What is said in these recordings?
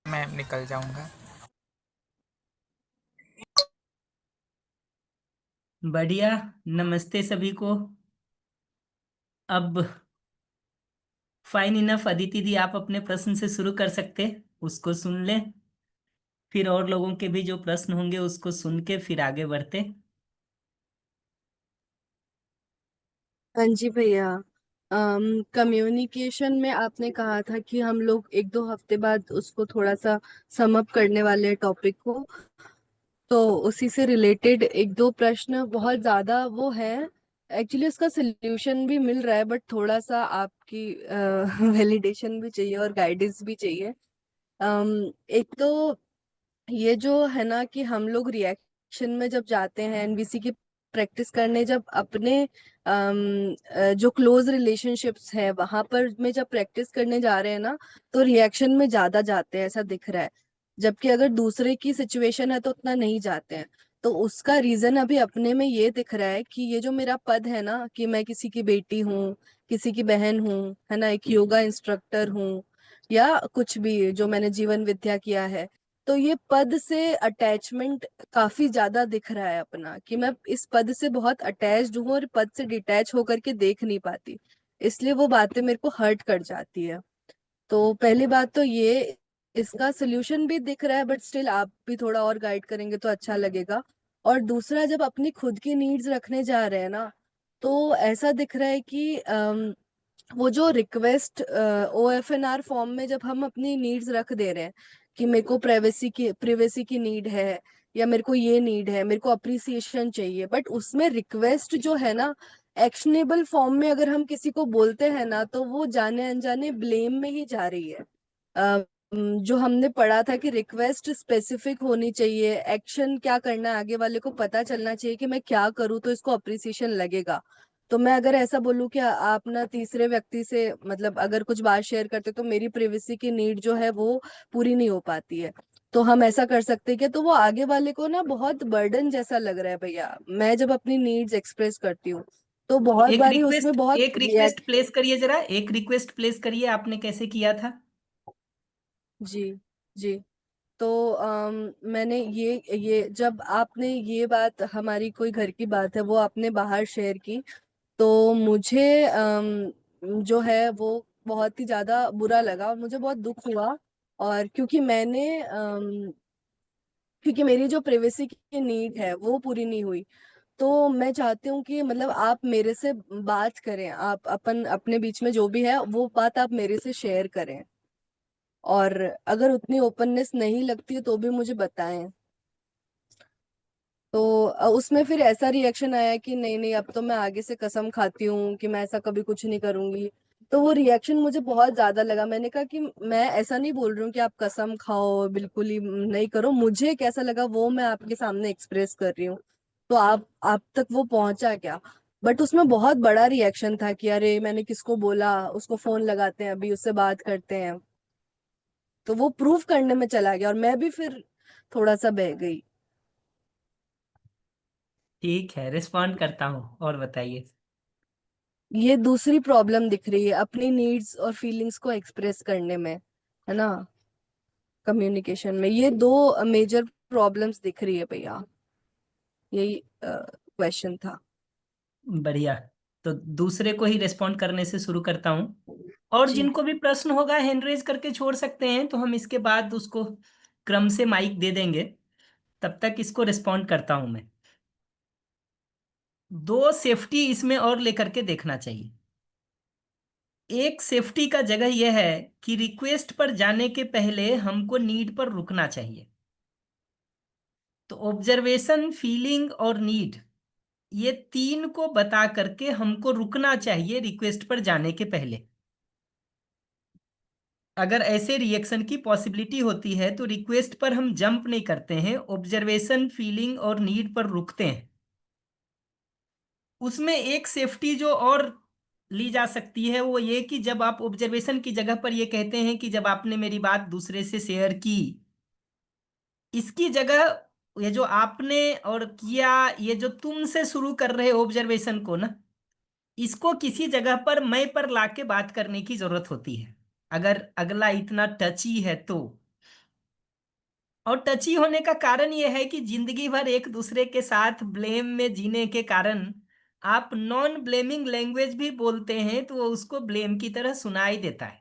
मैं निकल जाऊंगा। बढ़िया। नमस्ते सभी को। अब फाइन इनफ अदिति दी, आप अपने प्रश्न से शुरू कर सकते, उसको सुन लें। फिर और लोगों के भी जो प्रश्न होंगे उसको सुन के फिर आगे बढ़ते। हाँ जी भैया। कम्युनिकेशन में आपने कहा था कि हम लोग एक दो हफ्ते बाद उसको थोड़ा सा सम अप करने वाले टॉपिक को। तो उसी से रिलेटेड एक दो प्रश्न, बहुत ज्यादा वो है। एक्चुअली उसका सोल्यूशन भी मिल रहा है, बट थोड़ा सा आपकी वैलिडेशन भी चाहिए और गाइडेंस भी चाहिए। एक तो ये जो है ना कि हम लोग रिएक्शन में जब जाते हैं एनवीसी की प्रैक्टिस करने, जब अपने जो क्लोज रिलेशनशिप्स है वहां पर में जब प्रैक्टिस करने जा रहे हैं ना, तो रिएक्शन में ज्यादा जाते हैं ऐसा दिख रहा है। जबकि अगर दूसरे की सिचुएशन है तो उतना नहीं जाते हैं। तो उसका रीजन अभी अपने में ये दिख रहा है कि ये जो मेरा पद है ना, कि मैं किसी की बेटी हूँ, किसी की बहन हूँ, है ना, एक योगा इंस्ट्रक्टर हूँ, या कुछ भी जो मैंने जीवन विद्या किया है, तो ये पद से अटैचमेंट काफी ज्यादा दिख रहा है अपना, कि मैं इस पद से बहुत अटैच्ड हूँ और पद से डिटैच होकर के देख नहीं पाती। इसलिए वो बातें मेरे को हर्ट कर जाती है। तो पहली बात तो ये, इसका सोल्यूशन भी दिख रहा है, बट स्टिल आप भी थोड़ा और गाइड करेंगे तो अच्छा लगेगा। और दूसरा, जब अपनी खुद की नीड्स रखने जा रहे हैं ना, तो ऐसा दिख रहा है कि वो जो रिक्वेस्ट OFNR फॉर्म में जब हम अपनी नीड्स रख दे रहे हैं कि मेरे को प्रिवेसी की नीड है, या मेरे को ये नीड है, मेरे को अप्रिसिएशन चाहिए, बट उसमें रिक्वेस्ट जो है ना, एक्शनेबल फॉर्म में अगर हम किसी को बोलते हैं ना, तो वो जाने अनजाने ब्लेम में ही जा रही है। जो हमने पढ़ा था कि रिक्वेस्ट स्पेसिफिक होनी चाहिए, एक्शन क्या करना है आगे वाले को पता चलना चाहिए कि मैं क्या करूँ तो इसको अप्रिसिएशन लगेगा। तो मैं अगर ऐसा बोलूं कि आप ना तीसरे व्यक्ति से मतलब अगर कुछ बात शेयर करते, तो मेरी प्रिवेसी की नीड जो है वो पूरी नहीं हो पाती है। तो हम ऐसा कर सकते हैं कि तो वो आगे वाले को ना बहुत बर्डन जैसा लग रहा है भैया, मैं जब अपनी नीड्स एक्सप्रेस करती हूँ तो बहुत बारी उसमें बहुत एक रिक्वेस्ट प्लेस करिए, जरा एक रिक्वेस्ट प्लेस करिए, आपने कैसे किया था? जी जी। तो मैंने ये जब आपने ये बात, हमारी कोई घर की बात है वो आपने बाहर शेयर की, तो मुझे जो है वो बहुत ही ज्यादा बुरा लगा और मुझे बहुत दुख हुआ। और क्योंकि मेरी जो प्रिवेसी की नीड है वो पूरी नहीं हुई। तो मैं चाहती हूँ कि मतलब आप मेरे से बात करें, आप अपन अपने बीच में जो भी है वो बात आप मेरे से शेयर करें। और अगर उतनी ओपननेस नहीं लगती है तो भी मुझे बताएं। तो उसमें फिर ऐसा रिएक्शन आया कि नहीं नहीं, अब तो मैं आगे से कसम खाती हूँ कि मैं ऐसा कभी कुछ नहीं करूंगी। तो वो रिएक्शन मुझे बहुत ज्यादा लगा। मैंने कहा कि मैं ऐसा नहीं बोल रही हूँ कि आप कसम खाओ, बिल्कुल ही नहीं करो, मुझे कैसा लगा वो मैं आपके सामने एक्सप्रेस कर रही हूँ। तो आप तक वो पहुंचा क्या? बट उसमें बहुत बड़ा रिएक्शन था कि अरे मैंने किसको बोला, उसको फोन लगाते हैं, अभी उससे बात करते हैं। तो वो प्रूफ करने में चला गया और मैं भी फिर थोड़ा सा बह गई। ठीक है, रिस्पॉन्ड करता हूँ, और बताइए। ये दूसरी प्रॉब्लम दिख रही है अपनी नीड्स और फीलिंग्स को एक्सप्रेस करने में, है ना, कम्युनिकेशन में ये दो मेजर प्रॉब्लम्स दिख रही है भैया। यही क्वेश्चन था। बढ़िया। तो दूसरे को ही रिस्पॉन्ड करने से शुरू करता हूँ, और जी। जिनको भी प्रश्न होगा हैंड रेज करके छोड़ सकते हैं, तो हम इसके बाद उसको क्रम से माइक दे देंगे। तब तक इसको रिस्पॉन्ड करता हूं मैं। दो सेफ्टी इसमें और लेकर के देखना चाहिए। एक सेफ्टी का जगह यह है कि रिक्वेस्ट पर जाने के पहले हमको नीड पर रुकना चाहिए। तो ऑब्जर्वेशन, फीलिंग और नीड, ये तीन को बता करके हमको रुकना चाहिए रिक्वेस्ट पर जाने के पहले। अगर ऐसे रिएक्शन की पॉसिबिलिटी होती है तो रिक्वेस्ट पर हम जंप नहीं करते हैं, ऑब्जर्वेशन, फीलिंग और नीड पर रुकते हैं। उसमें एक सेफ्टी जो और ली जा सकती है वो ये कि जब आप ऑब्जर्वेशन की जगह पर ये कहते हैं कि जब आपने मेरी बात दूसरे से शेयर की, इसकी जगह ये जो आपने और किया, ये जो तुमसे शुरू कर रहे ऑब्जर्वेशन को ना, इसको किसी जगह पर मैं पर लाके बात करने की जरूरत होती है। अगर अगला इतना टची है तो और टची होने का कारण यह है कि जिंदगी भर एक दूसरे के साथ ब्लेम में जीने के कारण आप नॉन ब्लेमिंग लैंग्वेज भी बोलते हैं तो वो उसको ब्लेम की तरह सुनाई देता है।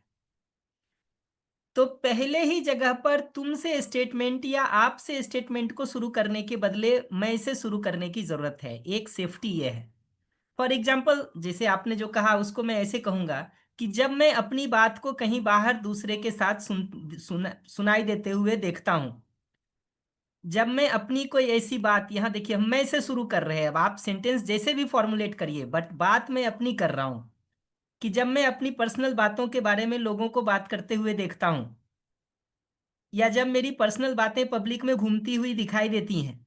तो पहले ही जगह पर तुमसे स्टेटमेंट या आपसे स्टेटमेंट को शुरू करने के बदले मैं से शुरू करने की जरूरत है। एक सेफ्टी ये है। फॉर एग्जाम्पल, जैसे आपने जो कहा उसको मैं ऐसे कहूंगा कि जब मैं अपनी बात को कहीं बाहर दूसरे के साथ सुनाई देते हुए देखता हूं, जब मैं अपनी कोई ऐसी बात, यहां देखिए हम मैं से शुरू कर रहे हैं, अब आप सेंटेंस जैसे भी फॉर्मुलेट करिए बट बात मैं अपनी कर रहा हूं, कि जब मैं अपनी पर्सनल बातों के बारे में लोगों को बात करते हुए देखता हूं, या जब मेरी पर्सनल बातें पब्लिक में घूमती हुई दिखाई देती हैं,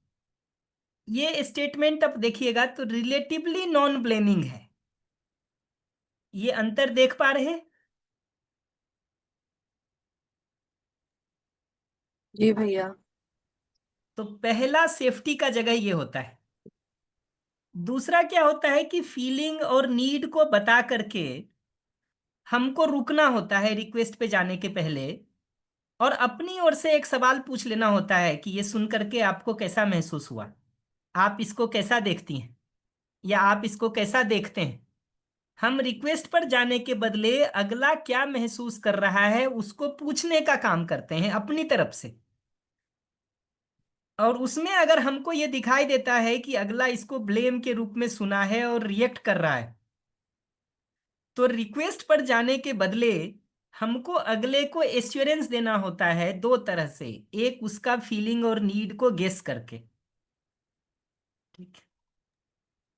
ये स्टेटमेंट अब देखिएगा तो रिलेटिवली नॉन ब्लेमिंग है। ये अंतर देख पा रहे हैं? जी भैया। तो पहला सेफ्टी का जगह ये होता है। दूसरा क्या होता है कि फीलिंग और नीड को बता करके हमको रुकना होता है रिक्वेस्ट पे जाने के पहले, और अपनी ओर से एक सवाल पूछ लेना होता है कि ये सुन करके आपको कैसा महसूस हुआ, आप इसको कैसा देखती हैं, या आप इसको कैसा देखते हैं। हम रिक्वेस्ट पर जाने के बदले अगला क्या महसूस कर रहा है उसको पूछने का काम करते हैं अपनी तरफ से। और उसमें अगर हमको ये दिखाई देता है कि अगला इसको ब्लेम के रूप में सुना है और रिएक्ट कर रहा है, तो रिक्वेस्ट पर जाने के बदले हमको अगले को एश्योरेंस देना होता है दो तरह से। एक उसका फीलिंग और नीड को गेस करके। ठीक।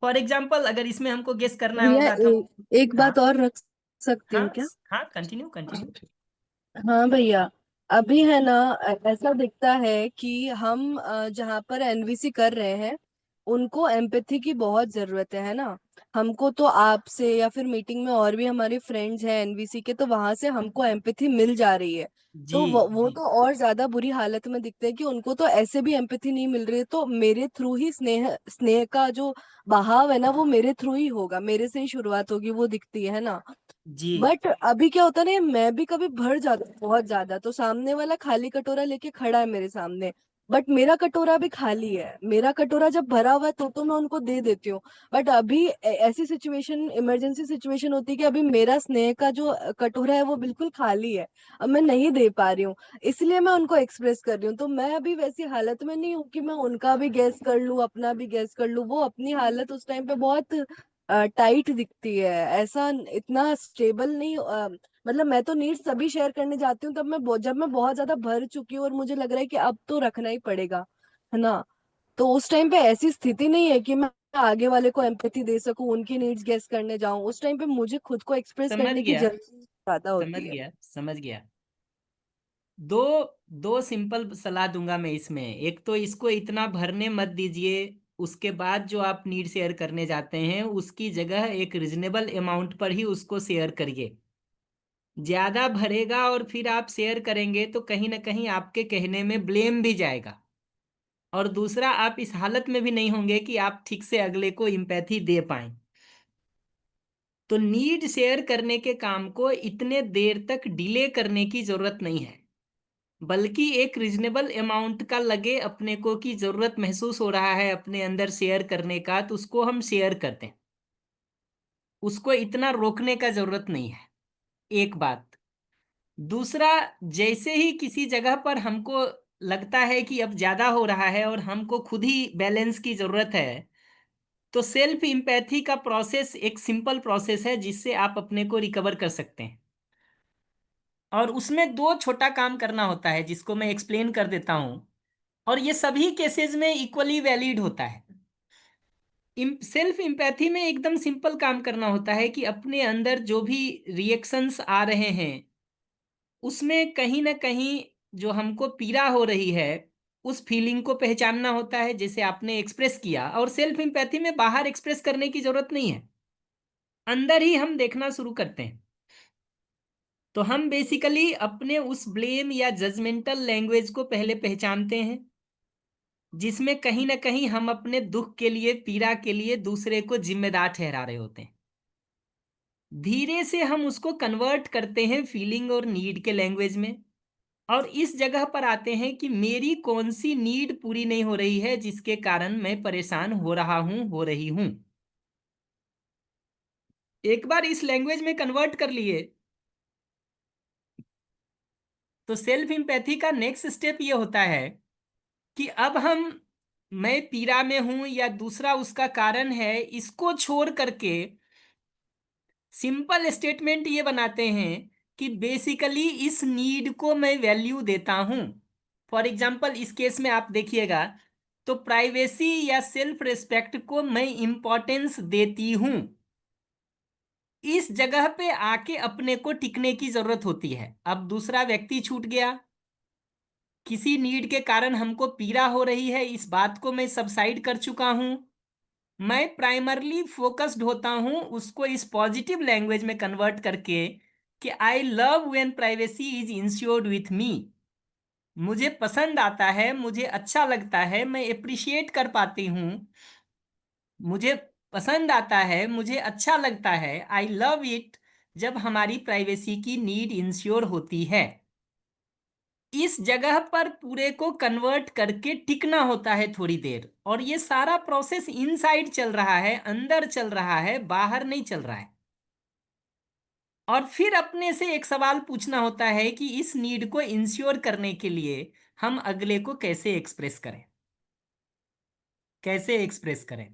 फॉर एग्जाम्पल, अगर इसमें हमको गेस करना भैया होगा तो एक हाँ बात और रख सकते हाँ हैं क्या? हाँ, कंटिन्यू कंटिन्यू। हाँ भैया, अभी है ना, ऐसा दिखता है कि हम जहाँ पर एनवीसी कर रहे हैं उनको एम्पैथी की बहुत जरूरत है ना। हमको तो आपसे या फिर मीटिंग में और भी हमारे फ्रेंड्स हैं एनवीसी के, तो वहां से हमको एम्पैथी मिल जा रही है। जी तो वो जी तो और ज्यादा बुरी हालत में दिखते हैं कि उनको तो ऐसे भी एम्पैथी नहीं मिल रही है, तो मेरे थ्रू ही स्नेह स्नेह का जो बहाव है ना वो मेरे थ्रू ही होगा, मेरे से ही शुरुआत होगी, वो दिखती है ना। जी। बट अभी क्या होता है ना, मैं भी कभी भर जाता हूँ बहुत ज्यादा, तो सामने वाला खाली कटोरा लेके खड़ा है मेरे सामने, बट मेरा कटोरा भी खाली है। मेरा कटोरा जब भरा हुआ है तो मैं उनको दे देती हूँ। बट अभी ऐसी सिचुएशन, इमरजेंसी सिचुएशन होती है कि अभी मेरा स्नेह का जो कटोरा है वो बिल्कुल खाली है, अब मैं नहीं दे पा रही हूँ, इसलिए मैं उनको एक्सप्रेस कर रही हूँ। तो मैं अभी वैसी हालत में नहीं हूँ कि मैं उनका भी गैस कर लूँ, अपना भी गैस कर लूँ। वो अपनी हालत उस टाइम पे बहुत टाइट दिखती है, ऐसा इतना स्टेबल नहीं। मतलब मैं तो नीड्स तभी शेयर करने जाती हूँ तब जब मैं बहुत ज्यादा भर चुकी हूँ और मुझे लग रहा है कि अब तो रखना ही पड़ेगा, है ना। तो उस टाइम पे ऐसी स्थिति नहीं है कि मैं आगे वाले को एम्पैथी दे सकूं, उनकी नीड्स गेस करने जाऊं। उस टाइम पे मुझे खुद को एक्सप्रेस समझ करने की गया, जरूरत ज्यादा समझ होती है। गया, समझ गया। दो दो सिंपल सलाह दूंगा मैं इसमें। एक तो इसको इतना भरने मत दीजिए, उसके बाद जो आप नीड शेयर करने जाते हैं उसकी जगह एक रिजनेबल अमाउंट पर ही उसको शेयर करिए। ज्यादा भरेगा और फिर आप शेयर करेंगे तो कहीं ना कहीं आपके कहने में ब्लेम भी जाएगा, और दूसरा आप इस हालत में भी नहीं होंगे कि आप ठीक से अगले को इम्पैथी दे पाएं। तो नीड शेयर करने के काम को इतने देर तक डिले करने की जरूरत नहीं है, बल्कि एक रिजनेबल अमाउंट का लगे अपने को कि जरूरत महसूस हो रहा है अपने अंदर शेयर करने का, तो उसको हम शेयर करते हैं। उसको इतना रोकने का जरूरत नहीं है। एक बात। दूसरा, जैसे ही किसी जगह पर हमको लगता है कि अब ज्यादा हो रहा है और हमको खुद ही बैलेंस की जरूरत है, तो सेल्फ इंपैथी का प्रोसेस एक सिंपल प्रोसेस है जिससे आप अपने को रिकवर कर सकते हैं। और उसमें दो छोटा काम करना होता है जिसको मैं एक्सप्लेन कर देता हूं, और ये सभी केसेस में इक्वली वैलिड होता है। सेल्फ इंपैथी में एकदम सिंपल काम करना होता है कि अपने अंदर जो भी रिएक्शंस आ रहे हैं उसमें कहीं ना कहीं जो हमको पीड़ा हो रही है उस फीलिंग को पहचानना होता है, जैसे आपने एक्सप्रेस किया। और सेल्फ इंपैथी में बाहर एक्सप्रेस करने की जरूरत नहीं है, अंदर ही हम देखना शुरू करते हैं। तो हम बेसिकली अपने उस ब्लेम या जजमेंटल लैंग्वेज को पहले पहचानते हैं, जिसमें कहीं ना कहीं हम अपने दुख के लिए, पीड़ा के लिए दूसरे को जिम्मेदार ठहरा रहे होते हैं। धीरे से हम उसको कन्वर्ट करते हैं फीलिंग और नीड के लैंग्वेज में, और इस जगह पर आते हैं कि मेरी कौन सी नीड पूरी नहीं हो रही है जिसके कारण मैं परेशान हो रहा हूं, हो रही हूं। एक बार इस लैंग्वेज में कन्वर्ट कर लिए तो सेल्फ इंपैथी का नेक्स्ट स्टेप ये होता है कि अब हम, मैं पीड़ा में हूं या दूसरा उसका कारण है, इसको छोड़ करके सिंपल स्टेटमेंट ये बनाते हैं कि बेसिकली इस नीड को मैं वैल्यू देता हूं। फॉर एग्जाम्पल इस केस में आप देखिएगा तो प्राइवेसी या सेल्फ रिस्पेक्ट को मैं इंपॉर्टेंस देती हूं। इस जगह पे आके अपने को टिकने की जरूरत होती है। अब दूसरा व्यक्ति छूट गया, किसी नीड के कारण हमको पीड़ा हो रही है, इस बात को मैं सबसाइड कर चुका हूं। मैं प्राइमरली फोकस्ड होता हूं उसको इस पॉजिटिव लैंग्वेज में कन्वर्ट करके कि I love when privacy is insured with me. मुझे पसंद आता है, मुझे अच्छा लगता है, मैं अप्रिशिएट कर पाती हूँ, मुझे पसंद आता है, मुझे अच्छा लगता है, आई लव इट, जब हमारी प्राइवेसी की नीड इंश्योर होती है। इस जगह पर पूरे को कन्वर्ट करके टिकना होता है थोड़ी देर, और ये सारा प्रोसेस इनसाइड चल रहा है, अंदर चल रहा है, बाहर नहीं चल रहा है। और फिर अपने से एक सवाल पूछना होता है कि इस नीड को इंश्योर करने के लिए हम अगले को कैसे एक्सप्रेस करें, कैसे एक्सप्रेस करें।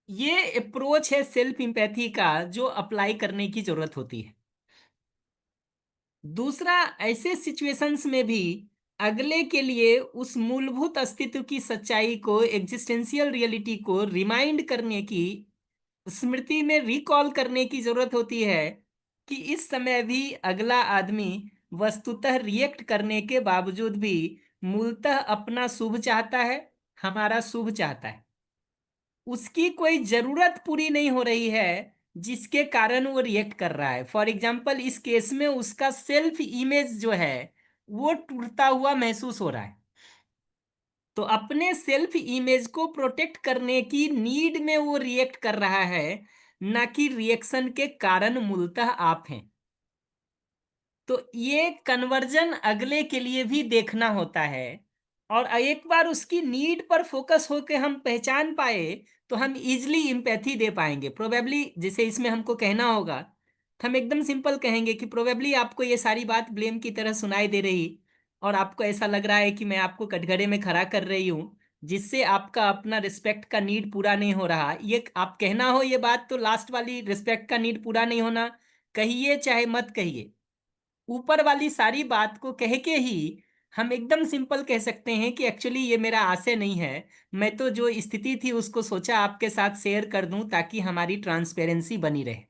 ये अप्रोच है सेल्फ इंपैथी का जो अप्लाई करने की जरूरत होती है। दूसरा, ऐसे सिचुएशंस में भी अगले के लिए उस मूलभूत अस्तित्व की सच्चाई को, एग्जिस्टेंशियल रियलिटी को रिमाइंड करने की, स्मृति में रिकॉल करने की जरूरत होती है कि इस समय भी अगला आदमी वस्तुतः रिएक्ट करने के बावजूद भी मूलतः अपना शुभ चाहता है, हमारा शुभ चाहता है। उसकी कोई जरूरत पूरी नहीं हो रही है जिसके कारण वो रिएक्ट कर रहा है। फॉर एग्जाम्पल इस केस में उसका सेल्फ इमेज जो है वो टूटता हुआ महसूस हो रहा है, तो अपने सेल्फ इमेज को प्रोटेक्ट करने की नीड में वो रिएक्ट कर रहा है, ना कि रिएक्शन के कारण मूलतः आप हैं। तो ये कन्वर्जन अगले के लिए भी देखना होता है, और एक बार उसकी नीड पर फोकस होकर हम पहचान पाए तो हम इजिली इम्पैथी दे पाएंगे। प्रोबेबली जैसे इसमें हमको कहना होगा तो हम एकदम सिंपल कहेंगे कि प्रोबेबली आपको ये सारी बात ब्लेम की तरह सुनाई दे रही, और आपको ऐसा लग रहा है कि मैं आपको कटघरे में खड़ा कर रही हूँ जिससे आपका अपना रिस्पेक्ट का नीड पूरा नहीं हो रहा। ये आप कहना हो ये बात तो लास्ट वाली रिस्पेक्ट का नीड पूरा नहीं होना कहिए चाहे मत कहिए, ऊपर वाली सारी बात को कह के ही हम एकदम सिंपल कह सकते हैं कि एक्चुअली ये मेरा आशय नहीं है, मैं तो जो स्थिति थी उसको सोचा आपके साथ शेयर कर दूं ताकि हमारी ट्रांसपेरेंसी बनी रहे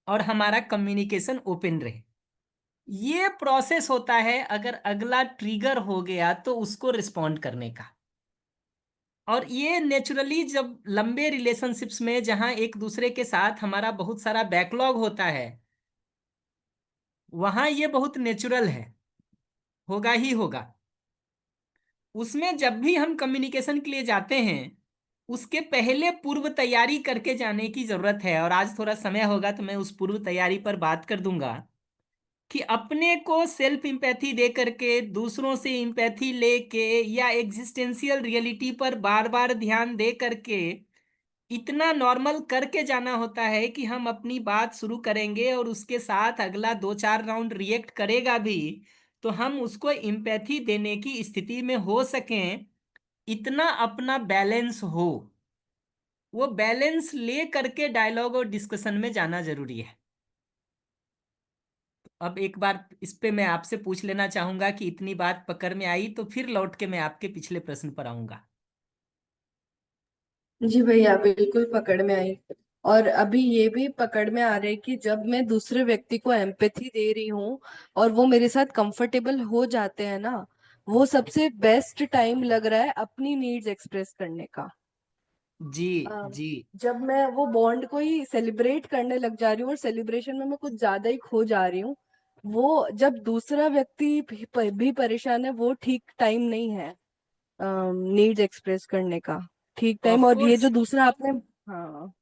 और हमारा कम्युनिकेशन ओपन रहे। ये प्रोसेस होता है अगर अगला ट्रिगर हो गया तो उसको रिस्पॉन्ड करने का। और ये नेचुरली जब लंबे रिलेशनशिप्स में जहां एक दूसरे के साथ हमारा बहुत सारा बैकलॉग होता है वहां ये बहुत नेचुरल है, होगा ही होगा। उसमें जब भी हम कम्युनिकेशन के लिए जाते हैं उसके पहले पूर्व तैयारी करके जाने की जरूरत है, और आज थोड़ा समय होगा तो मैं उस पूर्व तैयारी पर बात कर दूंगा कि अपने को सेल्फ इंपैथी दे करके दूसरों से इंपैथी लेके या एग्जिस्टेंशियल रियलिटी पर बार बार ध्यान दे करके इतना नॉर्मल करके जाना होता है कि हम अपनी बात शुरू करेंगे और उसके साथ अगला 2-4 राउंड रिएक्ट करेगा भी तो हम उसको इम्पैथी देने की स्थिति में हो सकें, इतना अपना बैलेंस हो। वो बैलेंस ले करके डायलॉग और डिस्कशन में जाना जरूरी है। अब एक बार इस पे मैं आपसे पूछ लेना चाहूंगा कि इतनी बात पकड़ में आई तो फिर लौट के मैं आपके पिछले प्रश्न पर आऊंगा। जी भैया, बिल्कुल पकड़ में आई। और अभी ये भी पकड़ में आ रहा है कि जब मैं दूसरे व्यक्ति को एम्पैथी दे रही हूँ और वो मेरे साथ कंफर्टेबल हो जाते हैं ना, वो सबसे बेस्ट टाइम लग रहा है अपनी नीड्स एक्सप्रेस करने का। जी। अम, जी। जब मैं वो बॉन्ड को ही सेलिब्रेट करने लग जा रही हूँ और सेलिब्रेशन में मैं कुछ ज्यादा ही खो जा रही हूँ, वो जब दूसरा व्यक्ति भी परेशान है, वो ठीक टाइम नहीं है नीड्स एक्सप्रेस करने का। ठीक टाइम, ऑफ और ये जो कोर्स। दूसरा आपने, हाँ,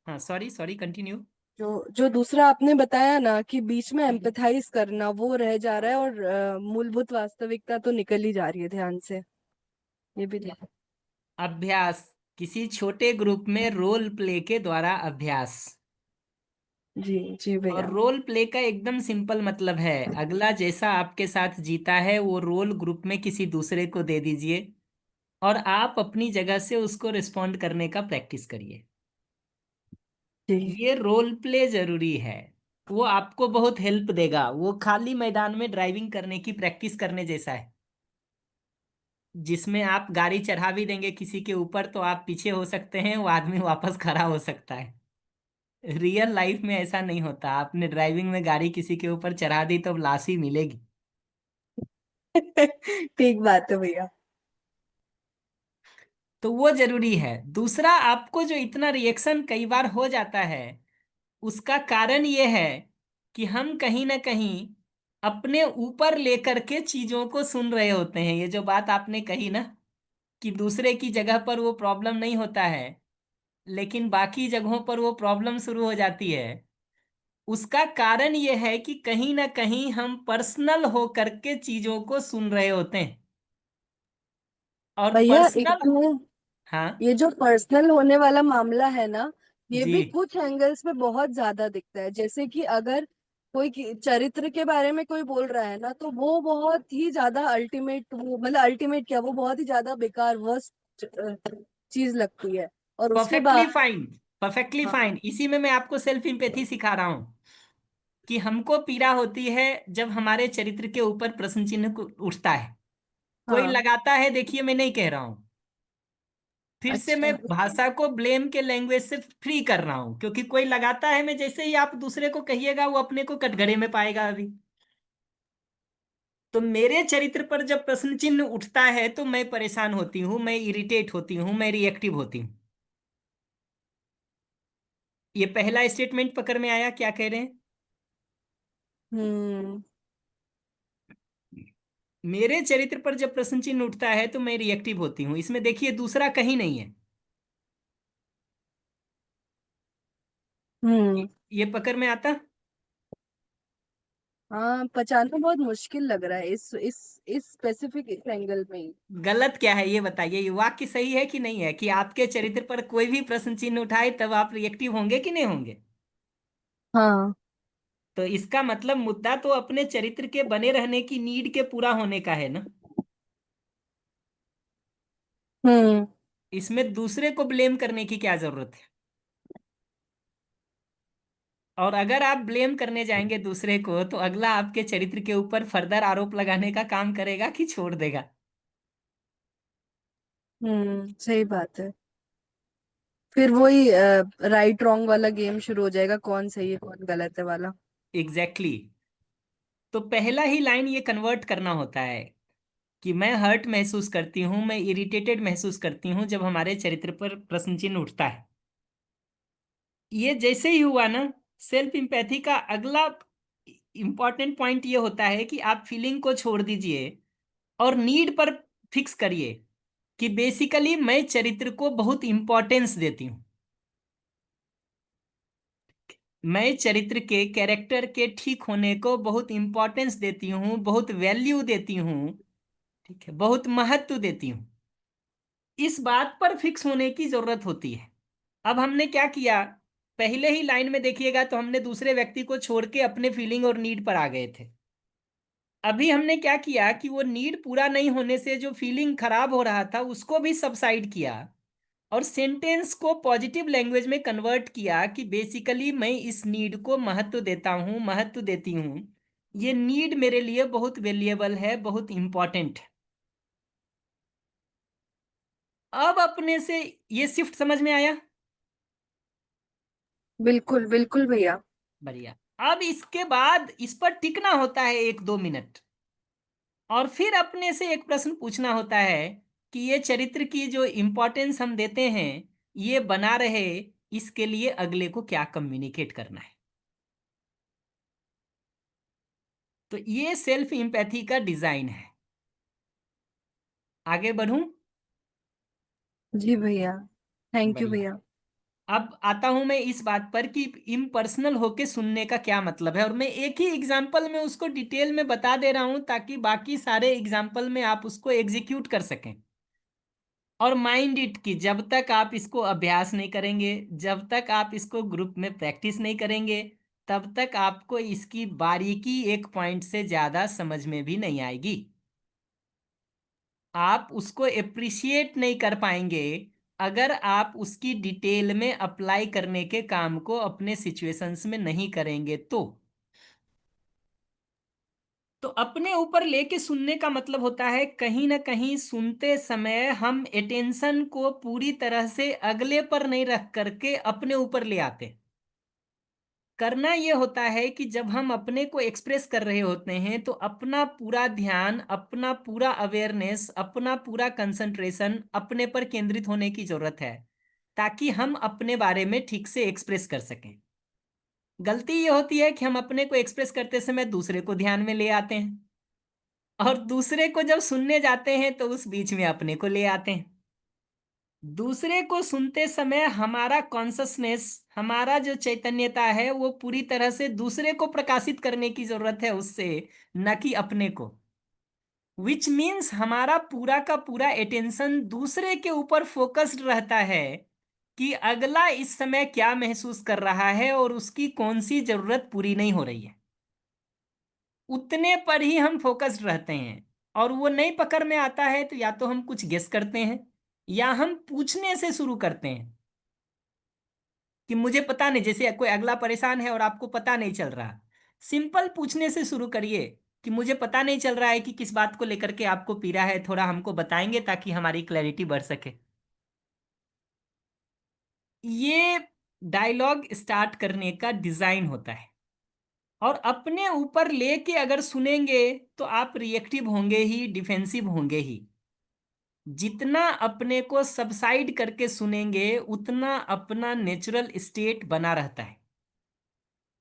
हाँ, सॉरी सॉरी, कंटिन्यू। जो जो दूसरा आपने बताया ना कि बीच में एम्पथाइज करना, वो रह जा रहा है, और मूलभूत वास्तविकता तो निकल ही जा रही है ध्यान से। ये भी ध्यान। अभ्यास, किसी छोटे ग्रुप में रोल प्ले के द्वारा अभ्यास। जी जी और भैया। रोल प्ले का एकदम सिंपल मतलब है, अगला जैसा आपके साथ जीता है वो रोल ग्रुप में किसी दूसरे को दे दीजिए और आप अपनी जगह से उसको रिस्पॉन्ड करने का प्रैक्टिस करिए। जी। ये रोल प्ले जरूरी है। वो आपको बहुत हेल्प देगा। वो खाली मैदान में ड्राइविंग करने की प्रैक्टिस करने जैसा है, जिसमें आप गाड़ी चढ़ा भी देंगे किसी के ऊपर तो आप पीछे हो सकते हैं, वो आदमी वापस खड़ा हो सकता है। रियल लाइफ में ऐसा नहीं होता। आपने ड्राइविंग में गाड़ी किसी के ऊपर चढ़ा दी तो लाश ही मिलेगी। ठीक बात है भैया। तो वो जरूरी है। दूसरा, आपको जो इतना रिएक्शन कई बार हो जाता है उसका कारण ये है कि हम कहीं ना कहीं अपने ऊपर लेकर के चीजों को सुन रहे होते हैं। ये जो बात आपने कही ना कि दूसरे की जगह पर वो प्रॉब्लम नहीं होता है लेकिन बाकी जगहों पर वो प्रॉब्लम शुरू हो जाती है, उसका कारण ये है कि कहीं ना कहीं हम पर्सनल होकर के चीजों को सुन रहे होते हैं। और भैया पर्सनल, एकदम, हाँ ये जो पर्सनल होने वाला मामला है ना, ये जी, भी कुछ एंगल्स में बहुत ज्यादा दिखता है। जैसे कि अगर कोई चरित्र के बारे में कोई बोल रहा है ना, तो वो बहुत ही ज्यादा अल्टीमेट, वो मतलब अल्टीमेट क्या, वो बहुत ही ज्यादा बेकार वर्स्ट चीज लगती है। और उसके परफेक्टली बाद फाइन, परफेक्टली हाँ फाइन। इसी में मैं आपको सेल्फ इंपेथी सिखा रहा हूं कि हमको पीड़ा होती है जब हमारे चरित्र के ऊपर प्रश्न चिन्ह उठता है। कोई हाँ। लगाता है, देखिए मैं नहीं कह रहा हूं, फिर से मैं अच्छा। भाषा को ब्लेम के लैंग्वेज से फ्री कर रहा हूं, क्योंकि कोई लगाता है, मैं जैसे ही आप दूसरे को कहिएगा वो अपने को कटघरे में पाएगा अभी। तो मेरे चरित्र पर जब प्रश्न चिन्ह उठता है तो मैं परेशान होती हूँ, मैं इरिटेट होती हूँ, मैं रिएक्टिव होती हूँ। ये पहला स्टेटमेंट पकड़ में आया, क्या कह रहे हैं? हम्म मेरे चरित्र पर जब प्रश्न चिन्ह उठता है तो मैं रिएक्टिव होती हूँ। इसमें देखिए दूसरा कहीं नहीं है। हम्म। ये पकड़ में आता? हाँ, पहचानना बहुत मुश्किल लग रहा है इस स्पेसिफिक इस एंगल में ही। गलत क्या है ये बताइए। ये वाक्य सही है कि नहीं है कि आपके चरित्र पर कोई भी प्रश्न चिन्ह उठाए तब आप रिएक्टिव होंगे कि नहीं होंगे? हाँ। तो इसका मतलब मुद्दा तो अपने चरित्र के बने रहने की नीड के पूरा होने का है ना। हम्म इसमें दूसरे को ब्लेम करने की क्या जरूरत है? और अगर आप ब्लेम करने जाएंगे दूसरे को तो अगला आपके चरित्र के ऊपर फर्दर आरोप लगाने का काम करेगा कि छोड़ देगा? सही बात है। फिर वही राइट रॉन्ग वाला गेम शुरू हो जाएगा, कौन सही है कौन गलत है वाला। Exactly exactly। तो पहला ही लाइन ये कन्वर्ट करना होता है कि मैं हर्ट महसूस करती हूँ, मैं इरिटेटेड महसूस करती हूँ जब हमारे चरित्र पर प्रश्न चिन्ह उठता है। ये जैसे ही हुआ ना, सेल्फ इंपैथी का अगला इंपॉर्टेंट पॉइंट ये होता है कि आप फीलिंग को छोड़ दीजिए और नीड पर फिक्स करिए कि बेसिकली मैं चरित्र को बहुत इंपॉर्टेंस देती हूँ। मैं चरित्र के कैरेक्टर के ठीक होने को बहुत इंपॉर्टेंस देती हूँ, बहुत वैल्यू देती हूँ, ठीक है, बहुत महत्व देती हूँ। इस बात पर फिक्स होने की जरूरत होती है। अब हमने क्या किया, पहले ही लाइन में देखिएगा तो हमने दूसरे व्यक्ति को छोड़ के अपने फीलिंग और नीड पर आ गए थे। अभी हमने क्या किया कि वो नीड पूरा नहीं होने से जो फीलिंग खराब हो रहा था उसको भी सबसाइड किया और सेंटेंस को पॉजिटिव लैंग्वेज में कन्वर्ट किया कि बेसिकली मैं इस नीड को महत्व देता हूँ, महत्व देती हूँ। ये नीड मेरे लिए बहुत वैल्यूएबल है, बहुत इंपॉर्टेंट है। अब अपने से ये शिफ्ट समझ में आया? बिल्कुल बिल्कुल भैया। बढ़िया। अब इसके बाद इस पर टिकना होता है 1-2 मिनट और फिर अपने से एक प्रश्न पूछना होता है कि ये चरित्र की जो इंपॉर्टेंस हम देते हैं ये बना रहे, इसके लिए अगले को क्या कम्युनिकेट करना है। तो ये सेल्फ इंपैथी का डिजाइन है। आगे बढ़ूं? जी भैया। थैंक यू बढ़िया। भैया। अब आता हूं मैं इस बात पर कि इम्पर्सनल होके सुनने का क्या मतलब है, और मैं एक ही एग्जाम्पल में उसको डिटेल में बता दे रहा हूं ताकि बाकी सारे एग्जाम्पल में आप उसको एग्जीक्यूट कर सकें। और माइंड इट कि जब तक आप इसको अभ्यास नहीं करेंगे, जब तक आप इसको ग्रुप में प्रैक्टिस नहीं करेंगे, तब तक आपको इसकी बारीकी एक पॉइंट से ज्यादा समझ में भी नहीं आएगी। आप उसको अप्रिशिएट नहीं कर पाएंगे अगर आप उसकी डिटेल में अप्लाई करने के काम को अपने सिचुएशंस में नहीं करेंगे। तो अपने ऊपर लेके सुनने का मतलब होता है कहीं ना कहीं सुनते समय हम अटेंशन को पूरी तरह से अगले पर नहीं रख करके अपने ऊपर ले आते। करना यह होता है कि जब हम अपने को एक्सप्रेस कर रहे होते हैं तो अपना पूरा ध्यान, अपना पूरा अवेयरनेस, अपना पूरा कंसंट्रेशन अपने पर केंद्रित होने की जरूरत है, ताकि हम अपने बारे में ठीक से एक्सप्रेस कर सकें। गलती ये होती है कि हम अपने को एक्सप्रेस करते समय दूसरे को ध्यान में ले आते हैं, और दूसरे को जब सुनने जाते हैं तो उस बीच में अपने को ले आते हैं। दूसरे को सुनते समय हमारा कॉन्शसनेस, हमारा जो चैतन्यता है वो पूरी तरह से दूसरे को प्रकाशित करने की जरूरत है उससे, न कि अपने को। विच मीन्स हमारा पूरा का पूरा अटेंशन दूसरे के ऊपर फोकस्ड रहता है कि अगला इस समय क्या महसूस कर रहा है और उसकी कौन सी जरूरत पूरी नहीं हो रही है, उतने पर ही हम फोकस्ड रहते हैं। और वो नहीं पकड़ में आता है तो या तो हम कुछ गेस करते हैं या हम पूछने से शुरू करते हैं कि मुझे पता नहीं, जैसे कोई अगला परेशान है और आपको पता नहीं चल रहा, सिंपल पूछने से शुरू करिए कि मुझे पता नहीं चल रहा है कि किस बात को लेकर के आपको पीड़ा है, थोड़ा हमको बताएंगे ताकि हमारी क्लैरिटी बढ़ सके। ये डायलॉग स्टार्ट करने का डिजाइन होता है। और अपने ऊपर लेके अगर सुनेंगे तो आप रिएक्टिव होंगे ही, डिफेंसिव होंगे ही। जितना अपने को सबसाइड करके सुनेंगे उतना अपना नेचुरल स्टेट बना रहता है,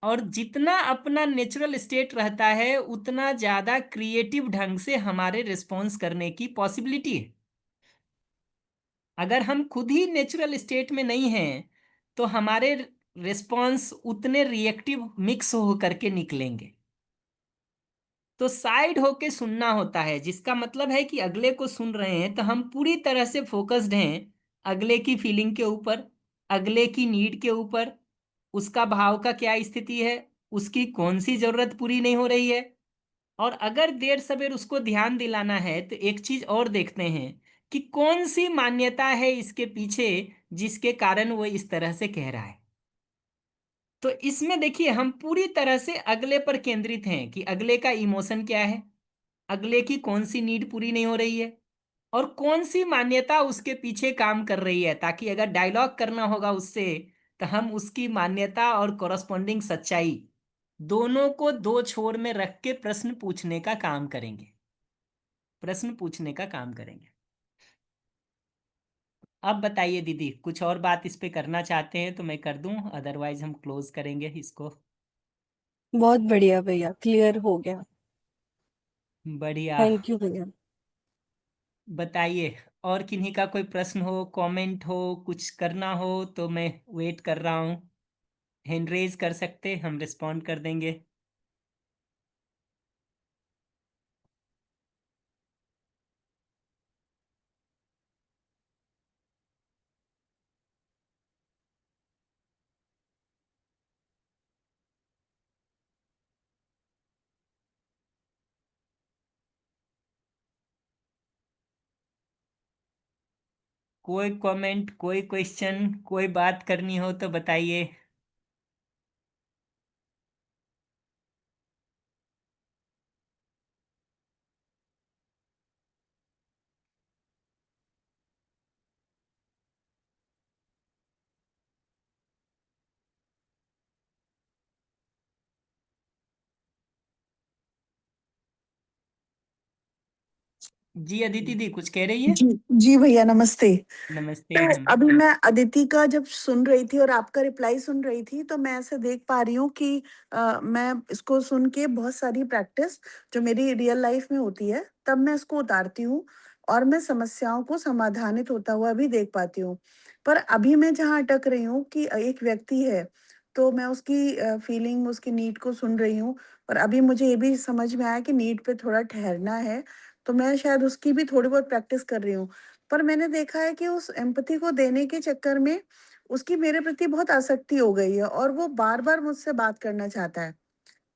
और जितना अपना नेचुरल स्टेट रहता है उतना ज्यादा क्रिएटिव ढंग से हमारे रिस्पॉन्स करने की पॉसिबिलिटी है। अगर हम खुद ही नेचुरल स्टेट में नहीं हैं तो हमारे रिस्पॉन्स उतने रिएक्टिव मिक्स हो करके निकलेंगे। तो साइड होके सुनना होता है, जिसका मतलब है कि अगले को सुन रहे हैं तो हम पूरी तरह से फोकस्ड हैं अगले की फीलिंग के ऊपर, अगले की नीड के ऊपर, उसका भाव का क्या स्थिति है, उसकी कौन सी जरूरत पूरी नहीं हो रही है। और अगर देर सवेर उसको ध्यान दिलाना है तो एक चीज और देखते हैं कि कौन सी मान्यता है इसके पीछे जिसके कारण वो इस तरह से कह रहा है। तो इसमें देखिए हम पूरी तरह से अगले पर केंद्रित हैं कि अगले का इमोशन क्या है, अगले की कौन सी नीड पूरी नहीं हो रही है, और कौन सी मान्यता उसके पीछे काम कर रही है, ताकि अगर डायलॉग करना होगा उससे तो हम उसकी मान्यता और कॉरस्पॉन्डिंग सच्चाई दोनों को दो छोर में रख के प्रश्न पूछने का काम करेंगे, प्रश्न पूछने का काम करेंगे। अब बताइए दीदी, कुछ और बात इस पे करना चाहते हैं तो मैं कर दूं, अदरवाइज हम क्लोज करेंगे इसको। बहुत बढ़िया भैया, क्लियर हो गया। बढ़िया। थैंक यू भैया। बताइए, और किन्हीं का कोई प्रश्न हो, कमेंट हो, कुछ करना हो तो मैं वेट कर रहा हूँ। हैंड रेज कर सकते, हम रिस्पॉन्ड कर देंगे। कोई कमेंट, कोई क्वेश्चन, कोई बात करनी हो तो बताइए। जी अदिति दी कुछ कह रही है? जी जी भैया, नमस्ते। नमस्ते अभी नमस्ते। मैं अदिति का जब सुन रही थी और आपका रिप्लाई सुन रही थी तो मैं ऐसे देख पा रही हूँ कि मैं इसको सुन के बहुत सारी प्रैक्टिस जो मेरी रियल लाइफ में होती है तब मैं इसको उतारती हूँ और मैं समस्याओं को समाधानित होता हुआ भी देख पाती हूँ। पर अभी मैं जहाँ अटक रही हूँ कि एक व्यक्ति है, तो मैं उसकी फीलिंग, उसकी नीड को सुन रही हूँ, और अभी मुझे ये भी समझ में आया कि नीड पे थोड़ा ठहरना है, तो मैं शायद उसकी भी थोड़ी बहुत प्रैक्टिस कर रही हूँ। पर मैंने देखा है कि उस एम्पैथी को देने के चक्कर में उसकी मेरे प्रति बहुत आसक्ति हो गई है, और वो बार-बार मुझसे बात करना चाहता है।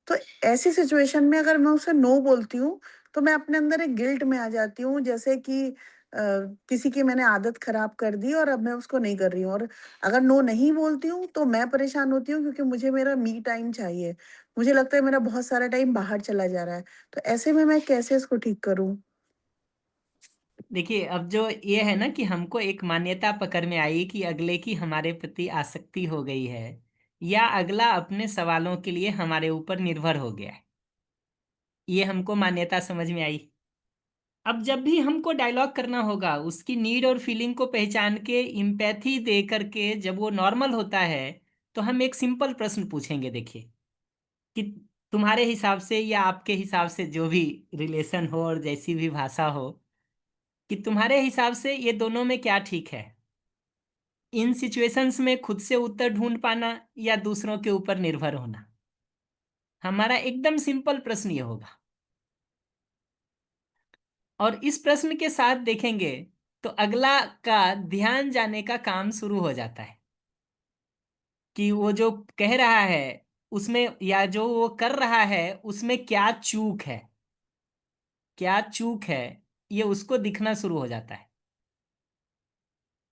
तो ऐसी सिचुएशन में अगर मैं उसे नो बोलती हूँ, तो मैं अपने अंदर एक गिल्ट में आ जाती हूँ, जैसे कि किसी की मैंने आदत खराब कर दी और अब मैं उसको नहीं कर रही हूँ, और अगर नो नहीं बोलती हूँ, तो मैं परेशान होती हूँ क्योंकि मुझे मेरा मी टाइम चाहिए। मुझे लगता है मेरा बहुत सारा टाइम बाहर चला जा रहा है। तो ऐसे में मैं कैसे इसको ठीक करूँ? देखिए, अब जो ये है ना कि हमको एक मान्यता पकड़ में आई कि अगले की हमारे प्रति आसक्ति हो गई है, या अगला अपने सवालों के लिए हमारे ऊपर निर्भर हो गया है, ये हमको मान्यता समझ में आई। अब जब भी हमको डायलॉग करना होगा, उसकी नीड और फीलिंग को पहचान के इम्पैथी दे करके जब वो नॉर्मल होता है, तो हम एक सिंपल प्रश्न पूछेंगे। देखिए कि तुम्हारे हिसाब से या आपके हिसाब से, जो भी रिलेशन हो और जैसी भी भाषा हो, कि तुम्हारे हिसाब से ये दोनों में क्या ठीक है। इन सिचुएशंस में खुद से उत्तर ढूंढ पाना या दूसरों के ऊपर निर्भर होना। हमारा एकदम सिंपल प्रश्न ये होगा, और इस प्रश्न के साथ देखेंगे तो अगला का ध्यान जाने का काम शुरू हो जाता है कि वो जो कह रहा है उसमें, या जो वो कर रहा है उसमें क्या चूक है, क्या चूक है, ये उसको दिखना शुरू हो जाता है।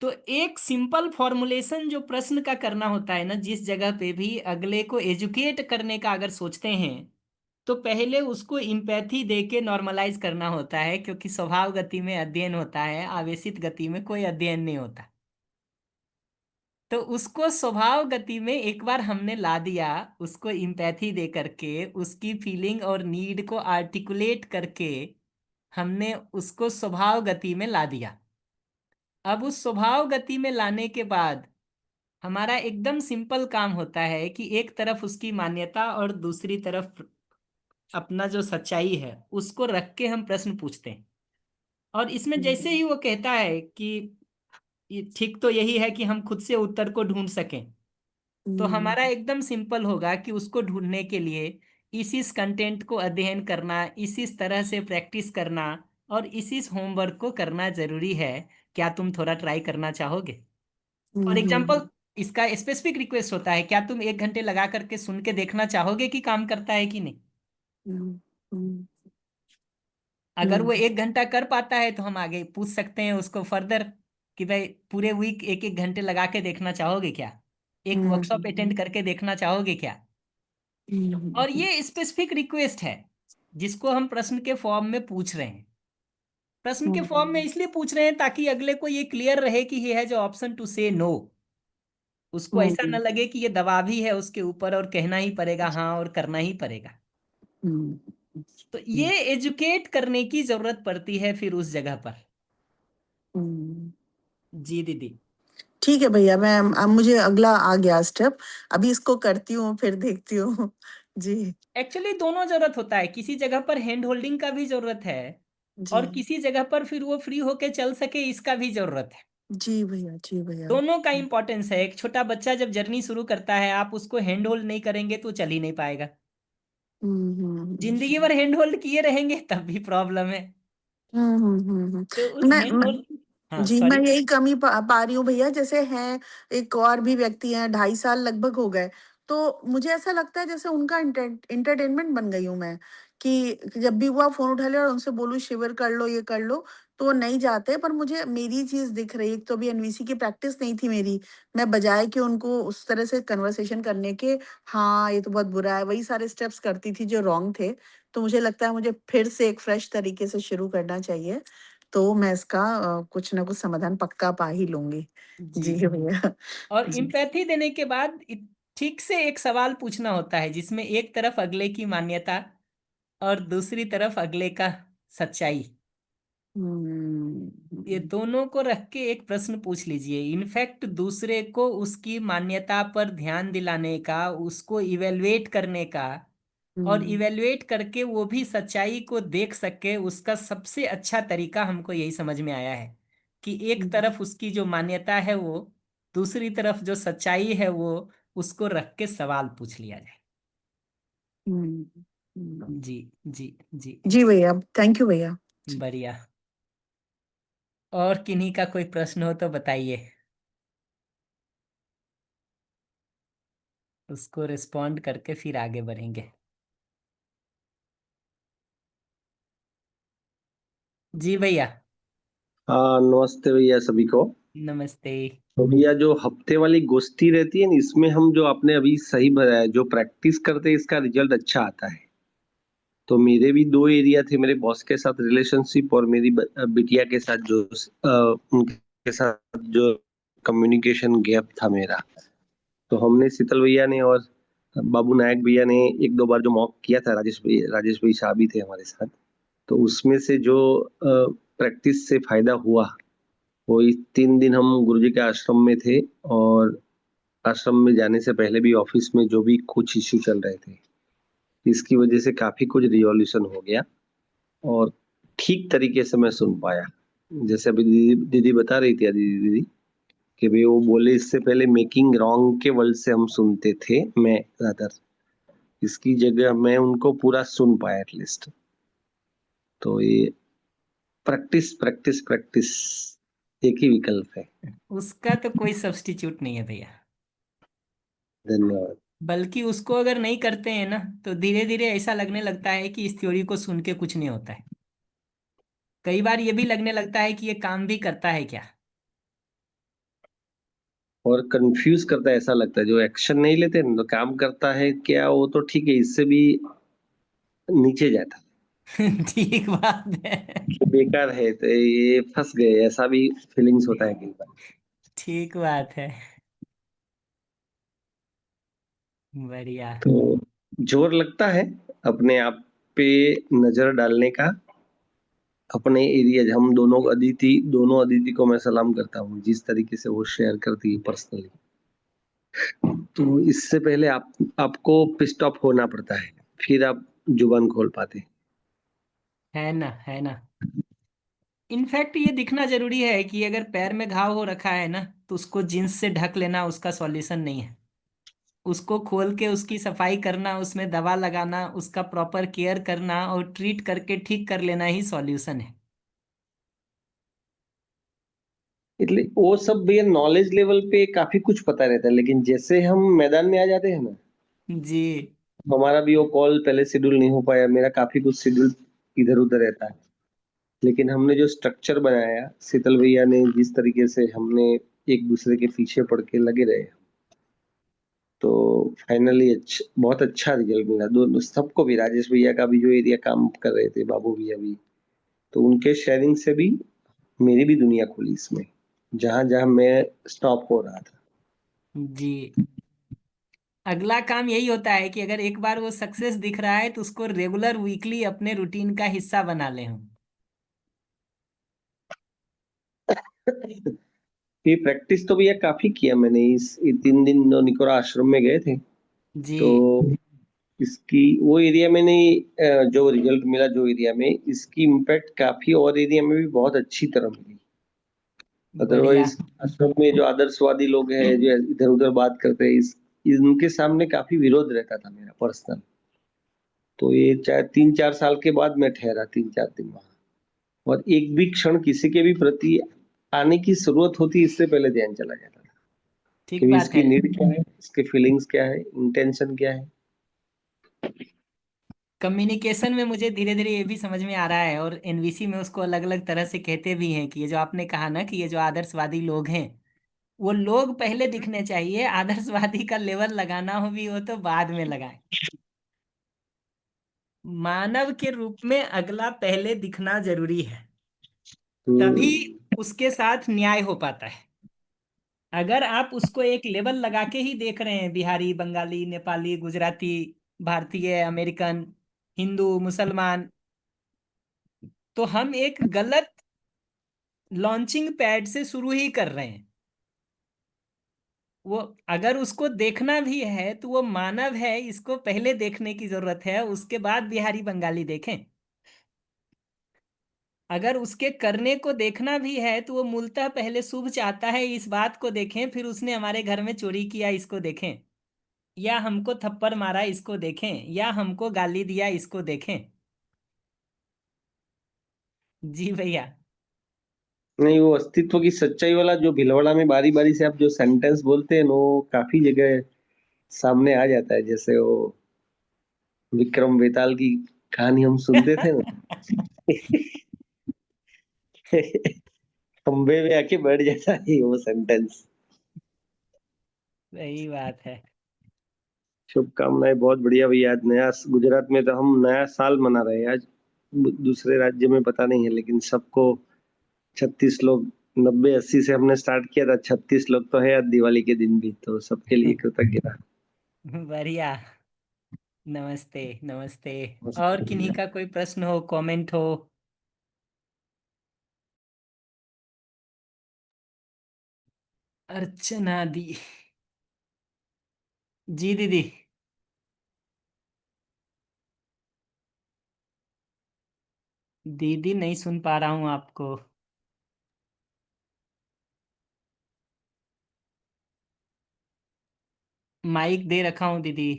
तो एक सिंपल फॉर्मुलेशन जो प्रश्न का करना होता है ना, जिस जगह पे भी अगले को एजुकेट करने का अगर सोचते हैं, तो पहले उसको इम्पैथी दे के नॉर्मलाइज करना होता है, क्योंकि स्वभाव गति में अध्ययन होता है, आवेशित गति में कोई अध्ययन नहीं होता। तो उसको स्वभाव गति में एक बार हमने ला दिया, उसको इम्पैथी दे करके उसकी फीलिंग और नीड को आर्टिकुलेट करके हमने उसको स्वभाव गति में ला दिया। अब उस स्वभाव गति में लाने के बाद हमारा एकदम सिंपल काम होता है कि एक तरफ उसकी मान्यता और दूसरी तरफ अपना जो सच्चाई है उसको रख के हम प्रश्न पूछते हैं। और इसमें जैसे हुँ, ही वो कहता है कि ये ठीक तो यही है कि हम खुद से उत्तर को ढूंढ सकें, तो हुँ, हमारा एकदम सिंपल होगा कि उसको ढूंढने के लिए इस कंटेंट को अध्ययन करना, इस तरह से प्रैक्टिस करना और इस होमवर्क को करना जरूरी है। क्या तुम थोड़ा ट्राई करना चाहोगे? हुँ, फॉर हुँ, एग्जाम्पल, इसका स्पेसिफिक रिक्वेस्ट होता है, क्या तुम 1 घंटे लगा करके सुन के देखना चाहोगे कि काम करता है कि नहीं। हुँ, हुँ, अगर वो हुँ, 1 घंटा कर पाता है तो हम आगे पूछ सकते हैं उसको फर्दर कि भाई पूरे वीक 1-1 घंटे लगा के देखना चाहोगे क्या, एक हुँ, वर्कशॉप अटेंड करके देखना चाहोगे क्या। हुँ, और ये स्पेसिफिक रिक्वेस्ट है जिसको हम प्रश्न के फॉर्म में पूछ रहे हैं। प्रश्न के फॉर्म में हुँ, इसलिए पूछ रहे हैं ताकि अगले को ये क्लियर रहे कि ये है जो ऑप्शन टू से नो, उसको ऐसा न हुँ, लगे कि ये दबाव ही है उसके ऊपर और कहना ही पड़ेगा हाँ और करना ही पड़ेगा। हुँ, तो ये एजुकेट करने की जरूरत पड़ती है फिर उस जगह पर। हुँ। जी दीदी। ठीक है भैया, मैं अब मुझे अगला आ गया स्टेप, अभी इसको करती हूँ फिर देखती हूँ। जी, एक्चुअली दोनों जरूरत होता है, किसी जगह पर हैंड होल्डिंग का भी जरूरत है जी, और किसी जगह पर फिर वो फ्री होके चल सके इसका भी जरूरत है। जी भैया, जी भैया। दोनों का इंपॉर्टेंस है। एक छोटा बच्चा जब जर्नी शुरू करता है, आप उसको हैंड होल्ड नहीं करेंगे तो चल ही नहीं पाएगा। हुँ, हुँ, जिंदगी हुँ। भर हैंड होल्ड किए रहेंगे तब भी प्रॉब्लम है। हुँ, हुँ, हुँ, तो हुँ। उस हैंड होल्ड, हाँ जी, मैं सॉरी। यही कमी पा रही हूँ भैया, जैसे हैं एक और भी व्यक्ति हैं, 2.5 साल लगभग हो गए, तो मुझे ऐसा लगता है जैसे उनका एंटरटेनमेंट बन गई हूँ मैं, कि जब भी वो आप फ़ोन उठा लें और उनसे बोलूँ शिविर कर लो, ये कर लो, तो वो नहीं जाते, पर मुझे मेरी चीज़ दिख रही है। एक तो अभी एनवीसी की प्रैक्टिस नहीं थी मेरी, मैं बजाए कि उनको उस तरह से कन्वर्सेशन करने के, हाँ, ये तो बहुत बुरा है, वही सारे स्टेप्स करती थी जो रॉन्ग थे। तो मुझे लगता है मुझे फिर से एक फ्रेश तरीके से शुरू करना चाहिए। तो मैं इसका कुछ ना कुछ समाधान पक्का पा ही लूँगी। जी। जी भैया। और जी। इम्पैथी देने के बाद ठीक से एक सवाल पूछना होता है जिसमें एक तरफ अगले की मान्यता और दूसरी तरफ अगले का सच्चाई, हुँ, ये दोनों को रख के एक प्रश्न पूछ लीजिए। इनफैक्ट दूसरे को उसकी मान्यता पर ध्यान दिलाने का, उसको इवेलुएट करने का, और हुँ, इवेलुएट करके वो भी सच्चाई को देख सके, उसका सबसे अच्छा तरीका हमको यही समझ में आया है कि एक हुँ, तरफ उसकी जो मान्यता है वो दूसरी तरफ जो सच्चाई है वो उसको रख के सवाल पूछ लिया जाए। हम्म, हम्म। जी जी जी। जी भैया, थैंक यू भैया। जी। बढ़िया। और किन्हीं का कोई प्रश्न हो तो बताइए, उसको रिस्पॉन्ड करके फिर आगे बढ़ेंगे। जी भैया। हाँ, नमस्ते भैया सभी को। नमस्ते। तो भैया जो हफ्ते वाली गोष्ठी रहती है ना, इसमें हम जो आपने अभी सही बताया, जो प्रैक्टिस करते हैं इसका रिजल्ट अच्छा आता है। तो मेरे भी दो एरिया थे, मेरे बॉस के साथ रिलेशनशिप और मेरी बिटिया के साथ जो उनके साथ जो कम्युनिकेशन गैप था मेरा। तो हमने शीतल भैया ने और बाबू नायक भैया ने एक दो बार जो मॉक किया था, राजेश भाई साहब भी थे हमारे साथ। तो उसमें से जो प्रैक्टिस से फायदा हुआ, वो इस 3 दिन हम गुरुजी के आश्रम में थे, और आश्रम में जाने से पहले भी ऑफिस में जो भी कुछ इश्यू चल रहे थे, इसकी वजह से काफी कुछ रिजोल्यूशन हो गया और ठीक तरीके से मैं सुन पाया। जैसे अभी दीदी दीदी बता रही थी, दीदी दीदी कि भाई वो बोले इससे पहले मेकिंग रॉन्ग के वर्ड से हम सुनते थे, मैं रादर इसकी जगह मैं उनको पूरा सुन पाया एटलीस्ट। तो ये प्रैक्टिस प्रैक्टिस प्रैक्टिस एक ही विकल्प है। उसका तो कोई सब्स्टिट्यूट नहीं है भैया। धन्यवाद। बल्कि उसको अगर नहीं करते हैं ना तो धीरे धीरे ऐसा लगने लगता है कि इस थ्योरी को सुन के कुछ नहीं होता है। कई बार ये भी लगने लगता है कि ये काम भी करता है क्या। और कंफ्यूज करता है, ऐसा लगता है जो एक्शन नहीं लेते ना, तो काम करता है क्या, वो तो ठीक है, इससे भी नीचे जाता है, ठीक बात है। ये बेकार है, तो ये फंस गए, ऐसा भी फीलिंग्स होता है कई बार। ठीक बात है। बढ़िया। तो जोर लगता है अपने आप पे नजर डालने का। अपने एरिया, हम दोनों अदिति को मैं सलाम करता हूँ, जिस तरीके से वो शेयर करती है पर्सनली। तो इससे पहले आपको पिस्ट ऑफ होना पड़ता है, फिर आप जुबान खोल पाते हैं। है ना, है ना। इनफैक्ट ये दिखना जरूरी है कि अगर पैर में घाव हो रखा है ना तो उसको जींस से ढक लेना उसका सॉल्यूशन नहीं है। उसको खोल के उसकी सफाई करना, उसमें दवा लगाना, उसका प्रॉपर केयर करना और ट्रीट करके ठीक कर लेना ही सॉल्यूशन है। એટલે वो सब भैया नॉलेज लेवल पे काफी कुछ पता रहता है, लेकिन जैसे हम मैदान में आ जाते हैं ना, जी। हमारा भी वो कॉल पहले शेड्यूल नहीं हो पाया, मेरा काफी कुछ शेड्यूल इधर उधर रहता है। लेकिन हमने जो स्ट्रक्चर बनाया, शीतल भैया ने जिस तरीके से हमने एक दूसरे के पीछे पड़ के लगे रहे, तो फाइनली बहुत अच्छा रिजल्ट मिला दोनों सबको भी। राजेश भैया का भी जो एरिया काम कर रहे थे, बाबू भैया भी, तो उनके शेयरिंग से भी मेरी भी दुनिया खुली इसमें, जहां जहां मैं स्टॉप हो रहा था। जी। अगला काम यही होता है कि अगर एक बार वो सक्सेस दिख रहा है तो उसको रेगुलर वीकली अपने रूटीन का हिस्सा बना ले हम। ये प्रैक्टिस तो भैया काफी किया मैंने, ये 3 दिन निकोरा आश्रम में गए थे। जी। तो इसकी वो एरिया में नहीं, जो रिजल्ट मिला जो एरिया में, इसकी इम्पैक्ट काफी और एरिया में भी बहुत अच्छी तरह मिली। बढ़िया। अदरवाइज आश्रम में जो आदर्शवादी लोग हैं जो इधर उधर बात करते हैं, इनके सामने काफी विरोध रहता था मेरा पर्सनल। तो ये चाहे 3-4 साल के बाद मैं ठहरा 3-4 दिन वहां, और एक भी क्षण किसी के भी प्रति आने की जरूरत होती, इससे पहले ध्यान चला जाता था ठीक कि बात इसकी है। नीड क्या है, इसके फीलिंग्स क्या है, इंटेंशन क्या है। कम्युनिकेशन में मुझे धीरे धीरे ये भी समझ में आ रहा है और एनवीसी में उसको अलग अलग तरह से कहते भी हैं कि ये जो आपने कहा ना कि ये जो आदर्शवादी लोग हैं वो लोग पहले दिखने चाहिए, आदर्शवादी का लेवल लगाना हो भी हो तो बाद में लगाएं। मानव के रूप में अगला पहले दिखना जरूरी है, तभी हम्म, उसके साथ न्याय हो पाता है। अगर आप उसको एक लेवल लगा के ही देख रहे हैं, बिहारी, बंगाली, नेपाली, गुजराती, भारतीय, अमेरिकन, हिंदू, मुसलमान, तो हम एक गलत लॉन्चिंग पैड से शुरू ही कर रहे हैं। वो अगर उसको देखना भी है तो वो मानव है, इसको पहले देखने की जरूरत है, उसके बाद बिहारी बंगाली देखें। अगर उसके करने को देखना भी है तो वो मूलतः पहले शुभ चाहता है, इस बात को देखें, फिर उसने हमारे घर में चोरी किया इसको देखें, या हमको थप्पड़ मारा इसको देखें, या हमको गाली दिया इसको देखें। जी भैया। नहीं, वो अस्तित्व की सच्चाई वाला जो भिलवाड़ा में बारी बारी से आप जो सेंटेंस बोलते हैं ना, वो काफी जगह सामने आ जाता है। जैसे वो विक्रम बेताल की कहानी हम सुनते थे ना। खंबे में आके बैठ जाता है वो सेंटेंस। सही बात है। शुभकामनाएं, बहुत बढ़िया भैया। आज नया गुजरात में तो हम नया साल मना रहे हैं आज। दूसरे राज्य में पता नहीं है, लेकिन सबको 36 लोग, 90-80 से हमने स्टार्ट किया था, 36 लोग तो है आज दिवाली के दिन भी, तो सबके लिए कृतज्ञता। बढ़िया। नमस्ते नमस्ते। और नमस्ते किन्हीं भैया। का कोई प्रश्न हो, कमेंट हो? अर्चना दी। जी दीदी। दीदी नहीं सुन पा रहा हूँ आपको। माइक दे रखा हूँ दीदी।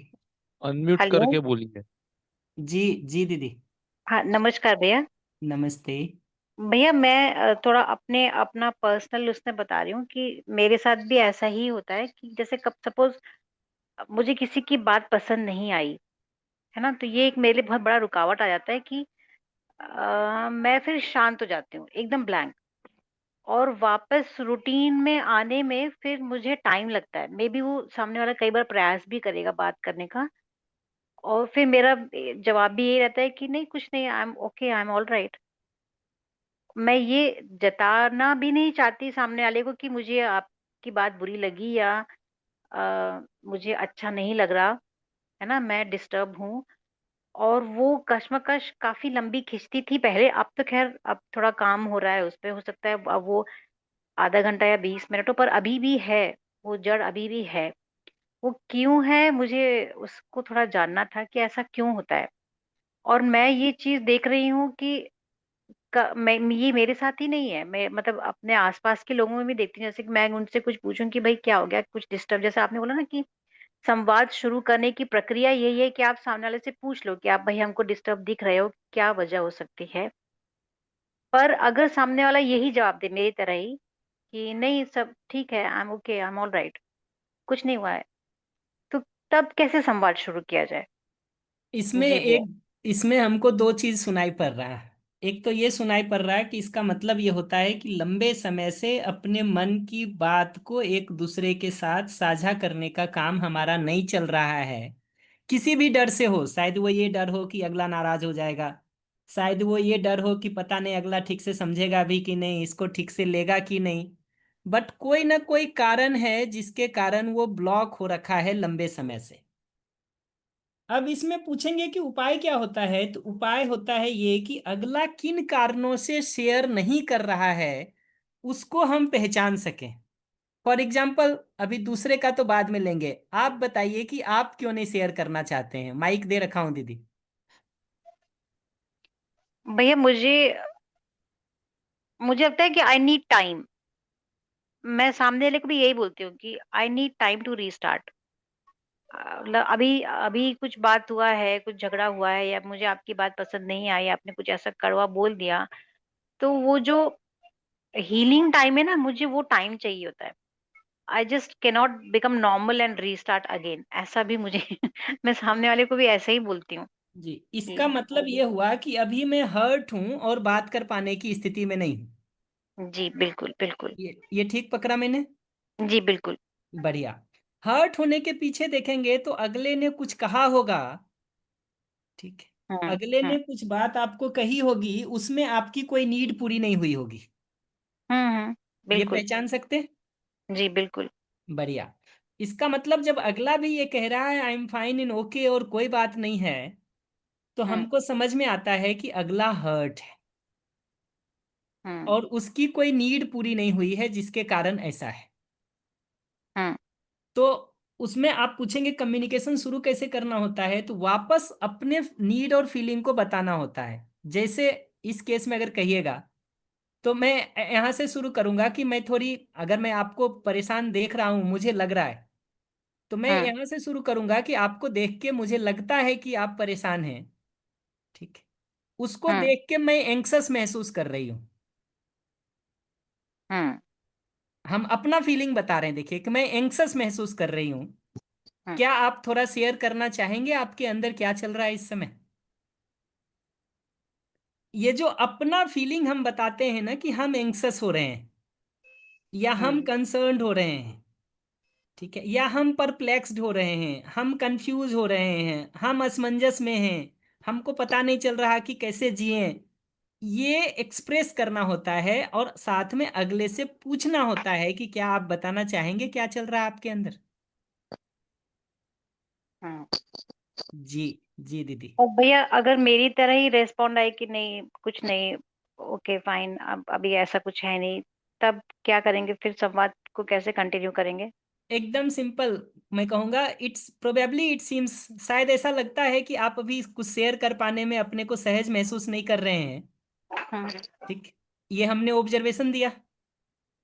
Unmute hello. करके बोलिए। जी जी दीदी। हाँ, नमस्कार भैया। नमस्ते। भैया मैं थोड़ा अपना पर्सनल उसमें बता रही हूँ कि मेरे साथ भी ऐसा ही होता है कि जैसे कब सपोज मुझे किसी की बात पसंद नहीं आई, है ना, तो ये एक मेरे लिए बहुत बड़ा रुकावट आ जाता है कि मैं फिर शांत हो जाती हूँ, एकदम ब्लैंक। और वापस रूटीन में आने में फिर मुझे टाइम लगता है। मे बी वो सामने वाला कई बार प्रयास भी करेगा बात करने का, और फिर मेरा जवाब भी यही रहता है कि नहीं, कुछ नहीं, I am okay, I am all right. मैं ये जताना भी नहीं चाहती सामने वाले को कि मुझे आपकी बात बुरी लगी, या मुझे अच्छा नहीं लग रहा, है ना, मैं डिस्टर्ब हूँ। और वो कश्मकश काफी लंबी खिंचती थी पहले, अब तो खैर अब थोड़ा काम हो रहा है उस पे, हो सकता है अब वो आधा घंटा या 20 मिनट हो, पर अभी भी है, वो जड़ अभी भी है। वो क्यों है, मुझे उसको थोड़ा जानना था कि ऐसा क्यों होता है। और मैं ये चीज देख रही हूँ कि मैं ये मेरे साथ ही नहीं है, मैं मतलब अपने आसपास के लोगों में भी देखती हूँ। जैसे कि मैं उनसे कुछ पूछूं कि भाई क्या हो गया, कुछ डिस्टर्ब, जैसे आपने बोला ना कि संवाद शुरू करने की प्रक्रिया यही है कि आप सामने वाले से पूछ लो कि आप भाई हमको डिस्टर्ब दिख रहे हो, क्या वजह हो सकती है। पर अगर सामने वाला यही जवाब दे मेरी तरह ही कि नहीं सब ठीक है, I am okay, I am all right, कुछ नहीं हुआ है, तो तब कैसे संवाद शुरू किया जाए। इसमें जी भैया। इसमें हमको दो चीज सुनाई पड़ रहा है। एक तो ये सुनाई पड़ रहा है कि इसका मतलब ये होता है कि लंबे समय से अपने मन की बात को एक दूसरे के साथ साझा करने का काम हमारा नहीं चल रहा है। किसी भी डर से हो, शायद वो ये डर हो कि अगला नाराज हो जाएगा, शायद वो ये डर हो कि पता नहीं अगला ठीक से समझेगा भी कि नहीं, इसको ठीक से लेगा कि नहीं। बट कोई ना कोई कारण है जिसके कारण वो ब्लॉक हो रखा है लंबे समय से। अब इसमें पूछेंगे कि उपाय क्या होता है, तो उपाय होता है ये कि अगला किन कारणों से शेयर नहीं कर रहा है उसको हम पहचान सकें। फॉर एग्जाम्पल, अभी दूसरे का तो बाद में लेंगे, आप बताइए कि आप क्यों नहीं शेयर करना चाहते हैं। माइक दे रखा हूं दीदी। भैया मुझे मुझे लगता है कि आई नीड टाइम। मैं सामने वाले को भी यही बोलती हूँ कि I need time to restart. मतलब अभी अभी कुछ बात हुआ है, कुछ झगड़ा हुआ है, या मुझे आपकी बात पसंद नहीं आई, आपने कुछ ऐसा कड़वा बोल दिया, तो वो जो हीलिंग टाइम है ना, मुझे वो टाइम चाहिए होता है। I just cannot become normal and restart again, ऐसा भी मुझे मैं सामने वाले को भी ऐसे ही बोलती हूँ जी, कि इसका मतलब ये हुआ कि अभी मैं हर्ट हूं और बात कर पाने की स्थिति में नहीं हूं। जी बिल्कुल बिल्कुल। ये ठीक पकड़ा मैंने? जी बिल्कुल। बढ़िया। हर्ट होने के पीछे देखेंगे तो अगले ने कुछ कहा होगा। ठीक है, हम्म। अगले हम्म। ने कुछ बात आपको कही होगी, उसमें आपकी कोई नीड पूरी नहीं हुई होगी। ये बिल्कुल। पहचान सकते? जी बिल्कुल। बढ़िया। इसका मतलब जब अगला भी ये कह रहा है I am fine in okay और कोई बात नहीं है, तो हम्म। हमको समझ में आता है कि अगला हर्ट है हम्म। और उसकी कोई नीड पूरी नहीं हुई है जिसके कारण ऐसा है। हम्म। तो उसमें आप पूछेंगे कम्युनिकेशन शुरू कैसे करना होता है, तो वापस अपने नीड और फीलिंग को बताना होता है। जैसे इस केस में अगर कहिएगा तो मैं यहाँ से शुरू करूंगा कि मैं थोड़ी, अगर मैं आपको परेशान देख रहा हूं, मुझे लग रहा है, तो मैं हम्म। यहाँ से शुरू करूंगा कि आपको देख के मुझे लगता है कि आप परेशान हैं। ठीक है। उसको हम्म। देख के मैं एंक्सस महसूस कर रही हूँ। हम्म। हम अपना फीलिंग बता रहे हैं, देखिए कि मैं एंक्सस महसूस कर रही हूँ। हम्म। क्या आप थोड़ा शेयर करना चाहेंगे आपके अंदर क्या चल रहा है इस समय? ये जो अपना फीलिंग हम बताते हैं ना कि हम एंक्सस हो रहे हैं, या हम हम्म। कंसर्न्ड हो रहे हैं, ठीक है, या हम परप्लेक्स्ड हो रहे हैं, हम कंफ्यूज हो रहे हैं, हम असमंजस में हैं, हमको पता नहीं चल रहा कि कैसे जिएं, ये एक्सप्रेस करना होता है और साथ में अगले से पूछना होता है कि क्या आप बताना चाहेंगे क्या चल रहा है आपके अंदर। हम्म। जी। जी दीदी। और भैया अगर मेरी तरह ही रेस्पॉन्ड आए कि नहीं कुछ नहीं, ओके फाइन, अब अभी ऐसा कुछ है नहीं, तब क्या करेंगे फिर? संवाद को कैसे कंटिन्यू करेंगे? एकदम सिंपल। मैं कहूंगा इट्स प्रोबेबली इट सीम्स, शायद ऐसा लगता है कि आप अभी कुछ शेयर कर पाने में अपने को सहज महसूस नहीं कर रहे हैं। हम्म। ठीक। ये हमने ऑब्जर्वेशन दिया।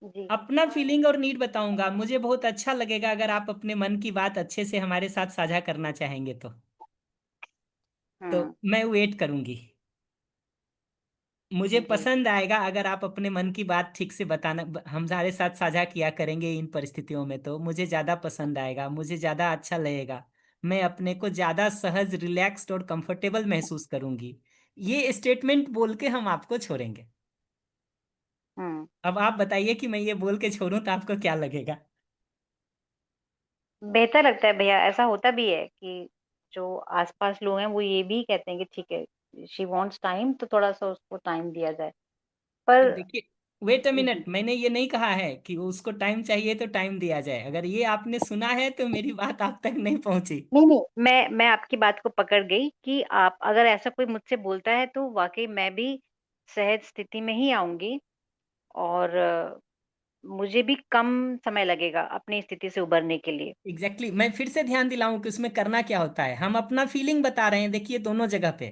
जी। अपना फीलिंग और नीड बताऊंगा। मुझे बहुत अच्छा लगेगा अगर आप अपने मन की बात अच्छे से हमारे साथ साझा करना चाहेंगे तो हम्म। मैं वेट करूंगी। मुझे जी। पसंद आएगा अगर आप अपने मन की बात ठीक से बताना हमारे साथ साझा किया करेंगे इन परिस्थितियों में, तो मुझे ज़्यादा पसंद आएगा, मुझे ज़्यादा अच्छा लगेगा। मैं अपने को ज़्यादा सहज, रिलैक्स्ड और कंफर्टेबल महसूस करूंगी। ये स्टेटमेंट बोल के हम आपको छोड़ेंगे। हम्म। अब आप बताइए कि मैं ये बोल के छोड़ूं तो आपको क्या लगेगा? बेहतर लगता है भैया, ऐसा होता भी है कि जो आसपास लोग हैं वो ये भी कहते हैं कि ठीक है, शी वांट्स टाइम, तो थोड़ा सा उसको टाइम दिया जाए। पर देखिए, वेट अ जी। मिनट, मैंने ये नहीं कहा है कि उसको टाइम चाहिए तो टाइम दिया जाए। अगर ये आपने सुना है तो मेरी बात आप तक नहीं पहुंची। नहीं नहीं, मैं आपकी बात को पकड़ गई कि आप अगर ऐसा कोई मुझसे बोलता है तो वाकई मैं भी सहज स्थिति में ही आऊंगी, और मुझे भी कम समय लगेगा अपनी स्थिति से उबरने के लिए। एग्जैक्टली मैं फिर से ध्यान दिलाऊं कि उसमें करना क्या होता है। हम अपना फीलिंग बता रहे हैं, देखिए दोनों जगह पे।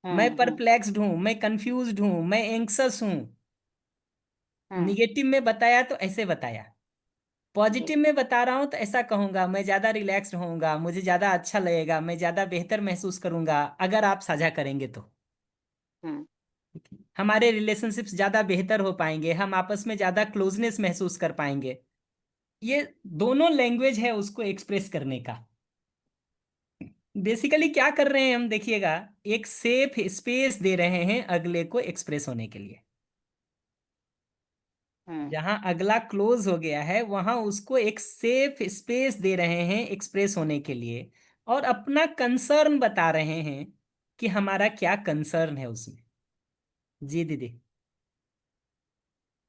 मैं हम्म। परप्लेक्स्ड हूं, मैं कंफ्यूज्ड हूं, मैं एंक्सस हूं। हम्म। निगेटिव में बताया तो ऐसे बताया, जी। पॉजिटिव में बता रहा हूं तो ऐसा कहूंगा, मैं ज्यादा रिलैक्स्ड होऊंगा, मुझे ज्यादा अच्छा लगेगा, मैं ज्यादा बेहतर महसूस करूंगा अगर आप साझा करेंगे तो। हम्म। हमारे रिलेशनशिप्स ज्यादा बेहतर हो पाएंगे, हम आपस में ज्यादा क्लोजनेस महसूस कर पाएंगे। ये दोनों लैंग्वेज है उसको एक्सप्रेस करने का। बेसिकली क्या कर रहे हैं हम, देखिएगा, एक सेफ स्पेस दे रहे हैं अगले को एक्सप्रेस होने के लिए। हम्म। जहां अगला क्लोज हो गया है वहां उसको एक सेफ स्पेस दे रहे हैं एक्सप्रेस होने के लिए, और अपना कंसर्न बता रहे हैं कि हमारा क्या कंसर्न है उसमें। जी दीदी।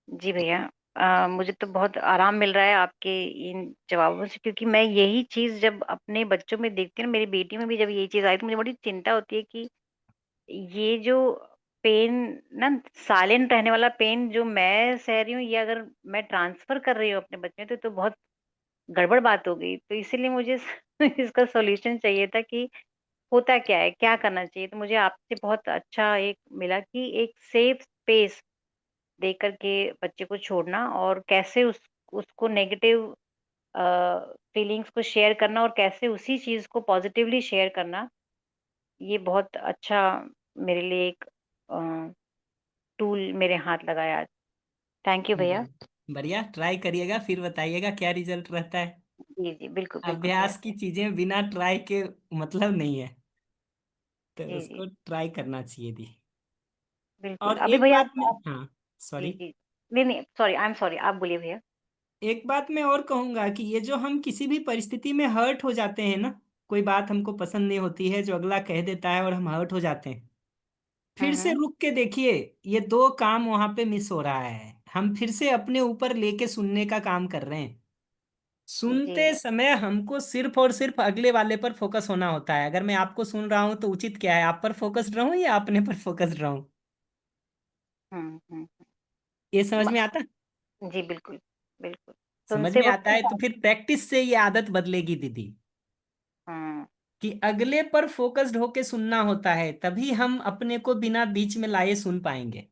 जी भैया, मुझे तो बहुत आराम मिल रहा है आपके इन जवाबों से, क्योंकि मैं यही चीज जब अपने बच्चों में देखती हूँ, मेरी बेटी में भी जब यही चीज आई तो मुझे बड़ी चिंता होती है कि ये जो पेन ना, साइलेंट रहने वाला पेन जो मैं सह रही हूँ, ये अगर मैं ट्रांसफर कर रही हूँ अपने बच्चे में तो बहुत गड़बड़ बात हो गई। तो इसीलिए मुझे इसका सॉल्यूशन चाहिए था कि होता क्या है, क्या करना चाहिए। तो मुझे आपसे बहुत अच्छा एक मिला कि एक सेफ स्पेस दे करके बच्चे को छोड़ना, और कैसे उसको नेगेटिव फीलिंग्स को शेयर करना, और कैसे उसी चीज को पॉजिटिवली शेयर करना, ये बहुत अच्छा मेरे लिए एक टूल मेरे हाथ लगाया आज। थैंक यू भैया। बढ़िया, ट्राई करिएगा फिर बताइएगा क्या रिजल्ट रहता है। जी जी, बिल्कुल बिल्कुल भैया। अभ्यास की चीजें बिना ट्राई के मतलब नहीं है, तो जी जी, उसको ट्राई करना चाहिए दी। बिल्कुल। और अभी एक भैया बात में, आप हाँ, जी सॉरी, जी, नहीं नहीं, सॉरी, आई एम सॉरी, आप बोलिए भैया। एक बात मैं और कहूंगा कि ये जो हम किसी भी परिस्थिति में हर्ट हो जाते हैं ना, कोई बात हमको पसंद नहीं होती है जो अगला कह देता है और हम हर्ट हो जाते हैं, फिर से हम्म। रुक के देखिए, ये दो काम वहां पे मिस हो रहा है। हम फिर से अपने ऊपर लेके सुनने का काम कर रहे हैं। जी। सुनते समय हमको सिर्फ और सिर्फ अगले वाले पर फोकस होना होता है। अगर मैं आपको सुन रहा हूं तो उचित क्या है, आप पर फोकस्ड रहूं या अपने पर फोकस्ड रहूं? हम्म। ये समझ म- में आता? जी बिल्कुल बिल्कुल। समझ सुनते में आता वक्त है तो फिर प्रैक्टिस से ये आदत बदलेगी दीदी। हम्म। कि अगले पर फोकस्ड होके सुनना होता है, तभी हम अपने को बिना बीच में लाए सुन पाएंगे।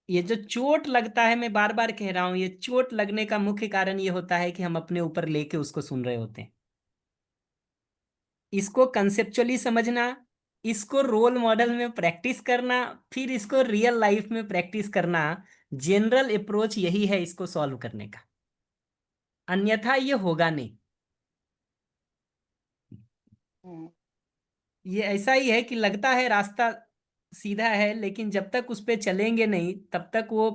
ये जो चोट लगता है, मैं बार बार कह रहा हूं, ये चोट लगने का मुख्य कारण ये होता है कि हम अपने ऊपर लेके उसको सुन रहे होते हैं। इसको कंसेप्चुअली समझना, इसको रोल मॉडल में प्रैक्टिस करना, फिर इसको रियल लाइफ में प्रैक्टिस करना, जनरल अप्रोच यही है इसको सॉल्व करने का। अन्यथा ये होगा नहीं। हम्म, ये ऐसा ही है कि लगता है रास्ता सीधा है, लेकिन जब तक उस पे चलेंगे नहीं तब तक वो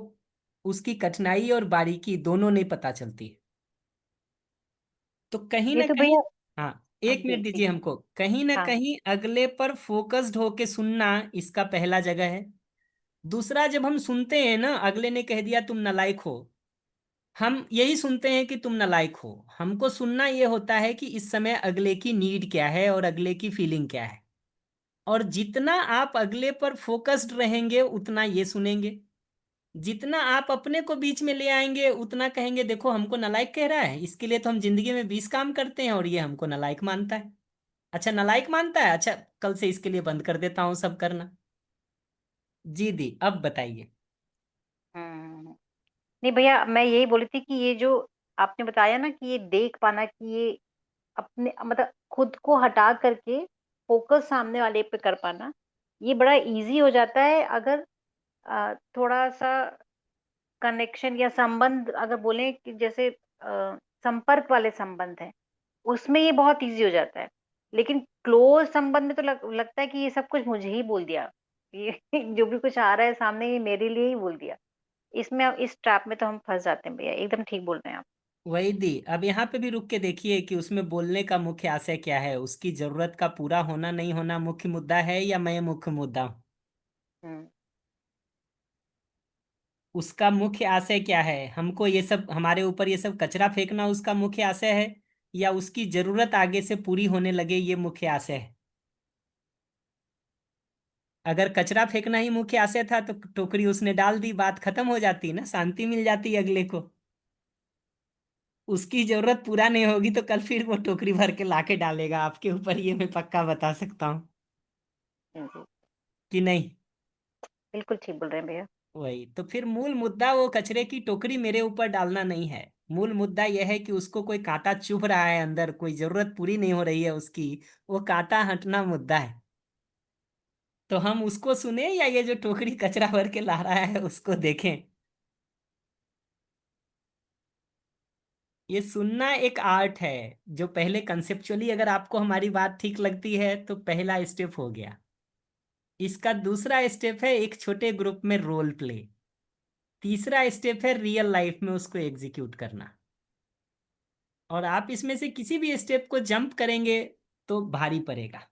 उसकी कठिनाई और बारीकी दोनों नहीं पता चलती। तो कहीं ये ना तो कहीं, भैया। हाँ, हाँ एक जी मिनट जी। दीजिए हमको, कहीं ना हाँ। कहीं अगले पर फोकस्ड होके सुनना इसका पहला जगह है। दूसरा, जब हम सुनते हैं ना, अगले ने कह दिया तुम नालायक हो, हम यही सुनते हैं कि तुम नालायक हो। हमको सुनना ये होता है कि इस समय अगले की नीड क्या है और अगले की फीलिंग क्या है। और जितना आप अगले पर फोकस्ड रहेंगे उतना ये सुनेंगे। जितना आप अपने को बीच में ले आएंगे उतना कहेंगे देखो हमको नालायक कह रहा है, इसके लिए तो हम जिंदगी में 20 काम करते हैं और ये हमको नालायक मानता है। अच्छा, नालायक मानता है, अच्छा कल से इसके लिए बंद कर देता हूँ सब करना। जी दी, अब बताइए। हम्म। नहीं भैया, मैं यही बोली थी कि ये जो आपने बताया ना कि ये देख पाना, कि ये अपने मतलब खुद को हटा करके फोकस सामने वाले पे कर पाना, ये बड़ा इजी हो जाता है अगर थोड़ा सा कनेक्शन या संबंध अगर बोलें कि जैसे संपर्क वाले संबंध है, उसमें ये बहुत इजी हो जाता है। लेकिन क्लोज संबंध में तो लगता है कि ये सब कुछ मुझे ही बोल दिया, ये जो भी कुछ आ रहा है सामने ये मेरे लिए ही बोल दिया। इसमें इस ट्रैप में तो हम फंस जाते हैं भैया, एकदम ठीक बोल रहे हैं आप। वही दी, अब यहाँ पे भी रुक के देखिए कि उसमें बोलने का मुख्य आशय क्या है। उसकी जरूरत का पूरा होना नहीं होना मुख्य मुद्दा है या मैं मुख्य मुद्दा हूँ? हम्म। उसका मुख्य आशय क्या है? हमको ये सब, हमारे ऊपर ये सब कचरा फेंकना उसका मुख्य आशय है, या उसकी जरूरत आगे से पूरी होने लगे ये मुख्य आशय है? अगर कचरा फेंकना ही मुख्य आशय था तो टोकरी उसने डाल दी, बात खत्म हो जाती ना, शांति मिल जाती अगले को। उसकी जरूरत पूरा नहीं होगी तो कल फिर वो टोकरी भर के लाके डालेगा आपके ऊपर, ये मैं पक्का बता सकता हूँ। जी। कि नहीं? बिल्कुल ठीक बोल रहे हैं भैया। वही तो, फिर मूल मुद्दा वो कचरे की टोकरी मेरे ऊपर डालना नहीं है। मूल मुद्दा यह है कि उसको कोई कांटा चुभ रहा है अंदर, कोई जरूरत पूरी नहीं हो रही है उसकी, वो कांटा हटना मुद्दा है। तो हम उसको सुने या ये जो टोकरी कचरा भर के ला रहा है उसको देखें? ये सुनना एक आर्ट है, जो पहले कंसेप्चुअली अगर आपको हमारी बात ठीक लगती है तो पहला स्टेप हो गया। इसका दूसरा स्टेप है एक छोटे ग्रुप में रोल प्ले। तीसरा स्टेप है रियल लाइफ में उसको एग्जीक्यूट करना। और आप इसमें से किसी भी स्टेप को जंप करेंगे तो भारी पड़ेगा।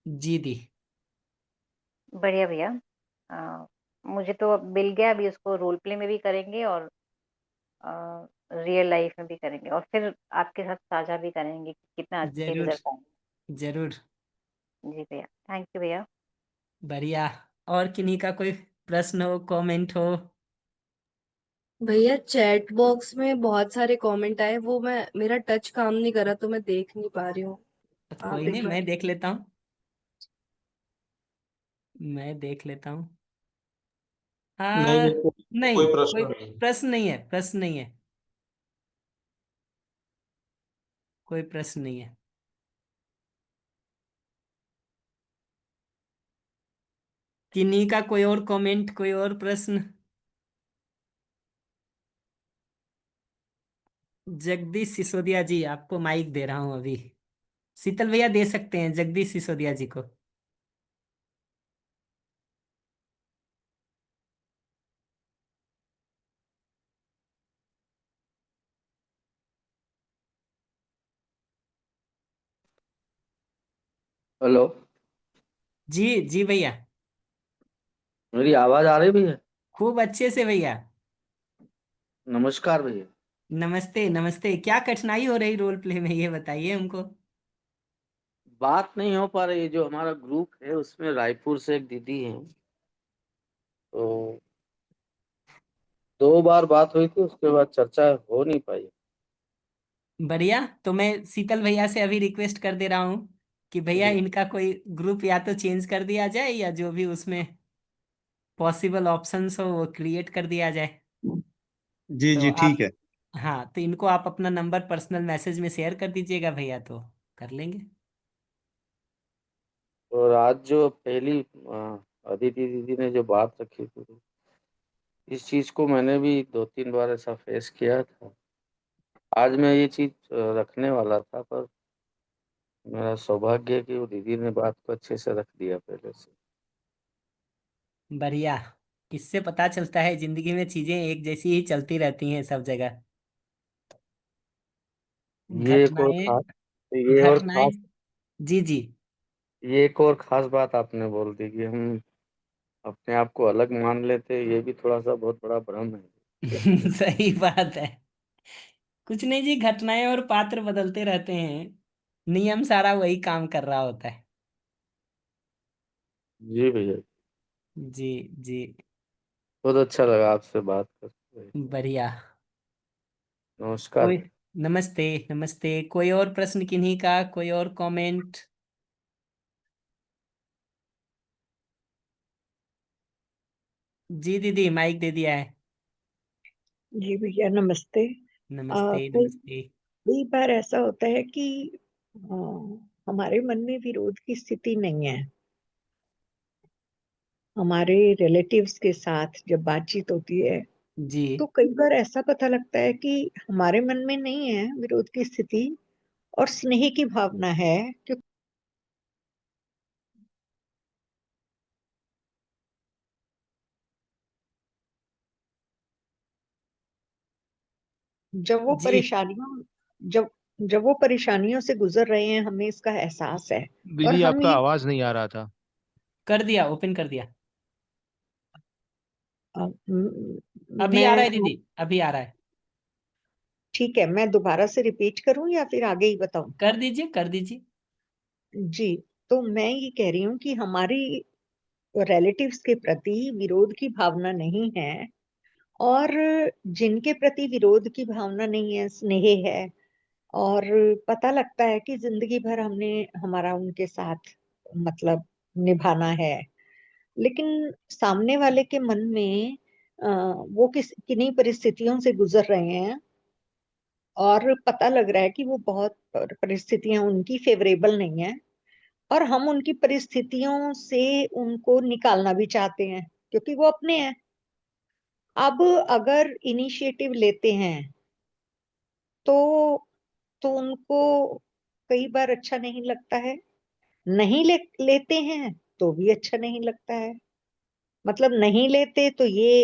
जी दी। बढ़िया भैया। अ, मुझे तो अब मिल गया, अभी उसको रोल प्ले में भी करेंगे और रियल लाइफ में भी करेंगे, और फिर आपके साथ साझा भी करेंगे कि कितना अच्छे जरूर, रिजल्ट आए। जरूर। जी भैया, थैंक यू भैया। बढ़िया। और किन्हीं का कोई प्रश्न हो, कमेंट हो? भैया चैट बॉक्स में बहुत सारे कमेंट आए, वो मैं मेरा टच काम नहीं कर रहा तो मैं देख नहीं पा रही हूँ। तो कोई आप नहीं, एक बार। मैं देख लेता हूँ, मैं देख लेता हूँ। नहीं, आ, मेरे को नहीं, कोई कोई प्रश्न नहीं। प्रश्न नहीं है, प्रश्न नहीं है, कोई प्रश्न नहीं है। किन्हीं का कोई और कमेंट, कोई और प्रश्न? जगदीश सिसोदिया जी, आपको माइक दे रहा हूं अभी। शीतल भैया दे सकते हैं जगदीश सिसोदिया जी को। हेलो। जी जी भैया। मेरी आवाज आ रही भैया? खूब अच्छे से भैया। नमस्कार भैया। नमस्ते नमस्ते, क्या कठिनाई हो रही रोल प्ले में ये बताइए हमको। बात नहीं हो पा रही, जो हमारा ग्रुप है उसमें रायपुर से एक दीदी है, तो 2 बार बात हुई थी, उसके बाद चर्चा हो नहीं पाई। बढ़िया। तो मैं शीतल भैया से अभी रिक्वेस्ट कर दे रहा हूँ कि भैया जी इनका कोई ग्रुप या तो चेंज कर दिया जाए या जो भी उसमें पॉसिबल ऑप्शंस हो वो क्रिएट कर दिया जाए। जी तो जी ठीक आप, है। हाँ, तो इनको आप अपना नंबर पर्सनल मैसेज में शेयर कर दीजिएगा भैया, तो कर लेंगे। और आज जो पहली अदिति दीदी ने जो बात रखी थी, इस चीज को मैंने भी 2-3 बार ऐसा फेस किया था। आज मैं ये चीज रखने वाला था, पर मेरा सौभाग्य है कि वो दीदी ने बात को अच्छे से रख दिया पहले से। बढ़िया। इससे पता चलता है जिंदगी में चीजें एक जैसी ही चलती रहती हैं सब जगह। ये एक और घटनाएं, खास ये और घटनाएं। खास जी जी। ये एक और खास बात आपने बोल दी कि हम अपने आप को अलग मान लेते हैं। ये भी थोड़ा सा बहुत बड़ा भ्रम है। सही बात है। कुछ नहीं जी, घटनाएं और पात्र बदलते रहते हैं, नियम सारा वही काम कर रहा होता है। जी भैया, जी जी। बहुत अच्छा लगा आपसे बात करके। बढ़िया। नमस्कार कोई, भैया। नमस्ते नमस्ते। कोई और प्रश्न किन्हीं का, कोई और कमेंट? जी दीदी, माइक दे दिया है। जी भैया नमस्ते। नमस्ते कई नमस्ते। कई बार ऐसा होता है कि अ, हमारे मन में विरोध की स्थिति नहीं है। हमारे रिलेटिव्स के साथ जब बातचीत होती है जी तो कई बार ऐसा पता लगता है कि हमारे मन में नहीं है विरोध की स्थिति और स्नेह की भावना है। क्योंकि जब वो जी। परेशानियों जब जब वो परेशानियों से गुजर रहे हैं हमें इसका एहसास है। और दीदी हम आपका ये आवाज नहीं आ रहा था। कर दिया, ओपन कर दिया। अभी आ रहा है मैं दीदी, अभी आ रहा है। ठीक है, मैं दोबारा से रिपीट करूं या फिर आगे ही बताऊं? कर दीजिए, कर दीजिए। जी, तो मैं ये कह रही हूँ कि हमारी रिलेटिव्स के प्रति विरोध की भावना नहीं है। और जिनके प्रति विरोध की भावना नहीं है, स्नेह है। और पता लगता है कि जिंदगी भर हमने हमारा उनके साथ मतलब निभाना है। लेकिन सामने वाले के मन में वो किन्हीं परिस्थितियों से गुजर रहे हैं और पता लग रहा है कि वो बहुत परिस्थितियां उनकी फेवरेबल नहीं है। और हम उनकी परिस्थितियों से उनको निकालना भी चाहते हैं क्योंकि वो अपने हैं। अब अगर इनिशिएटिव लेते हैं तो उनको कई बार अच्छा नहीं लगता है। नहीं लेते हैं तो भी अच्छा नहीं लगता है। मतलब नहीं लेते तो ये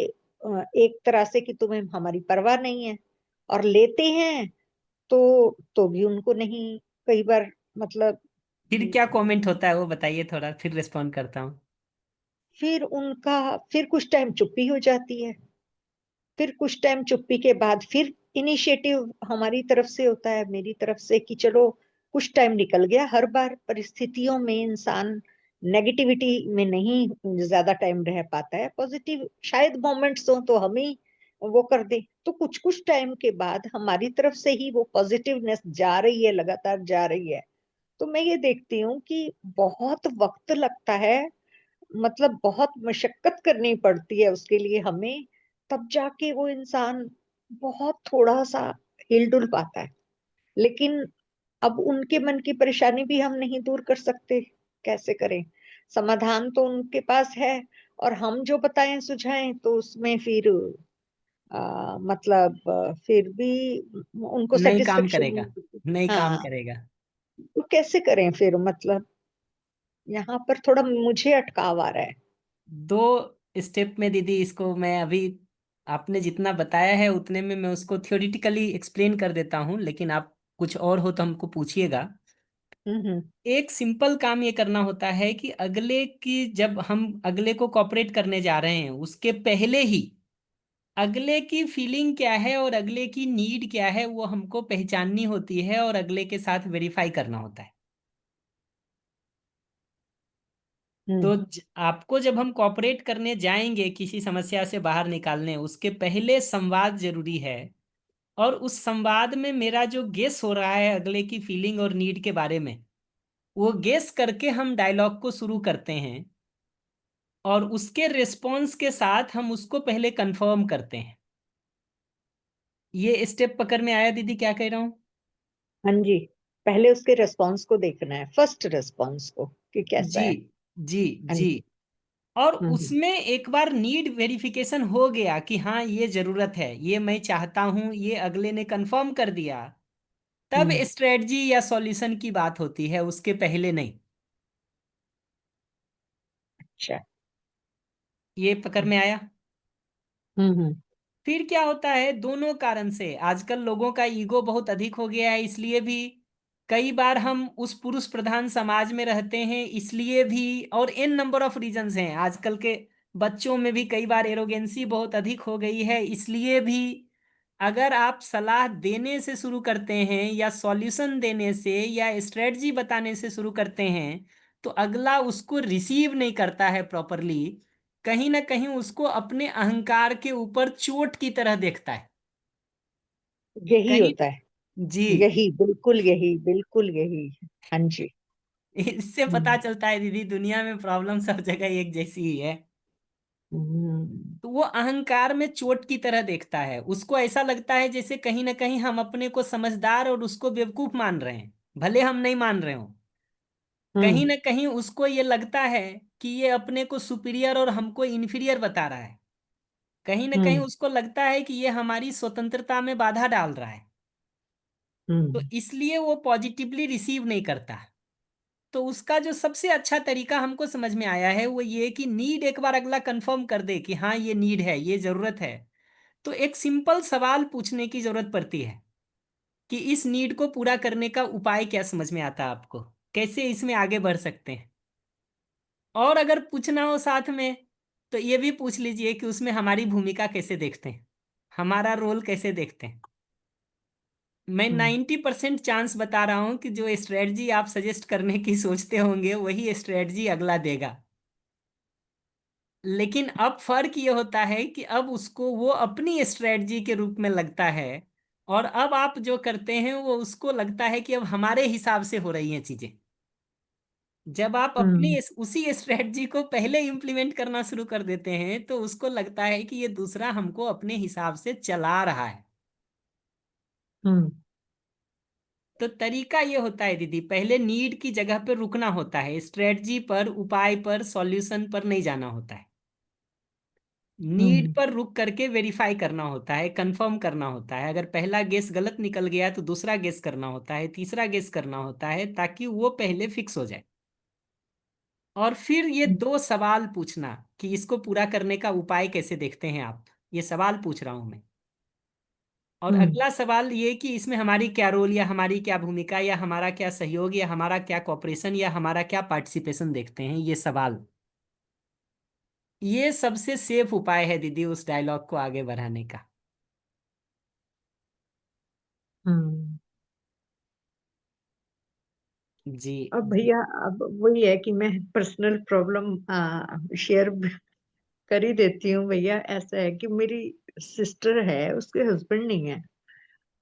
एक तरह से कि तुम्हें हमारी परवाह नहीं है। और लेते हैं तो भी उनको नहीं, कई बार मतलब फिर क्या कमेंट होता है वो बताइए थोड़ा, फिर रिस्पॉन्ड करता हूँ। फिर कुछ टाइम चुप्पी हो जाती है। फिर कुछ टाइम चुप्पी के बाद फिर इनिशिएटिव हमारी तरफ से होता है, मेरी तरफ से, कि चलो कुछ टाइम निकल गया। हर बार परिस्थितियों में इंसान नेगेटिविटी में नहीं ज्यादा टाइम रह पाता है, पॉजिटिव शायद मोमेंट्स हो तो हम ही वो कर दे। तो कुछ कुछ टाइम के बाद हमारी तरफ से ही वो पॉजिटिवनेस जा रही है, लगातार जा रही है। तो मैं ये देखती हूँ कि बहुत वक्त लगता है, मतलब बहुत मशक्कत करनी पड़ती है उसके लिए हमें। तब जाके वो इंसान बहुत थोड़ा सा हिल डुल पाता है। लेकिन अब उनके मन की परेशानी भी हम नहीं दूर कर सकते। कैसे करें? समाधान तो उनके पास है और हम जो बताएं सुझाएं तो उसमें फिर मतलब फिर भी उनको नहीं काम सेटिस्फेक्शन करेगा, नहीं। नहीं काम हाँ, करेगा। तो कैसे करें फिर? मतलब यहाँ पर थोड़ा मुझे अटकाव आ रहा है। दो स्टेप में दीदी इसको मैं अभी, आपने जितना बताया है उतने में मैं उसको थ्योरेटिकली एक्सप्लेन कर देता हूँ, लेकिन आप कुछ और हो तो हमको पूछिएगा। हम्म। एक सिंपल काम ये करना होता है कि अगले की, जब हम अगले को कॉपरेट करने जा रहे हैं उसके पहले ही अगले की फीलिंग क्या है और अगले की नीड क्या है वो हमको पहचाननी होती है और अगले के साथ वेरीफाई करना होता है। तो हम्म। आपको जब हम कॉपरेट करने जाएंगे किसी समस्या से बाहर निकालने, उसके पहले संवाद जरूरी है और उस संवाद में मेरा जो गेस हो रहा है अगले की फीलिंग और नीड के बारे में, वो गेस करके हम डायलॉग को शुरू करते हैं और उसके रिस्पॉन्स के साथ हम उसको पहले कंफर्म करते हैं। ये स्टेप पकड़ में आया दीदी क्या कह रहा हूँ? हाँ जी, पहले उसके रिस्पॉन्स को देखना है, फर्स्ट रिस्पॉन्स को कि कैसा जी है। जी हाँ जी। जी। और हम्म उसमें एक बार नीड वेरिफिकेशन हो गया कि हाँ ये जरूरत है, ये मैं चाहता हूं, ये अगले ने कंफर्म कर दिया, तब हम्म। स्ट्रेटजी या सॉल्यूशन की बात होती है, उसके पहले नहीं। अच्छा। ये पकड़ में आया? हम्म। फिर क्या होता है, दोनों कारण से आजकल लोगों का ईगो बहुत अधिक हो गया है, इसलिए भी कई बार हम उस पुरुष प्रधान समाज में रहते हैं, इसलिए भी, और इन नंबर ऑफ रीजंस हैं। आजकल के बच्चों में भी कई बार एरोगेंसी बहुत अधिक हो गई है, इसलिए भी अगर आप सलाह देने से शुरू करते हैं या सॉल्यूशन देने से या स्ट्रेटजी बताने से शुरू करते हैं, तो अगला उसको रिसीव नहीं करता है प्रॉपरली। कहीं ना कहीं उसको अपने अहंकार के ऊपर चोट की तरह देखता है। यही कहीं। होता है। जी। यही, बिल्कुल यही, बिल्कुल यही। हाँ जी। इससे पता हम्म चलता है दीदी, दुनिया में प्रॉब्लम सब जगह एक जैसी ही है। हम्म तो वो अहंकार में चोट की तरह देखता है, उसको ऐसा लगता है जैसे कहीं ना कहीं हम अपने को समझदार और उसको बेवकूफ मान रहे हैं, भले हम नहीं मान रहे हो। कहीं हम्म ना कहीं उसको ये लगता है कि ये अपने को सुपीरियर और हमको इन्फीरियर बता रहा है। कहीं ना कहीं हम्म उसको लगता है कि ये हमारी स्वतंत्रता में बाधा डाल रहा है। तो हम्म इसलिए वो पॉजिटिवली रिसीव नहीं करता। तो उसका जो सबसे अच्छा तरीका हमको समझ में आया है वो ये कि नीड एक बार अगला कंफर्म कर दे कि हाँ ये नीड है, ये जरूरत है, तो एक सिंपल सवाल पूछने की जरूरत पड़ती है कि इस नीड को पूरा करने का उपाय क्या समझ में आता है आपको, कैसे इसमें आगे बढ़ सकते हैं। और अगर पूछना हो साथ में, तो ये भी पूछ लीजिए कि उसमें हमारी भूमिका कैसे देखते हैं, हमारा रोल कैसे देखते हैं। मैं हम्म 90% चांस बता रहा हूं कि जो स्ट्रेटजी आप सजेस्ट करने की सोचते होंगे वही स्ट्रेटजी अगला देगा। लेकिन अब फर्क ये होता है कि अब उसको वो अपनी स्ट्रेटजी के रूप में लगता है, और अब आप जो करते हैं वो उसको लगता है कि अब हमारे हिसाब से हो रही हैं चीजें। जब आप अपनी हम्म उसी स्ट्रेटजी को पहले इंप्लीमेंट करना शुरू कर देते हैं, तो उसको लगता है कि ये दूसरा हमको अपने हिसाब से चला रहा है। हम्म तो तरीका ये होता है दीदी, पहले नीड की जगह पर रुकना होता है, स्ट्रेटजी पर, उपाय पर, सॉल्यूशन पर नहीं जाना होता है। नीड हम्म पर रुक करके वेरीफाई करना होता है, कंफर्म करना होता है। अगर पहला गेस गलत निकल गया तो दूसरा गेस करना होता है, तीसरा गेस करना होता है, ताकि वो पहले फिक्स हो जाए। और फिर ये दो सवाल पूछना कि इसको पूरा करने का उपाय कैसे देखते हैं आप, ये सवाल पूछ रहा हूं मैं। और हम्म अगला सवाल ये कि इसमें हमारी क्या रोल या हमारी क्या भूमिका या हमारा क्या सहयोग या हमारा क्या कॉपरेशन या हमारा क्या पार्टिसिपेशन देखते हैं, ये सवाल। ये सबसे सेफ उपाय है दीदी उस डायलॉग को आगे बढ़ाने का। हम्म। जी अब जी। भैया, अब वही है कि मैं पर्सनल प्रॉब्लम शेयर कर ही देती हूँ भैया। ऐसा है कि मेरी सिस्टर है, उसके हस्बैंड नहीं है,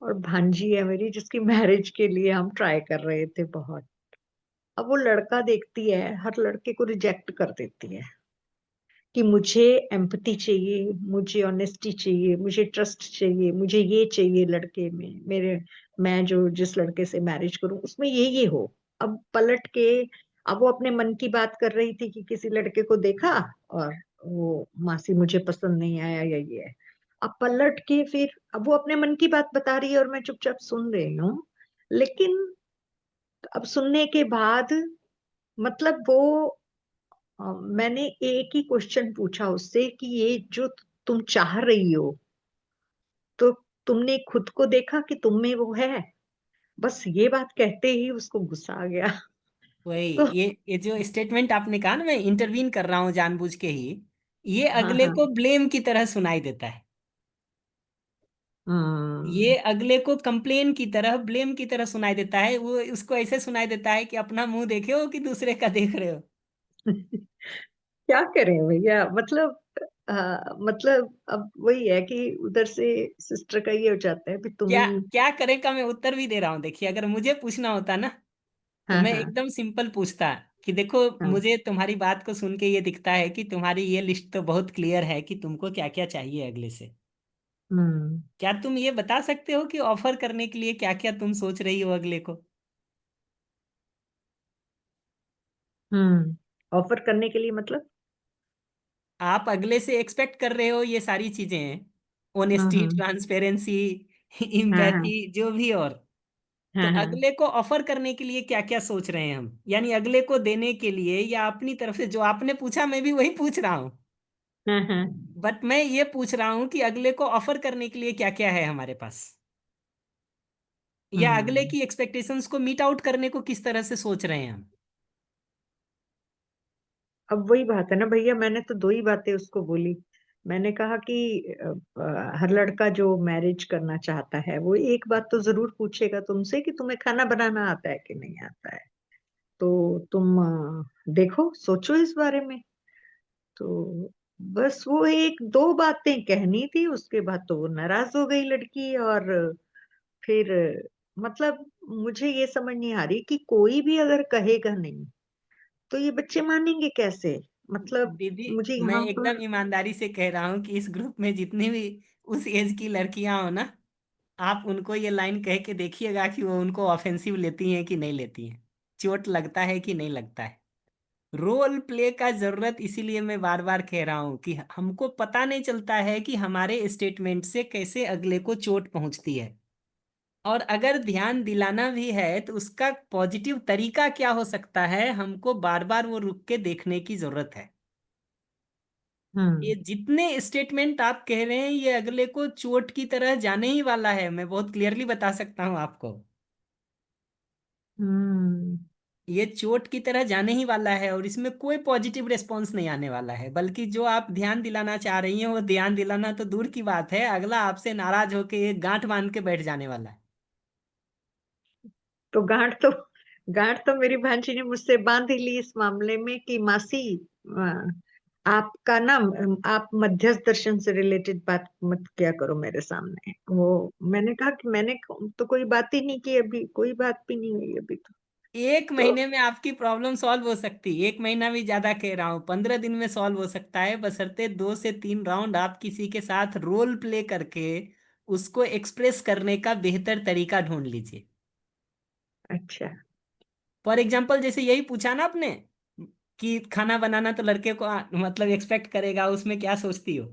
और भांजी है मेरी जिसकी मैरिज के लिए हम ट्राई कर रहे थे बहुत। अब वो लड़का देखती है, हर लड़के को रिजेक्ट कर देती है कि मुझे एम्पैथी चाहिए, मुझे ऑनेस्टी चाहिए, मुझे ट्रस्ट चाहिए, मुझे ये चाहिए लड़के में मेरे। मैं जो जिस लड़के से मैरिज करूं उसमें ये हो। अब पलट के, अब वो अपने मन की बात कर रही थी कि किसी लड़के को देखा और वो मासी मुझे पसंद नहीं आया या ये है। अब पलट के फिर अब वो अपने मन की बात बता रही है और मैं चुपचाप सुन रही हूँ। लेकिन अब सुनने के बाद, मतलब वो, मैंने एक ही क्वेश्चन पूछा उससे कि ये जो तुम चाह रही हो, तो तुमने खुद को देखा कि तुम में वो है? बस ये बात कहते ही उसको गुस्सा आ गया। वही, तो ये जो स्टेटमेंट आपने कहा ना, मैं इंटरवीन कर रहा हूँ जानबूझ के ही, ये हाँ अगले हाँ। को ब्लेम की तरह सुनाई देता है। हम्म ये अगले को कंप्लेन की तरह, ब्लेम की तरह सुनाई देता है। वो उसको ऐसे सुनाई देता है कि अपना मुंह देखे हो कि दूसरे का देख रहे हो। क्या करें भैया, मतलब मतलब अब वही है कि उधर से सिस्टर का ये हो जाता है भी तुम क्या ही। क्या करें का मैं उत्तर भी दे रहा हूँ। देखिए, अगर मुझे पूछना होता ना तो हाँ मैं हाँ एकदम सिंपल पूछता कि देखो, हाँ। मुझे तुम्हारी बात को सुन के ये दिखता है कि तुम्हारी ये लिस्ट तो बहुत क्लियर है कि तुमको क्या क्या चाहिए अगले से। हम्म क्या तुम ये बता सकते हो कि ऑफर करने के लिए क्या क्या तुम सोच रही हो अगले को? ऑफर करने के लिए मतलब। आप अगले से एक्सपेक्ट कर रहे हो ये सारी चीजें हैं, ऑनेस्टी, हम्म। ट्रांसपेरेंसी, हाँ हाँ इम्पैथी, जो भी। और तो हाँ हाँ अगले को ऑफर करने के लिए क्या क्या सोच रहे हैं हम, यानी अगले को देने के लिए, या अपनी तरफ से? जो आपने पूछा मैं भी वही पूछ रहा हूँ, हाँ हाँ। बट मैं ये पूछ रहा हूँ कि अगले को ऑफर करने के लिए क्या क्या है हमारे पास, या अगले हम्म। की एक्सपेक्टेशंस को मीट आउट करने को किस तरह से सोच रहे हैं हम। अब वही बात है ना भैया, मैंने तो दो ही बातें उसको बोली। मैंने कहा कि हर लड़का जो मैरिज करना चाहता है वो एक बात तो जरूर पूछेगा तुमसे कि तुम्हें खाना बनाना आता है कि नहीं आता है। तो तुम देखो सोचो इस बारे में। तो बस वो एक दो बातें कहनी थी, उसके बाद तो वो नाराज हो गई लड़की। और फिर मतलब मुझे ये समझ नहीं आ रही कि कोई भी अगर कहेगा नहीं तो ये बच्चे मानेंगे कैसे। मतलब दीदी, मुझे मैं यहाँ पर। एकदम ईमानदारी से कह रहा हूँ कि इस ग्रुप में जितनी भी उस एज की लड़कियां हो ना, आप उनको ये लाइन कह के देखिएगा कि वो उनको ऑफेंसिव लेती हैं कि नहीं लेती हैं, चोट लगता है कि नहीं लगता है। रोल प्ले का जरूरत इसीलिए मैं बार बार कह रहा हूं कि हमको पता नहीं चलता है कि हमारे स्टेटमेंट से कैसे अगले को चोट पहुंचती है, और अगर ध्यान दिलाना भी है तो उसका पॉजिटिव तरीका क्या हो सकता है, हमको बार बार वो रुक के देखने की जरूरत है। ये हम्म जितने स्टेटमेंट आप कह रहे हैं ये अगले को चोट की तरह जाने ही वाला है, मैं बहुत क्लियरली बता सकता हूं आपको। हम्म ये चोट की तरह जाने ही वाला है, और इसमें कोई पॉजिटिव रिस्पॉन्स नहीं आने वाला है, बल्कि जो आप ध्यान दिलाना चाह रही हैं वो ध्यान दिलाना तो दूर की बात है, अगला आपसे नाराज होके एक गांठ बांध के बैठ जाने वाला है। तो गांठ तो मेरी भांजी ने मुझसे बांध ही ली इस मामले में कि मासी, आपका ना, आप मध्यस्थ दर्शन से रिलेटेड बात मत किया करो मेरे सामने। वो मैंने कहा कि मैंने तो कोई बात ही नहीं की, अभी कोई बात भी नहीं हुई अभी तो। एक तो महीने में आपकी प्रॉब्लम सॉल्व हो सकती है, एक महीना भी ज्यादा कह रहा हूँ, 15 दिन में सॉल्व हो सकता है, बशर्ते 2 से 3 राउंड आप किसी के साथ रोल प्ले करके उसको एक्सप्रेस करने का बेहतर तरीका ढूंढ लीजिए। अच्छा। फॉर एग्जाम्पल, जैसे यही पूछा ना आपने कि खाना बनाना तो लड़के को मतलब एक्सपेक्ट करेगा, उसमें क्या सोचती हो।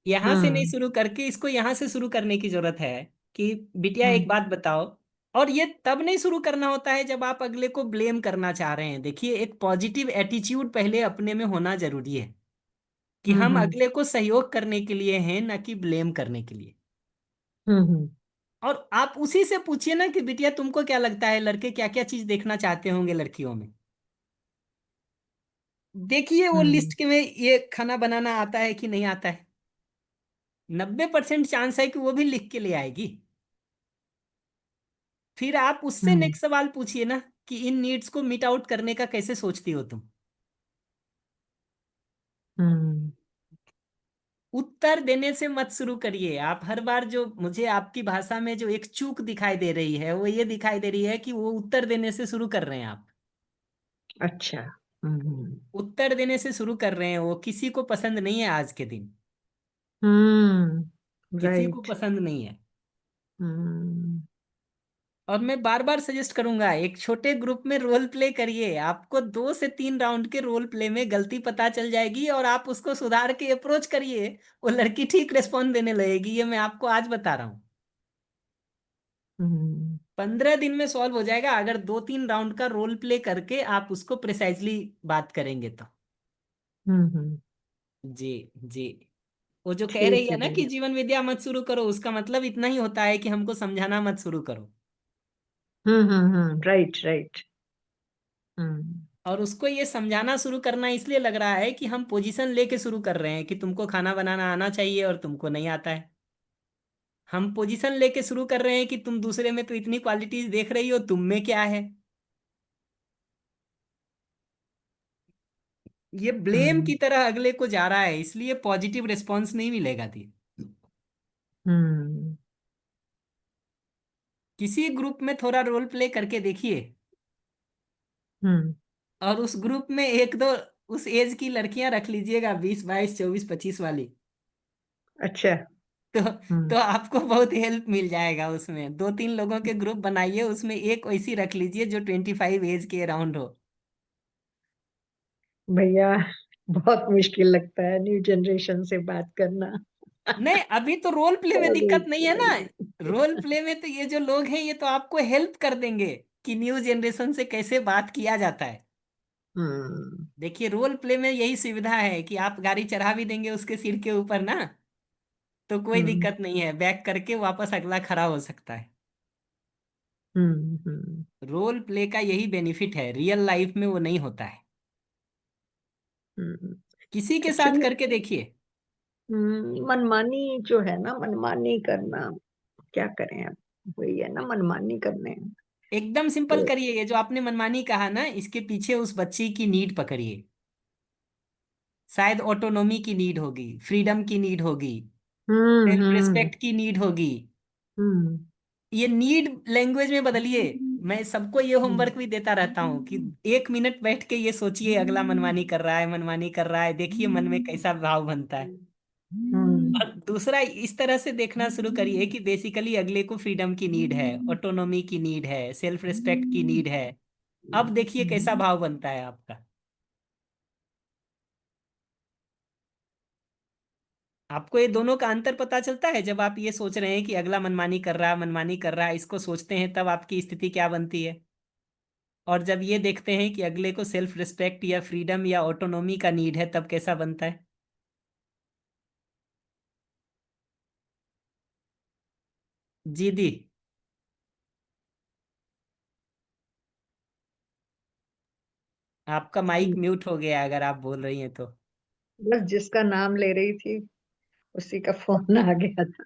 यहाँ से नहीं हम्म शुरू करके इसको यहाँ से शुरू करने की जरूरत है कि बिटिया एक हम्म बात बताओ। और ये तब नहीं शुरू करना होता है जब आप अगले को ब्लेम करना चाह रहे हैं। देखिए, एक पॉजिटिव एटीट्यूड पहले अपने में होना जरूरी है कि हम हम्म अगले को सहयोग करने के लिए हैं, न कि ब्लेम करने के लिए। हम्म। और आप उसी से पूछिए ना कि बिटिया तुमको क्या लगता है लड़के क्या क्या चीज देखना चाहते होंगे लड़कियों में। देखिए वो हम्म लिस्ट के में ये खाना बनाना आता है कि नहीं आता है, 90% चांस है कि वो भी लिख के ले आएगी। फिर आप उससे हम्म नेक्स्ट सवाल पूछिए ना कि इन नीड्स को मीट आउट करने का कैसे सोचती हो तुम। हम्म उत्तर देने से मत शुरू करिए। आप हर बार जो मुझे आपकी भाषा में जो एक चूक दिखाई दे रही है वो ये दिखाई दे रही है कि वो उत्तर देने से शुरू कर रहे हैं आप। अच्छा। हम्म उत्तर देने से शुरू कर रहे हैं, वो किसी को पसंद नहीं है आज के दिन, किसी को राइट। पसंद नहीं है। हम्म और मैं बार बार सजेस्ट करूंगा, एक छोटे ग्रुप में रोल प्ले करिए, आपको 2 से 3 राउंड के रोल प्ले में गलती पता चल जाएगी और आप उसको सुधार के अप्रोच करिए, वो लड़की ठीक रिस्पॉन्ड देने लगेगी, ये मैं आपको आज बता रहा हूँ। हम्म 15 दिन में सॉल्व हो जाएगा अगर 2-3 राउंड का रोल प्ले करके आप उसको प्रिसाइजली बात करेंगे तो। हम्म। जी जी। वो जो कह रही ठीक है है ना कि भैया। जीवन विद्या मत शुरू करो, उसका मतलब इतना ही होता है कि हमको समझाना मत शुरू करो। Right right. हम्म और उसको ये समझाना शुरू करना इसलिए लग रहा है कि हम पोजीशन लेके शुरू कर रहे हैं कि तुमको खाना बनाना आना चाहिए और तुमको नहीं आता है। हम पोजीशन लेके शुरू कर रहे हैं कि तुम दूसरे में तो इतनी क्वालिटीज देख रही हो, तुम में क्या है। ये ब्लेम की हम्म तरह अगले को जा रहा है, इसलिए पॉजिटिव रिस्पॉन्स नहीं मिलेगा थी। हम्म किसी ग्रुप में थोड़ा रोल प्ले करके देखिए, हम्म और उस ग्रुप में एक दो उस एज की लड़कियां रख लीजिएगा, 20 22 24 25 वाली। अच्छा। तो हम्म तो आपको बहुत हेल्प मिल जाएगा उसमें। 2 3 लोगों के ग्रुप बनाइए, उसमें एक वैसी रख लीजिए जो 25 एज के अराउंड हो। भैया, बहुत मुश्किल लगता है न्यू जनरेशन से बात करना। नहीं, अभी तो रोल प्ले में सॉरी दिक्कत नहीं है ना। सॉरी। रोल प्ले में तो ये जो लोग हैं ये तो आपको हेल्प कर देंगे कि न्यू जनरेशन से कैसे बात किया जाता है। हम्म देखिए, रोल प्ले में यही सुविधा है कि आप गाड़ी चढ़ा भी देंगे उसके सिर के ऊपर ना, तो कोई हम्म दिक्कत नहीं है, बैक करके वापस अगला खड़ा हो सकता है। हम्म। रोल प्ले का यही बेनिफिट है, रियल लाइफ में वो नहीं होता है। किसी के साथ एक्चुअली करके देखिए। मनमानी जो है ना, मनमानी करना, क्या करें अब, वही है ना, मनमानी करने। एकदम सिंपल तो करिए, ये जो आपने मनमानी कहा ना, इसके पीछे उस बच्ची की नीड पकड़िए। शायद ऑटोनोमी की नीड होगी, फ्रीडम की नीड होगी, सेल्फ हम्म रिस्पेक्ट की नीड होगी। हम्म ये नीड लैंग्वेज में बदलिए। मैं सबको ये हम्म होमवर्क भी देता रहता हूँ कि 1 मिनट बैठ के ये सोचिए, अगला मनमानी कर रहा है, मनमानी कर रहा है, देखिए मन में कैसा भाव बनता है। हम्म और दूसरा, इस तरह से देखना शुरू करिए कि बेसिकली अगले को फ्रीडम की नीड है, ऑटोनोमी की नीड है, सेल्फ रिस्पेक्ट की नीड है। अब देखिए कैसा भाव बनता है आपका। आपको ये दोनों का अंतर पता चलता है जब आप ये सोच रहे हैं कि अगला मनमानी कर रहा है, मनमानी कर रहा है, इसको सोचते हैं तब आपकी स्थिति क्या बनती है। और जब ये देखते हैं कि अगले को सेल्फ रिस्पेक्ट या फ्रीडम या ऑटोनोमी का नीड है, तब कैसा बनता है। जी दी, आपका माइक हम्म। म्यूट हो गया है, अगर आप बोल रही हैं तो। बस जिसका नाम ले रही थी उसी का फोन आ गया था,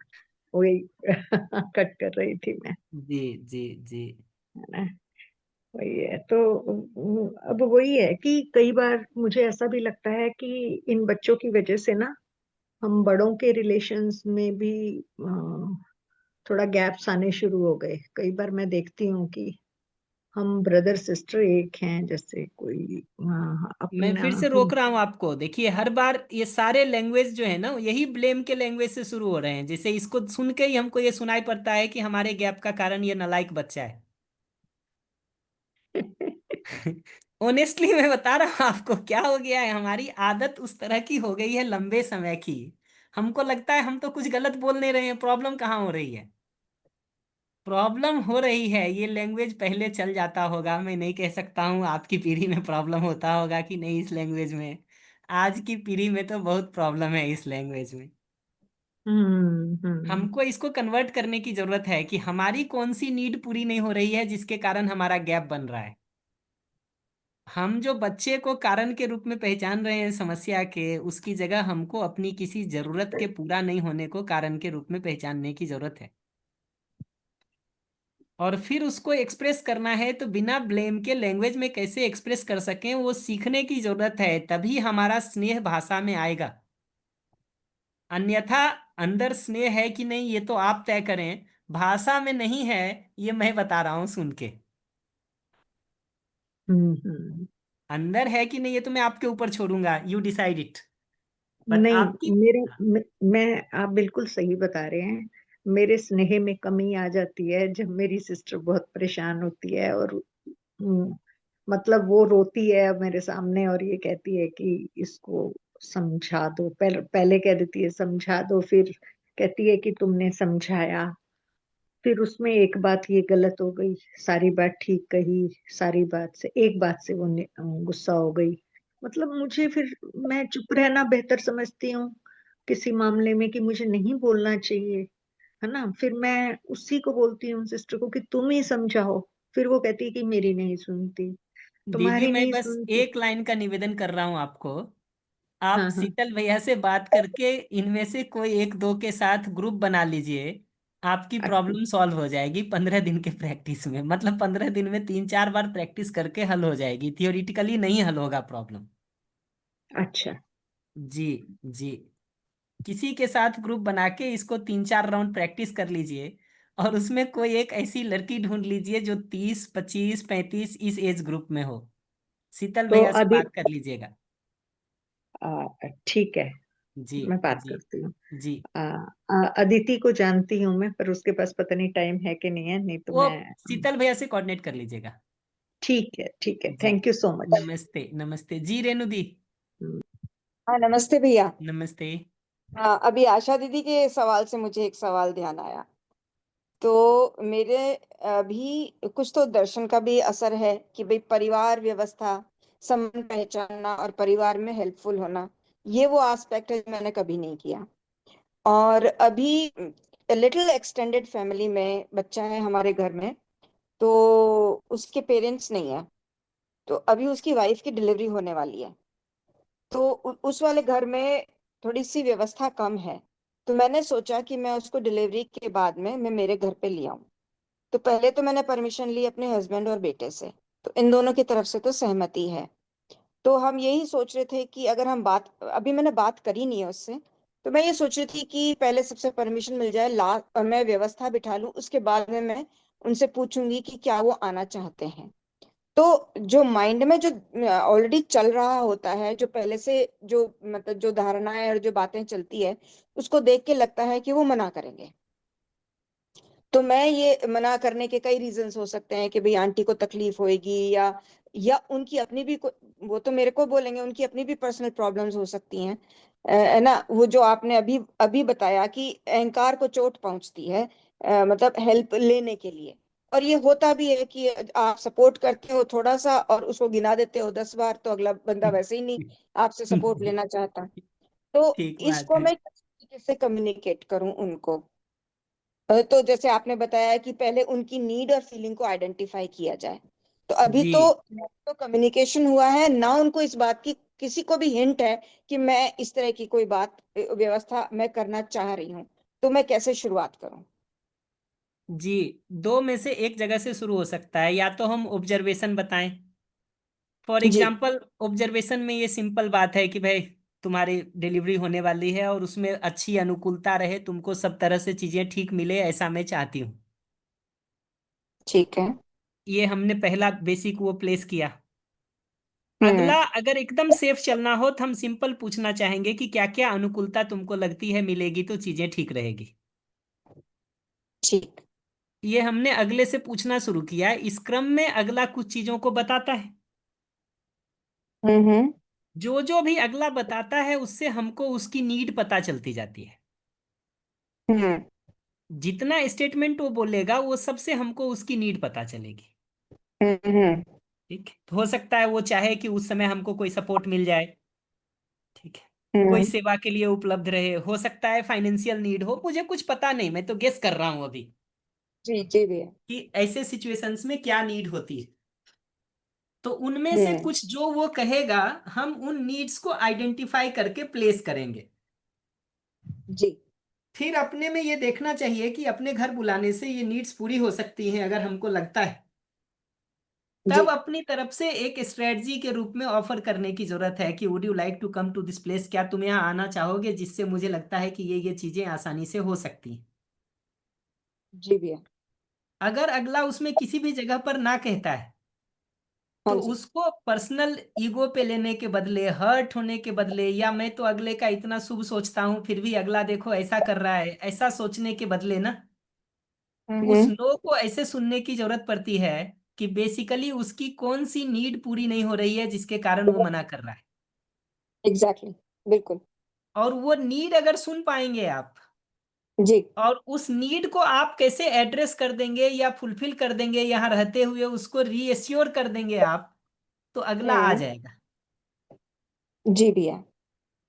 वही कट कर रही थी मैं, जी जी जी। है ना। वही है तो अब वही है कि कई बार मुझे ऐसा भी लगता है कि इन बच्चों की वजह से ना हम बड़ों के रिलेशंस में भी थोड़ा गैप्स आने शुरू हो गए। कई बार मैं देखती हूँ कि हम ब्रदर सिस्टर एक हैं, जैसे कोई मैं अपना फिर से हम। रोक रहा हूँ आपको, देखिए हर बार ये सारे लैंग्वेज जो है ना, यही ब्लेम के लैंग्वेज से शुरू हो रहे हैं। जैसे इसको सुन के ही हमको ये सुनाई पड़ता है कि हमारे गैप का कारण ये नालायक बच्चा है। ऑनेस्टली मैं बता रहा हूँ आपको, क्या हो गया है, हमारी आदत उस तरह की हो गई है लंबे समय की। हमको लगता है हम तो कुछ गलत बोल नहीं रहे हैं, प्रॉब्लम कहाँ हो रही है। प्रॉब्लम हो रही है, ये लैंग्वेज पहले चल जाता होगा, मैं नहीं कह सकता हूँ आपकी पीढ़ी में प्रॉब्लम होता होगा कि नहीं इस लैंग्वेज में। आज की पीढ़ी में तो बहुत प्रॉब्लम है इस लैंग्वेज में। हम्म। हमको इसको कन्वर्ट करने की जरूरत है कि हमारी कौन सी नीड पूरी नहीं हो रही है जिसके कारण हमारा गैप बन रहा है। हम जो बच्चे को कारण के रूप में पहचान रहे हैं समस्या के, उसकी जगह हमको अपनी किसी जरूरत के पूरा नहीं होने को कारण के रूप में पहचानने की जरूरत है। और फिर उसको एक्सप्रेस करना है, तो बिना ब्लेम के लैंग्वेज में कैसे एक्सप्रेस कर सकें वो सीखने की जरूरत है, तभी हमारा स्नेह भाषा में आएगा। अन्यथा अंदर स्नेह है कि नहीं ये तो आप तय करें, भाषा में नहीं है, ये मैं बता रहा हूं सुन के। हम्म। अंदर है कि नहीं ये तो मैं आपके ऊपर छोड़ूंगा, यू डिसाइड इट। बट नहीं, आपकी। मेरे मैं आप बिल्कुल सही बता रहे हैं। मेरे स्नेह में कमी आ जाती है जब मेरी सिस्टर बहुत परेशान होती है और मतलब वो रोती है मेरे सामने और ये कहती है कि इसको समझा दो। पहले कह देती है समझा दो, फिर कहती है कि तुमने समझाया, फिर उसमें एक बात ये गलत हो गई, सारी बात ठीक कही, सारी बात से एक बात से वो गुस्सा हो गई। मतलब मुझे फिर, मैं चुप रहना बेहतर समझती हूँ किसी मामले में कि मुझे नहीं बोलना चाहिए, है ना। फिर मैं उसी को बोलती हूँ सिस्टर को कि तुम ही समझाओ। फिर वो कहती है कि मेरी नहीं सुनती, दीदी, तुम्हारी मैं नहीं बस सुनती। एक लाइन का निवेदन कर रहा हूं आपको। आप हाँ हाँ। शीतल भैया से बात करके इनमें से कोई एक दो के साथ ग्रुप बना लीजिए, आपकी अच्छा। प्रॉब्लम सॉल्व हो जाएगी 15 दिन के प्रैक्टिस में। मतलब 15 दिन में 3 4 बार प्रैक्टिस करके हल हो जाएगी, थियोरिटिकली नहीं हल होगा प्रॉब्लम। अच्छा। जी जी। किसी के साथ ग्रुप बना के इसको 3-4 राउंड प्रैक्टिस कर लीजिए, और उसमें कोई एक ऐसी लड़की ढूंढ लीजिए जो 30, 25, 35 इस एज ग्रुप में हो। शीतल तो भैया से अभी बात कर लीजिएगा। ठीक है, जी मैं बात जी करती हूँ। जी। अदिति को जानती हूँ मैं, पर उसके पास पता नहीं टाइम है कि नहीं है, नहीं तो वो मैं। शीतल भैया से कोऑर्डिनेट कर लीजिएगा। ठीक है, ठीक है, जी। Thank you so much. नमस्ते नमस्ते जी रेणु दी। हाँ, नमस्ते भैया। नमस्ते। हाँ, अभी आशा दीदी के सवाल से मुझे एक सवाल ध्यान आया। तो मेरे अभी कुछ तो दर्शन का भी असर है कि भाई परिवार व्यवस्था, संबंध पहचानना और परिवार में हेल्पफुल होना, ये वो एस्पेक्ट है जो मैंने कभी नहीं किया। और अभी लिटिल एक्सटेंडेड फैमिली में बच्चा है हमारे घर में, तो उसके पेरेंट्स नहीं है। तो अभी उसकी वाइफ की डिलीवरी होने वाली है। तो उस वाले घर में थोड़ी सी व्यवस्था कम है। तो मैंने सोचा कि मैं उसको डिलीवरी के बाद में मैं मेरे घर पे ले आऊं। तो पहले तो मैंने परमिशन ली अपने हस्बैंड और बेटे से। तो इन दोनों की तरफ से तो सहमति है। तो हम यही सोच रहे थे कि अगर हम बात, अभी मैंने बात करी नहीं है उससे। तो मैं ये सोच रही थी कि पहले सबसे परमिशन मिल जाए, ला और मैं व्यवस्था बिठा लूं, उसके बाद में मैं उनसे पूछूंगी कि क्या वो आना चाहते हैं। तो जो माइंड में जो ऑलरेडी चल रहा होता है, जो पहले से जो मतलब जो धारणाएं और जो बातें चलती है, उसको देख के लगता है कि वो मना करेंगे। तो मैं ये मना करने के कई रीजंस हो सकते हैं कि भाई आंटी को तकलीफ होएगी, या उनकी अपनी भी वो तो मेरे को बोलेंगे, उनकी अपनी भी पर्सनल प्रॉब्लम्स हो सकती हैं। है ना, वो जो आपने अभी अभी बताया कि अहंकार को चोट पहुंचती है, मतलब हेल्प लेने के लिए। और ये होता भी है कि आप सपोर्ट करते हो थोड़ा सा और उसको गिना देते हो 10 बार, तो अगला बंदा वैसे ही नहीं आपसे सपोर्ट लेना चाहता। तो ठीक बात इसको है। मैं किस तरीके से कम्युनिकेट करूं उनको। तो जैसे आपने बताया कि पहले उनकी नीड और फीलिंग को आइडेंटिफाई किया जाए। तो अभी जी तो कम्युनिकेशन हुआ है ना, उनको इस बात की किसी को भी हिंट है कि मैं इस तरह की कोई बात व्यवस्था मैं करना चाह रही हूँ। तो मैं कैसे शुरुआत करूँ। जी। दो में से एक जगह से शुरू हो सकता है, या तो हम ऑब्जर्वेशन बताएं। For ji. एग्जाम्पल, ऑब्जर्वेशन में ये सिंपल बात है कि भाई तुम्हारी डिलीवरी होने वाली है और उसमें अच्छी अनुकूलता रहे, तुमको सब तरह से चीजें ठीक मिले, ऐसा मैं चाहती हूँ। ठीक है। ये हमने पहला बेसिक वो प्लेस किया। हम्म। अगला, अगर एकदम सेफ चलना हो तो हम सिंपल पूछना चाहेंगे कि क्या क्या अनुकूलता तुमको लगती है मिलेगी तो चीजें ठीक रहेगी। ठीक। ये हमने अगले से पूछना शुरू किया। इस क्रम में अगला कुछ चीजों को बताता है। हम्म। जो जो भी अगला बताता है उससे हमको उसकी नीड पता चलती जाती है। हम्म। जितना स्टेटमेंट वो बोलेगा वो सबसे हमको उसकी नीड पता चलेगी। हम्म। ठीक है, तो हो सकता है वो चाहे कि उस समय हमको कोई सपोर्ट मिल जाए। ठीक है। कोई हम्म। सेवा के लिए उपलब्ध रहे, हो सकता है फाइनेंशियल नीड हो, मुझे कुछ पता नहीं, मैं तो गेस कर रहा हूं अभी जी जी भैया। कि ऐसे सिचुएशंस में क्या नीड होती है। तो उनमें से हम्म। कुछ जो वो कहेगा, हम उन नीड्स को आइडेंटिफाई करके प्लेस करेंगे। जी फिर अपने में ये देखना चाहिए कि अपने घर बुलाने से ये नीड्स पूरी हो सकती हैं अगर हमको लगता है। जी। तब अपनी तरफ से एक स्ट्रेटजी के रूप में ऑफर करने की जरूरत है कि would you like to come to this place, क्या तुम यहाँ आना चाहोगे, जिससे मुझे लगता है कि ये चीजें आसानी से हो सकती हैं। जी भैया। अगर अगला उसमें किसी भी जगह पर ना कहता है, हाँ तो जी। उसको पर्सनल ईगो पे लेने के बदले, हर्ट होने के बदले, या मैं तो अगले का इतना शुभ सोचता हूँ फिर भी अगला देखो ऐसा कर रहा है, ऐसा सोचने के बदले ना, उस हम्म। नो को ऐसे सुनने की जरूरत पड़ती है कि बेसिकली उसकी कौन सी नीड पूरी नहीं हो रही है जिसके कारण वो मना कर रहा है। एग्जैक्टली। बिल्कुल। और वो नीड अगर सुन पाएंगे आप, जी। और उस नीड को आप कैसे एड्रेस कर देंगे या फुलफिल कर देंगे यहाँ रहते हुए, उसको रीएश्योर कर देंगे आप, तो अगला आ हम्म। जाएगा। जी भैया।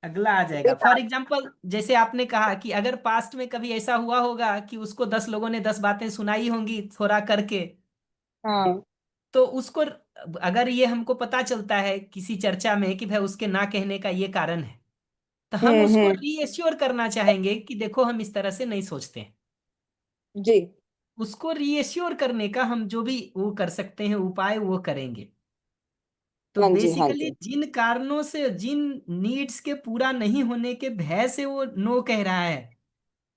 अगला आ जाएगा। फॉर एग्जाम्पल, जैसे आपने कहा कि अगर पास्ट में कभी ऐसा हुआ होगा कि उसको 10 लोगों ने 10 बातें सुनाई होंगी थोड़ा करके, हाँ। तो उसको, अगर ये हमको पता चलता है किसी चर्चा में कि भाई उसके ना कहने का ये कारण है, तो हम उसको हम्म। रीएश्योर करना चाहेंगे कि देखो हम इस तरह से नहीं सोचते हैं। जी। उसको रीएश्योर करने का हम जो भी वो कर सकते हैं उपाय वो करेंगे। तो हाँ जी, हाँ बेसिकली जी। जिन कारणों से, जिन नीड्स के पूरा नहीं होने के भय से वो नो कह रहा है,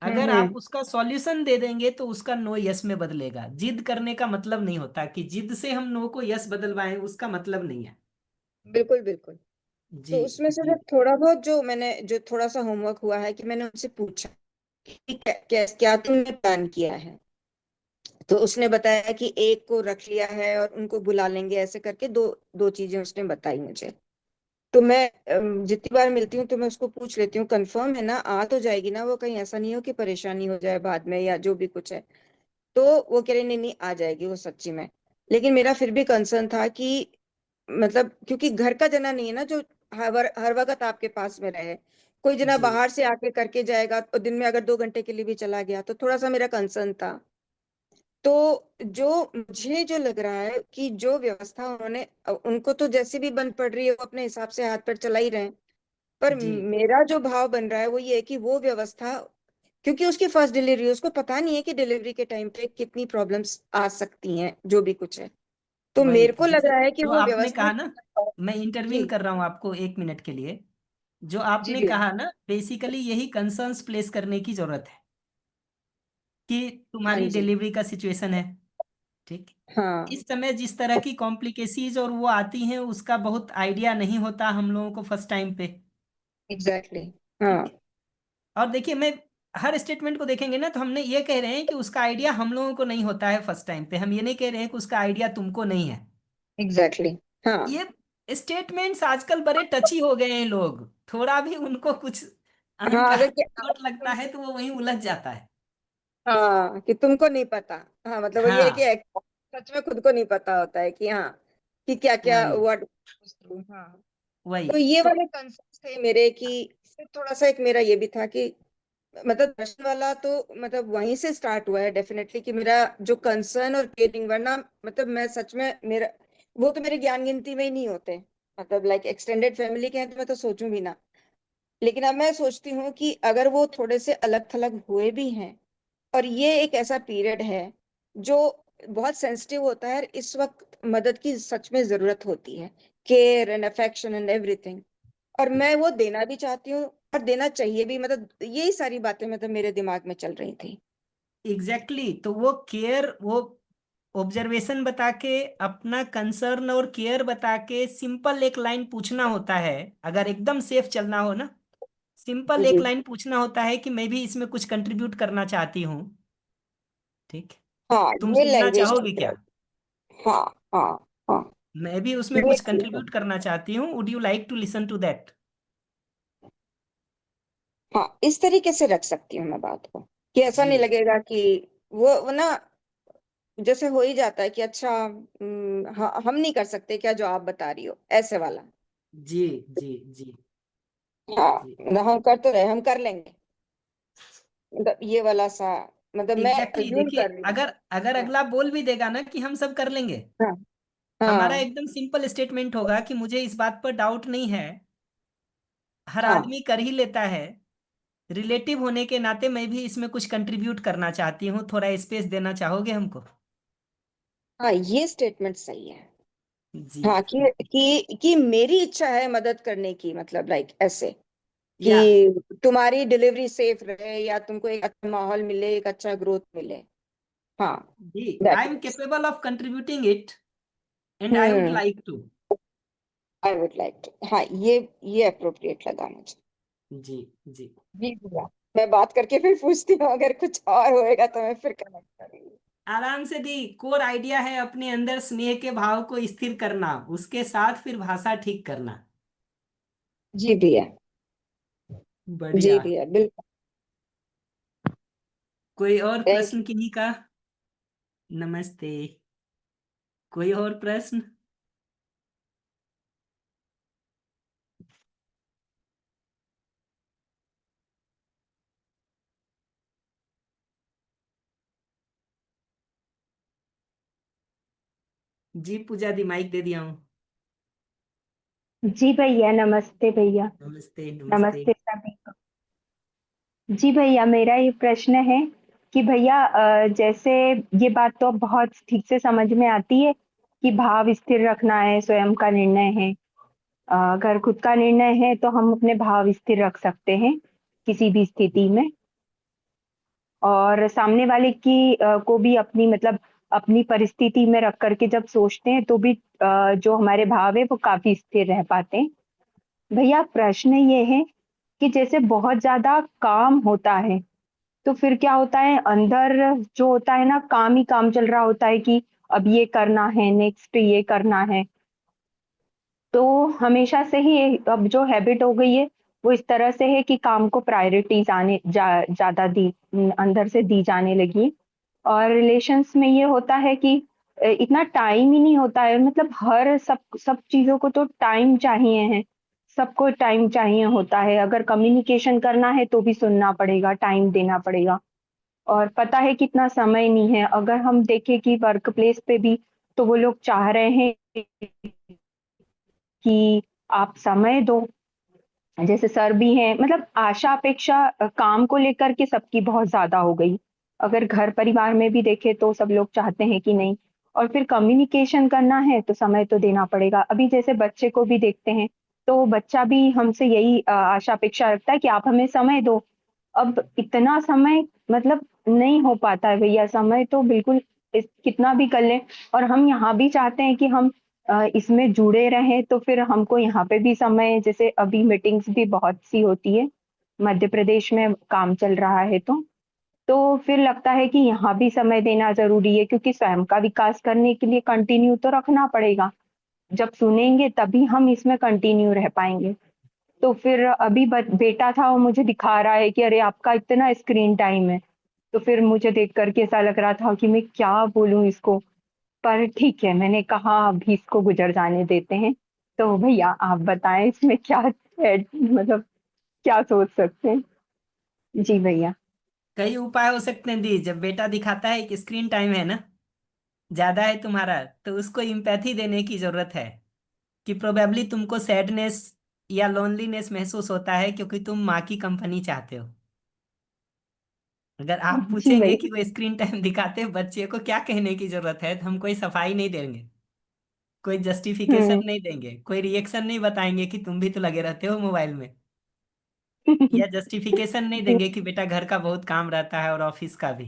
अगर आप हम्म। उसका सॉल्यूशन दे देंगे तो उसका नो यस में बदलेगा। जिद करने का मतलब नहीं होता कि जिद से हम नो को यस बदलवाएं, उसका मतलब नहीं है। बिल्कुल बिल्कुल। जी। तो उसमें से जी। जो थोड़ा बहुत जो थोड़ा सा होमवर्क हुआ है कि मैंने उनसे पूछा कि क्या तुमने प्लान किया है। तो उसने बताया कि एक को रख लिया है और उनको बुला लेंगे, ऐसे करके दो दो चीजें उसने बताई मुझे। तो मैं जितनी बार मिलती हूँ तो मैं उसको पूछ लेती हूँ, कंफर्म है ना, आ तो जाएगी ना वो, कहीं ऐसा नहीं हो कि परेशानी हो जाए बाद में या जो भी कुछ है। तो वो कह रही नहीं नहीं आ जाएगी वो सच्ची में। लेकिन मेरा फिर भी कंसर्न था कि मतलब क्योंकि घर का जना नहीं है ना जो हर वक्त आपके पास में रहे। कोई जना जी। बाहर से आके करके जाएगा और दिन में अगर 2 घंटे के लिए भी चला गया तो थोड़ा सा मेरा कंसर्न था। तो जो मुझे जो लग रहा है कि जो व्यवस्था उन्होंने, उनको तो जैसे भी बंद पड़ रही है वो अपने हिसाब से हाथ पैर चला ही रहे हैं। पर जी। मेरा जो भाव बन रहा है वो ये है कि वो व्यवस्था, क्योंकि उसकी फर्स्ट डिलीवरी, उसको पता नहीं है कि डिलीवरी के टाइम पे कितनी प्रॉब्लम्स आ सकती हैं जो भी कुछ है। तो वही मेरे को लग जैसे रहा है कि जो वो आपने व्यवस्था। कहा ना, मैं इंटरवीन जी कर रहा हूँ आपको 1 मिनट के लिए। जो जी आपने भैया। कहा ना, बेसिकली यही कंसर्न्स प्लेस करने की जरूरत है कि हाँ तुम्हारी जी। डिलीवरी का सिचुएशन है। ठीक। हाँ। इस समय जिस तरह की कॉम्प्लिकेसीज और वो आती हैं, उसका बहुत आइडिया नहीं होता हम लोगों को फर्स्ट टाइम पे। एग्जैक्टली। हाँ। ठीक। और देखिए, मैं हर स्टेटमेंट को देखेंगे ना, तो हमने ये कह रहे हैं कि उसका आइडिया हम लोगों को नहीं होता है फर्स्ट टाइम पे। हम ये नहीं कह रहे हैं कि उसका आइडिया तुमको नहीं है। एग्जैक्टली। हाँ। ये स्टेटमेंट्स आजकल बड़े टची हो गए हैं। लोग थोड़ा भी उनको कुछ हाँ अहंकार अगर में कि चोट लगता है तो वो वहीं उलझ जाता है। हाँ कि तुमको नहीं पता। हाँ मतलब वो ये है कि हाँ। सच में खुद को नहीं पता होता है कि हाँ कि क्या क्या वही। व्हाट। हाँ। वही तो ये तो। वाले कंसर्न्स थे मेरे कि फिर थोड़ा सा एक मेरा ये भी था कि मतलब दर्शन वाला तो मतलब वहीं से स्टार्ट हुआ है डेफिनेटली कि मेरा जो कंसर्न और केयरिंग, वरना मतलब मैं सच में मेरा वो तो मेरे ज्ञान गिनती में ही नहीं होते। मतलब लाइक एक्सटेंडेड फैमिली के हैं तो मैं तो सोचूं भी ना। लेकिन अब मैं सोचती हूँ कि अगर वो थोड़े से अलग थलग हुए भी हैं और ये एक ऐसा पीरियड है जो बहुत सेंसिटिव होता है, इस वक्त मदद की सच में जरूरत होती है, care and affection and everything. और मैं वो देना भी चाहती हूँ और देना चाहिए भी, मतलब यही सारी बातें मतलब मेरे दिमाग में चल रही थी। एग्जैक्टली exactly, तो वो केयर, वो ऑब्जर्वेशन बता के, अपना कंसर्न और केयर बता के, सिंपल एक लाइन पूछना होता है। अगर एकदम सेफ चलना हो ना, सिंपल एक जी। लाइन पूछना होता है कि मैं भी इसमें कुछ कंट्रीब्यूट करना चाहती हूँ। ठीक। हाँ तुम ये सुनना लैंग्वेज चाहोगे ठीक क्या? है। हाँ हाँ हाँ। मैं भी उसमें ये कुछ ठीक है। कंट्रीब्यूट करना चाहती हूँ, would you like to listen to that? हाँ इस तरीके से रख सकती हूँ मैं बात को कि ऐसा जी। नहीं लगेगा कि वो ना जैसे हो ही जाता है कि अच्छा हम नहीं कर सकते क्या जो आप बता रही हो, ऐसे वाला। जी। जी। जी। हाँ जी। मतलब हम कर तो रहे, हम कर लेंगे, मतलब ये वाला सा, मतलब मैं एग्जैक्टली exactly, अज्यूम देखिए, कर रही हूँ। अगर अगर हाँ अगला बोल भी देगा ना कि हम सब कर लेंगे, हाँ हमारा हाँ एकदम सिंपल स्टेटमेंट होगा कि मुझे इस बात पर डाउट नहीं है। हर हाँ आदमी कर ही लेता है। रिलेटिव होने के नाते मैं भी इसमें कुछ कंट्रीब्यूट करना चाहती हूँ। थोड़ा स्पेस देना चाहोगे हमको? हाँ ये स्टेटमेंट सही है। जी। हाँ कि मेरी इच्छा है मदद करने की, मतलब लाइक ऐसे या कि तुम्हारी डिलीवरी सेफ रहे या तुमको एक अच्छा माहौल मिले, एक अच्छा ग्रोथ मिले। हाँ जी, I that am is. Capable of contributing it and I would hmm. Like to. I would like to, हाँ ये अप्रोप्रिएट लगा मुझे। जी। जी। जी भैया। मैं बात करके फिर पूछती हूँ, अगर कुछ और होएगा तो मैं फिर कनेक्ट करूंगी। आराम से दी। कोर आइडिया है अपने अंदर स्नेह के भाव को स्थिर करना, उसके साथ फिर भाषा ठीक करना। जी भैया। जी बढ़िया। भैया बिल्कुल। कोई और थैंक प्रश्न किन्हीं का? नमस्ते। कोई और प्रश्न? जी पूजा दी, माइक दे दिया हूँ। जी भैया, नमस्ते भैया। नमस्ते। नमस्ते। नमस्ते सभी को। जी भैया, मेरा ये प्रश्न है कि भैया जैसे ये बात तो बहुत ठीक से समझ में आती है कि भाव स्थिर रखना है, स्वयं का निर्णय है। अगर खुद का निर्णय है तो हम अपने भाव स्थिर रख सकते हैं किसी भी स्थिति में। और सामने वाले की को भी अपनी मतलब अपनी परिस्थिति में रख कर के जब सोचते हैं तो भी जो हमारे भाव है वो काफ़ी स्थिर रह पाते हैं। भैया प्रश्न ये है कि जैसे बहुत ज़्यादा काम होता है, तो फिर क्या होता है अंदर जो होता है ना काम ही काम चल रहा होता है कि अब ये करना है, नेक्स्ट ये करना है। तो हमेशा से ही अब जो हैबिट हो गई है, वो इस तरह से है कि काम को प्रायोरिटीज़ ज़्यादा अंदर से दी जाने लगी। और रिलेशंस में ये होता है कि इतना टाइम ही नहीं होता है मतलब हर सब चीज़ों को तो टाइम चाहिए है। सबको टाइम चाहिए होता है, अगर कम्युनिकेशन करना है तो भी सुनना पड़ेगा, टाइम देना पड़ेगा। और पता है कितना समय नहीं है, अगर हम देखें कि वर्क प्लेस पे भी तो वो लोग चाह रहे हैं कि आप समय दो। जैसे सर भी हैं मतलब आशा अपेक्षा काम को लेकर के सबकी बहुत ज़्यादा हो गई। अगर घर परिवार में भी देखें तो सब लोग चाहते हैं कि नहीं और फिर कम्युनिकेशन करना है तो समय तो देना पड़ेगा। अभी जैसे बच्चे को भी देखते हैं, तो बच्चा भी हमसे यही आशा अपेक्षा रखता है कि आप हमें समय दो। अब इतना समय मतलब नहीं हो पाता है भैया, समय तो बिल्कुल कितना भी कर लें और हम यहाँ भी चाहते हैं कि हम इसमें जुड़े रहें तो फिर हमको यहाँ पे भी समय जैसे अभी मीटिंग्स भी बहुत सी होती है, मध्य प्रदेश में काम चल रहा है तो फिर लगता है कि यहाँ भी समय देना ज़रूरी है क्योंकि स्वयं का विकास करने के लिए कंटिन्यू तो रखना पड़ेगा। जब सुनेंगे तभी हम इसमें कंटिन्यू रह पाएँगे। तो फिर अभी बेटा था वो मुझे दिखा रहा है कि अरे आपका इतना स्क्रीन टाइम है। तो फिर मुझे देख कर के ऐसा लग रहा था कि मैं क्या बोलूँ इसको? पर ठीक है, मैंने कहा अभी इसको गुज़र जाने देते हैं। तो भैया आप बताएँ इसमें क्या है मतलब क्या सोच सकते हैं? जी भैया। कई उपाय हो सकते हैं दी। जब बेटा दिखाता है कि स्क्रीन टाइम है ना ज्यादा है तुम्हारा, तो उसको इम्पैथी देने की जरूरत है कि प्रोबेबली तुमको सैडनेस या लोनलीनेस महसूस होता है क्योंकि तुम माँ की कंपनी चाहते हो। अगर आप जी पूछेंगे कि भैया। वो स्क्रीन टाइम दिखाते हैं, बच्चे को क्या कहने की जरूरत है, तो हम कोई सफाई नहीं देंगे, कोई जस्टिफिकेशन हुँ। नहीं देंगे, कोई रिएक्शन नहीं बताएंगे कि तुम भी तो लगे रहते हो मोबाइल में, या जस्टिफिकेशन नहीं जी। देंगे कि बेटा घर का बहुत काम रहता है और ऑफिस का भी।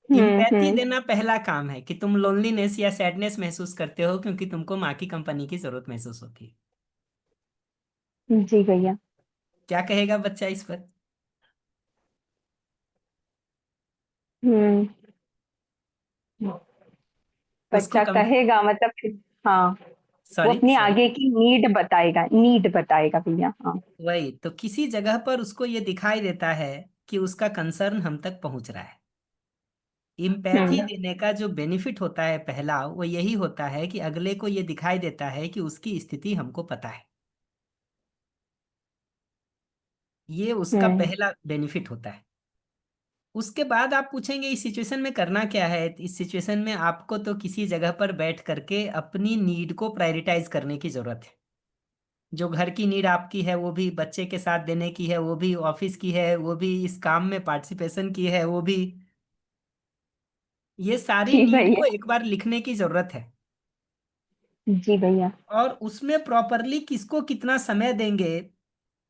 हुँ, इम्पैथी हुँ। देना पहला काम है कि तुम लोनलीनेस या सैडनेस महसूस करते हो क्योंकि तुमको माँ की कंपनी की जरूरत महसूस होती है। जी भैया। क्या कहेगा बच्चा इस पर? हुँ। उसको बच्चा कम कहेगा मतलब फिर हाँ, वो सॉरी अपनी सॉरी आगे की नीड बताएगा भैया। हाँ। वही तो, किसी जगह पर उसको ये दिखाई देता है कि उसका कंसर्न हम तक पहुंच रहा है। इम्पैथी हुँ। देने का जो बेनिफिट होता है पहला, वो यही होता है कि अगले को ये दिखाई देता है कि उसकी स्थिति हमको पता है। ये उसका हुँ। पहला बेनिफिट होता है। उसके बाद आप पूछेंगे इस सिचुएशन में करना क्या है। इस सिचुएशन में आपको तो किसी जगह पर बैठ करके अपनी नीड को प्रायोरिटाइज करने की जरूरत है। जो घर की नीड आपकी है वो भी, बच्चे के साथ देने की है वो भी, ऑफिस की है वो भी, इस काम में पार्टिसिपेशन की है वो भी, ये सारी जी नीड को भैया। एक बार लिखने की जरूरत है। जी भैया। और उसमें प्रॉपरली किसको कितना समय देंगे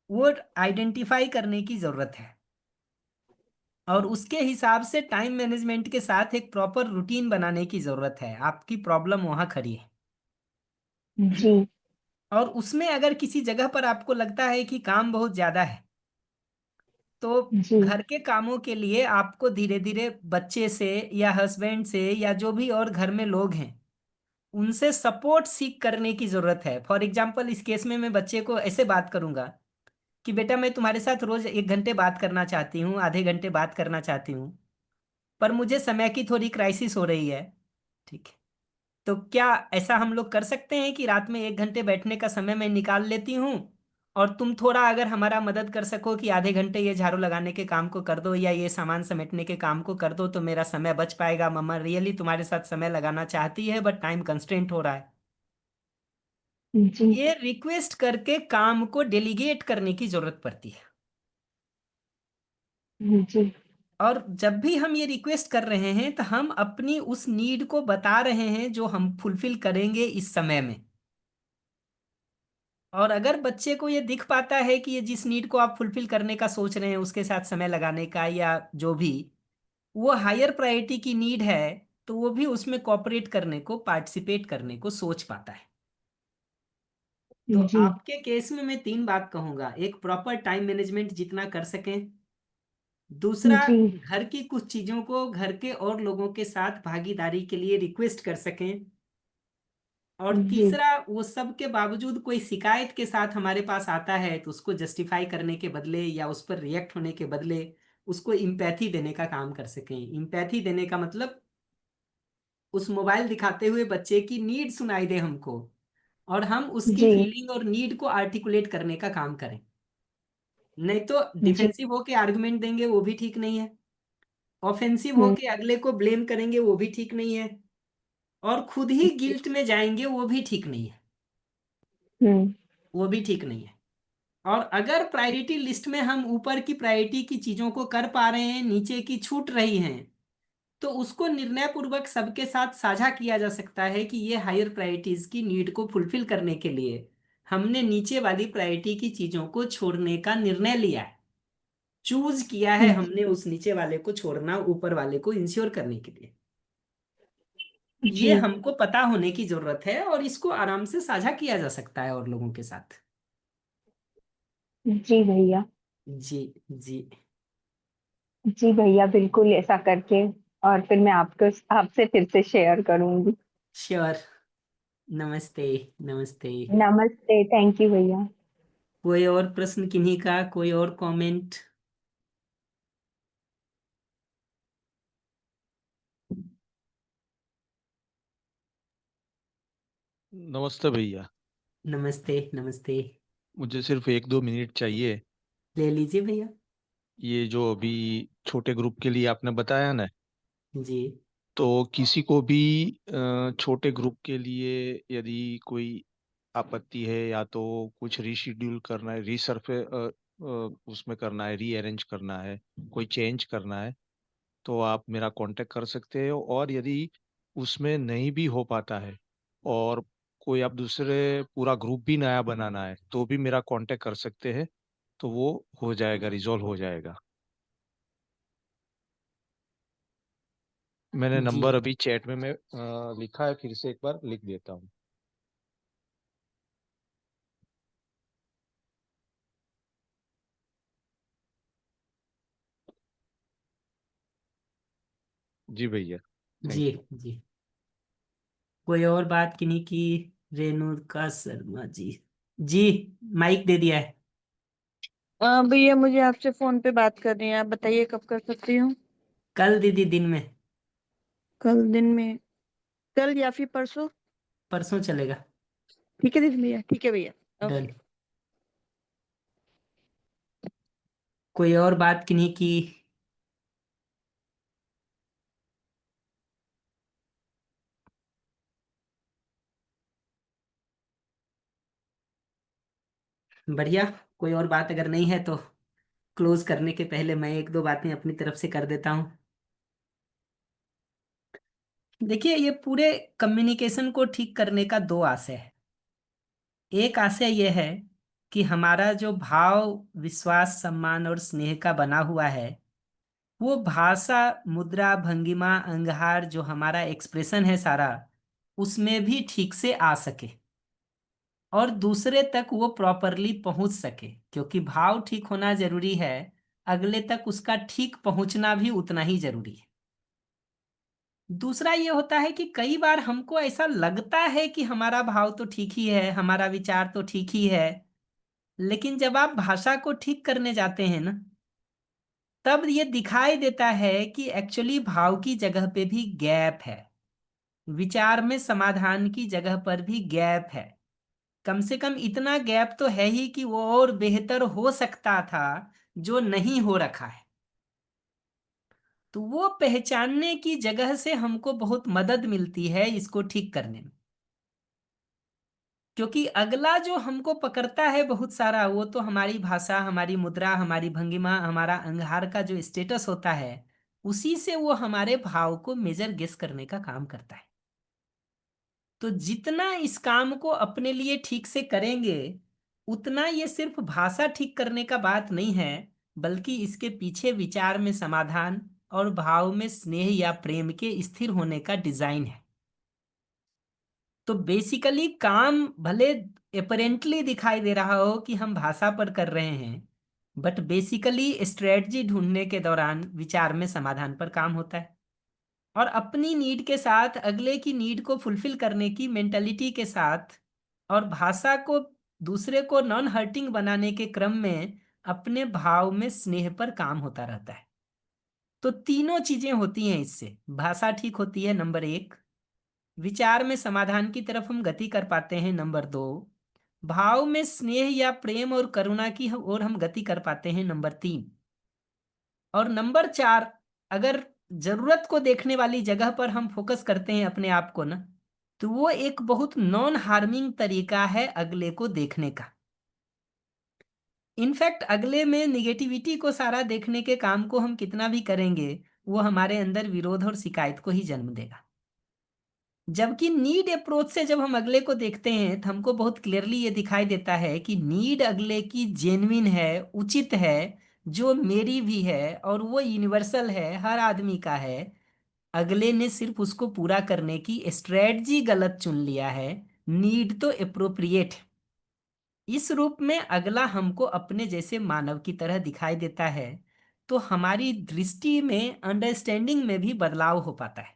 वो आइडेंटिफाई करने की जरूरत है। और उसके हिसाब से टाइम मैनेजमेंट के साथ एक प्रॉपर रूटीन बनाने की जरूरत है। आपकी प्रॉब्लम वहां खड़ी है। जी। और उसमें अगर किसी जगह पर आपको लगता है कि काम बहुत ज्यादा है, तो जी। घर के कामों के लिए आपको धीरे धीरे बच्चे से या हस्बैंड से या जो भी और घर में लोग हैं उनसे सपोर्ट सीख करने की जरूरत है। फॉर एग्जाम्पल इस केस में मैं बच्चे को ऐसे बात करूंगा कि बेटा मैं तुम्हारे साथ रोज 1 घंटे बात करना चाहती हूँ, आधे घंटे बात करना चाहती हूँ, पर मुझे समय की थोड़ी क्राइसिस हो रही है। ठीक है, तो क्या ऐसा हम लोग कर सकते हैं कि रात में 1 घंटे बैठने का समय मैं निकाल लेती हूँ और तुम थोड़ा अगर हमारा मदद कर सको कि आधे घंटे ये झाड़ू लगाने के काम को कर दो या ये सामान समेटने के काम को कर दो, तो मेरा समय बच पाएगा। मम्मा रियली तुम्हारे साथ समय लगाना चाहती है बट टाइम कंस्ट्रेंट हो रहा है। जी। ये रिक्वेस्ट करके काम को डेलीगेट करने की जरूरत पड़ती है। जी। और जब भी हम ये रिक्वेस्ट कर रहे हैं तो हम अपनी उस नीड को बता रहे हैं जो हम फुलफिल करेंगे इस समय में। और अगर बच्चे को ये दिख पाता है कि ये जिस नीड को आप फुलफिल करने का सोच रहे हैं उसके साथ समय लगाने का या जो भी वो हायर प्रायोरिटी की नीड है, तो वो भी उसमें कोऑपरेट करने को, पार्टिसिपेट करने को सोच पाता है। तो जी आपके केस में मैं 3 बात कहूंगा। एक, प्रॉपर टाइम मैनेजमेंट जितना कर सकें। दूसरा, जी घर की कुछ चीजों को घर के और लोगों के साथ भागीदारी के लिए रिक्वेस्ट कर सकें। और जी तीसरा, वो सब के बावजूद कोई शिकायत के साथ हमारे पास आता है तो उसको जस्टिफाई करने के बदले या उस पर रिएक्ट होने के बदले उसको इम्पैथी देने का काम कर सकें। इम्पैथी देने का मतलब उस मोबाइल दिखाते हुए बच्चे की नीड सुनाई दे हमको और हम उसकी जी फीलिंग और नीड को आर्टिकुलेट करने का काम करें। नहीं तो जी डिफेंसिव होके आर्गुमेंट देंगे वो भी ठीक नहीं है। ऑफेंसिव हम्म होके अगले को ब्लेम करेंगे वो भी ठीक नहीं है। और खुद ही जी गिल्ट में जाएंगे वो भी ठीक नहीं है। हम्म वो भी ठीक नहीं है। और अगर प्रायोरिटी लिस्ट में हम ऊपर की प्रायोरिटी की चीजों को कर पा रहे हैं, नीचे की छूट रही हैं, तो उसको निर्णय पूर्वक सबके साथ साझा किया जा सकता है कि ये हायर प्रायोरिटीज की नीड को फुलफिल करने के लिए हमने नीचे वाली प्रायोरिटी की चीजों को छोड़ने का निर्णय लिया है, चूज किया है हमने उस नीचे वाले को छोड़ना ऊपर वाले को इंश्योर करने के लिए। जी ये हमको पता होने की जरूरत है और इसको आराम से साझा किया जा सकता है और लोगों के साथ। जी भैया। जी। जी। जी भैया, बिल्कुल ऐसा करके और फिर मैं आपको आपसे फिर से शेयर करूंगी। श्योर। नमस्ते। नमस्ते। नमस्ते, थैंक यू भैया। कोई और प्रश्न किन्हीं का, कोई और कमेंट? नमस्ते भैया। नमस्ते। नमस्ते। मुझे सिर्फ 1-2 मिनट चाहिए। ले लीजिए भैया। ये जो अभी छोटे ग्रुप के लिए आपने बताया ना, जी। तो किसी को भी छोटे ग्रुप के लिए यदि कोई आपत्ति है या तो कुछ रीशेड्यूल करना है, रीसर्फे उसमें करना है, रीअरेंज करना है, कोई चेंज करना है, तो आप मेरा कांटेक्ट कर सकते हो। और यदि उसमें नहीं भी हो पाता है और कोई आप दूसरे पूरा ग्रुप भी नया बनाना है तो भी मेरा कांटेक्ट कर सकते हैं, तो वो हो जाएगा, रिजॉल्व हो जाएगा। मैंने जी। नंबर अभी चैट में मैं लिखा है, फिर से एक बार लिख देता हूँ। जी भैया, जी। Thank you. जी। कोई और बात किन्हीं की? रेणुका शर्मा जी। जी। माइक दे दिया है। भैया मुझे आपसे फोन पे बात करनी है, आप बताइए कब कर सकती हूँ। कल दीदी दिन में। कल दिन में? कल या फिर परसों? परसों चलेगा। ठीक है दीदी भैया, ठीक है भैया, डन। ओके। कोई और बात किन्हीं की? बढ़िया। कोई और बात अगर नहीं है तो क्लोज करने के पहले मैं 1-2 बातें अपनी तरफ से कर देता हूँ। देखिए, ये पूरे कम्युनिकेशन को ठीक करने का 2 आशय है। एक आशय ये है कि हमारा जो भाव, विश्वास, सम्मान और स्नेह का बना हुआ है वो भाषा, मुद्रा, भंगिमा, अंगहार, जो हमारा एक्सप्रेशन है सारा, उसमें भी ठीक से आ सके और दूसरे तक वो प्रॉपरली पहुंच सके, क्योंकि भाव ठीक होना जरूरी है, अगले तक उसका ठीक पहुंचना भी उतना ही जरूरी है। दूसरा ये होता है कि कई बार हमको ऐसा लगता है कि हमारा भाव तो ठीक ही है, हमारा विचार तो ठीक ही है, लेकिन जब आप भाषा को ठीक करने जाते हैं ना, तब ये दिखाई देता है कि एक्चुअली भाव की जगह पे भी गैप है, विचार में समाधान की जगह पर भी गैप है। कम से कम इतना गैप तो है ही कि वो और बेहतर हो सकता था, जो नहीं हो रखा है। तो वो पहचानने की जगह से हमको बहुत मदद मिलती है इसको ठीक करने में। क्योंकि अगला जो हमको पकड़ता है बहुत सारा, वो तो हमारी भाषा, हमारी मुद्रा, हमारी भंगिमा, हमारा अंगहार का जो स्टेटस होता है, उसी से वो हमारे भाव को मेजर गेस करने का काम करता है। तो जितना इस काम को अपने लिए ठीक से करेंगे, उतना ये सिर्फ भाषा ठीक करने का बात नहीं है, बल्कि इसके पीछे विचार में समाधान और भाव में स्नेह या प्रेम के स्थिर होने का डिजाइन है। तो बेसिकली काम भले अपरेंटली दिखाई दे रहा हो कि हम भाषा पर कर रहे हैं, बट बेसिकली स्ट्रेटजी ढूंढने के दौरान विचार में समाधान पर काम होता है। और अपनी नीड के साथ अगले की नीड को फुलफिल करने की मेंटालिटी के साथ और भाषा को दूसरे को नॉन हर्टिंग बनाने के क्रम में अपने भाव में स्नेह पर काम होता रहता है। तो तीनों चीजें होती हैं इससे। भाषा ठीक होती है, नंबर 1। विचार में समाधान की तरफ हम गति कर पाते हैं, नंबर 2। भाव में स्नेह या प्रेम और करुणा की ओर हम गति कर पाते हैं, नंबर 3। और नंबर 4, अगर जरूरत को देखने वाली जगह पर हम फोकस करते हैं अपने आप को ना, तो वो एक बहुत नॉन हार्मिंग तरीका है अगले को देखने का। इनफैक्ट अगले में निगेटिविटी को सारा देखने के काम को हम कितना भी करेंगे, वो हमारे अंदर विरोध और शिकायत को ही जन्म देगा। जबकि नीड अप्रोच से जब हम अगले को देखते हैं तो हमको बहुत क्लियरली ये दिखाई देता है कि नीड अगले की जेन्युइन है, उचित है, जो मेरी भी है, और वो यूनिवर्सल है, हर आदमी का है। अगले ने सिर्फ उसको पूरा करने की स्ट्रेटजी गलत चुन लिया है, नीड तो अप्रोप्रिएट है। इस रूप में अगला हमको अपने जैसे मानव की तरह दिखाई देता है, तो हमारी दृष्टि में, अंडरस्टैंडिंग में भी बदलाव हो पाता है।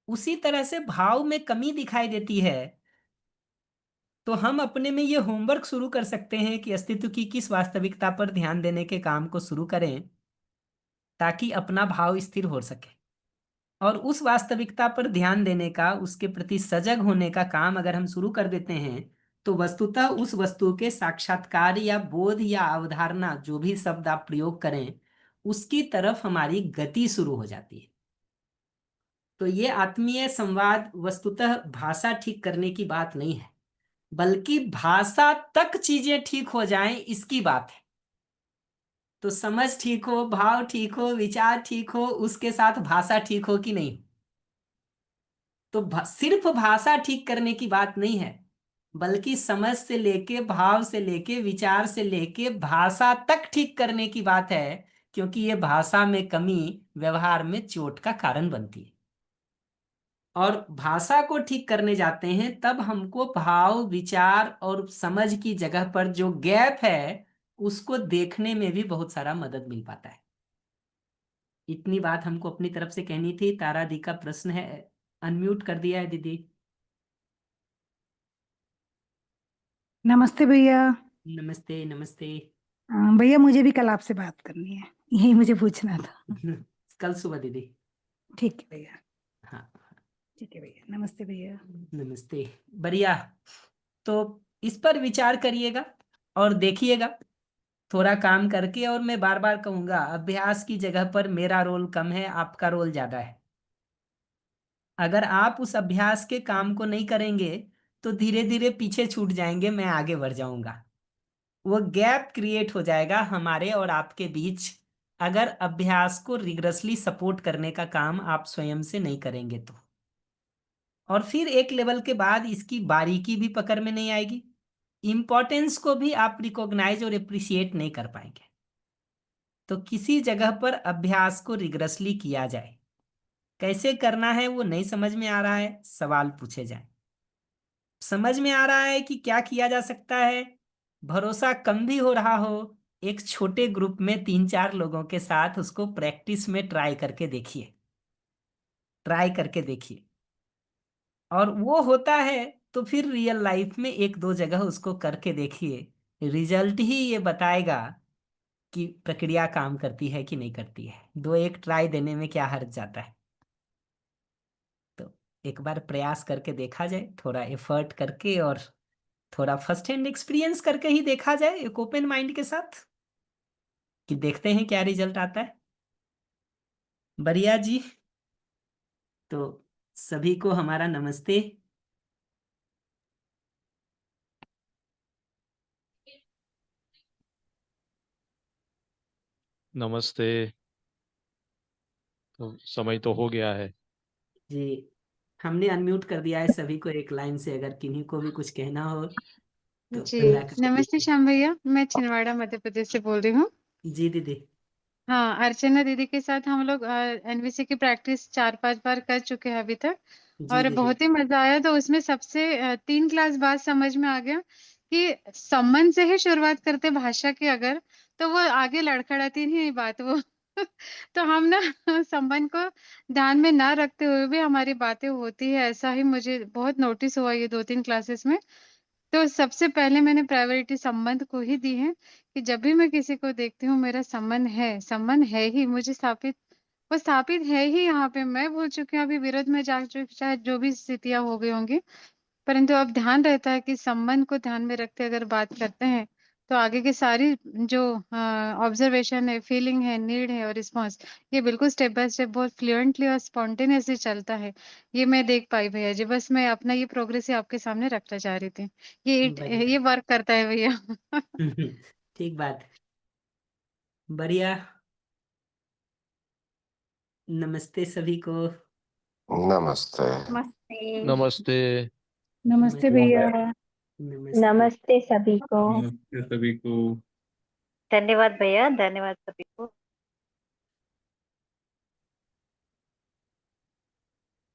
उसी तरह से भाव में कमी दिखाई देती है, तो हम अपने में ये होमवर्क शुरू कर सकते हैं कि अस्तित्व की किस वास्तविकता पर ध्यान देने के काम को शुरू करें, ताकि अपना भाव स्थिर हो सके। और उस वास्तविकता पर ध्यान देने का, उसके प्रति सजग होने का काम अगर हम शुरू कर देते हैं, तो वस्तुतः उस वस्तु के साक्षात्कार या बोध या अवधारणा, जो भी शब्द आप प्रयोग करें, उसकी तरफ हमारी गति शुरू हो जाती है। तो ये आत्मीय संवाद वस्तुतः भाषा ठीक करने की बात नहीं है, बल्कि भाषा तक चीजें ठीक हो जाएं, इसकी बात है। तो समझ ठीक हो, भाव ठीक हो, विचार ठीक हो, उसके साथ भाषा ठीक हो कि नहीं। तो सिर्फ भाषा ठीक करने की बात नहीं है, बल्कि समझ से लेके, भाव से लेके, विचार से लेके भाषा तक ठीक करने की बात है, क्योंकि ये भाषा में कमी व्यवहार में चोट का कारण बनती है। और भाषा को ठीक करने जाते हैं तब हमको भाव, विचार और समझ की जगह पर जो गैप है, उसको देखने में भी बहुत सारा मदद मिल पाता है। इतनी बात हमको अपनी तरफ से कहनी थी। तारा दी का प्रश्न है, अनम्यूट कर दिया है दीदी। नमस्ते भैया। नमस्ते नमस्ते। भैया मुझे भी कल आपसे बात करनी है, यही मुझे पूछना था। कल सुबह दीदी। ठीक है भैया। हाँ ठीक है भैया, नमस्ते भैया। नमस्ते। बढ़िया। तो इस पर विचार करिएगा और देखिएगा थोड़ा काम करके। और मैं बार बार कहूंगा, अभ्यास की जगह पर मेरा रोल कम है, आपका रोल ज्यादा है। अगर आप उस अभ्यास के काम को नहीं करेंगे तो धीरे धीरे पीछे छूट जाएंगे, मैं आगे बढ़ जाऊंगा। वो गैप क्रिएट हो जाएगा हमारे और आपके बीच, अगर अभ्यास को रिगरसली सपोर्ट करने का काम आप स्वयं से नहीं करेंगे तो। और फिर एक लेवल के बाद इसकी बारीकी भी पकड़ में नहीं आएगी, इंपॉर्टेंस को भी आप रिकॉग्नाइज और अप्रिशिएट नहीं कर पाएंगे। तो किसी जगह पर अभ्यास को रिगरसली किया जाए, कैसे करना है वो नहीं समझ में आ रहा है, सवाल पूछे जाए। समझ में आ रहा है कि क्या किया जा सकता है, भरोसा कम भी हो रहा हो, एक छोटे ग्रुप में 3-4 लोगों के साथ उसको प्रैक्टिस में ट्राई करके देखिए, ट्राई करके देखिए। और वो होता है तो फिर रियल लाइफ में 1-2 जगह उसको करके देखिए, रिजल्ट ही ये बताएगा कि प्रक्रिया काम करती है कि नहीं करती है। 2-1 ट्राई देने में क्या हर्ज जाता है। तो एक बार प्रयास करके देखा जाए, थोड़ा एफर्ट करके और थोड़ा फर्स्ट हैंड एक्सपीरियंस करके ही देखा जाए, एक ओपन माइंड के साथ, कि देखते हैं क्या रिजल्ट आता है। बढ़िया जी। तो सभी को हमारा नमस्ते। नमस्ते। तो समय तो हो गया है। जी, हमने अनम्यूट कर दिया है सभी को एक लाइन से, अगर किन्हीं को भी कुछ कहना हो तो जी खुला कर नमस्ते दीजिए। श्याम भैया, मैं छिंदवाड़ा मध्य प्रदेश से बोल रही हूँ। जी दीदी। हाँ, अर्चना दीदी के साथ हम लोग एनवीसी की प्रैक्टिस 4-5 बार कर चुके हैं अभी तक, जी और दीदी। बहुत ही मजा आया। तो उसमें सबसे 3 क्लास बाद समझ में आ गया कि सम्मन से ही शुरुआत करते भाषा की अगर, तो वो आगे लड़खड़ाती नहीं बात वो तो हम ना सम्मन को ध्यान में ना रखते हुए भी हमारी बातें होती है, ऐसा ही मुझे बहुत नोटिस हुआ ये 2-3 क्लासेस में। तो सबसे पहले मैंने प्रायोरिटी संबंध को ही दी है कि जब भी मैं किसी को देखती हूँ मेरा संबंध है ही, मुझे स्थापित, वो स्थापित है ही। यहाँ पे मैं भूल चुकी हूँ, अभी विरोध में जा चुकी, चाहे जो भी स्थितियां हो गई होंगी, परंतु अब ध्यान रहता है कि संबंध को ध्यान में रखते अगर बात करते हैं तो आगे की सारी जो ऑब्जर्वेशन है, फीलिंग है, नीड है और रिस्पॉन्स, ये बिल्कुल स्टेप बाय स्टेप बहुत फ्लुएंटली और स्पॉन्टेनियसली चलता है। ये मैं देख पाई भैया जी, बस मैं अपना ये प्रोग्रेस ही आपके सामने रखना चाह रही थी। ये बढ़िया। वर्क करता है भैया ठीक बात। बढ़िया। नमस्ते सभी को। नमस्ते। नमस्ते। नमस्ते। नमस्ते भैया। नमस्ते। नमस्ते सभी को। नमस्ते सभी को। धन्यवाद भैया, धन्यवाद सभी को।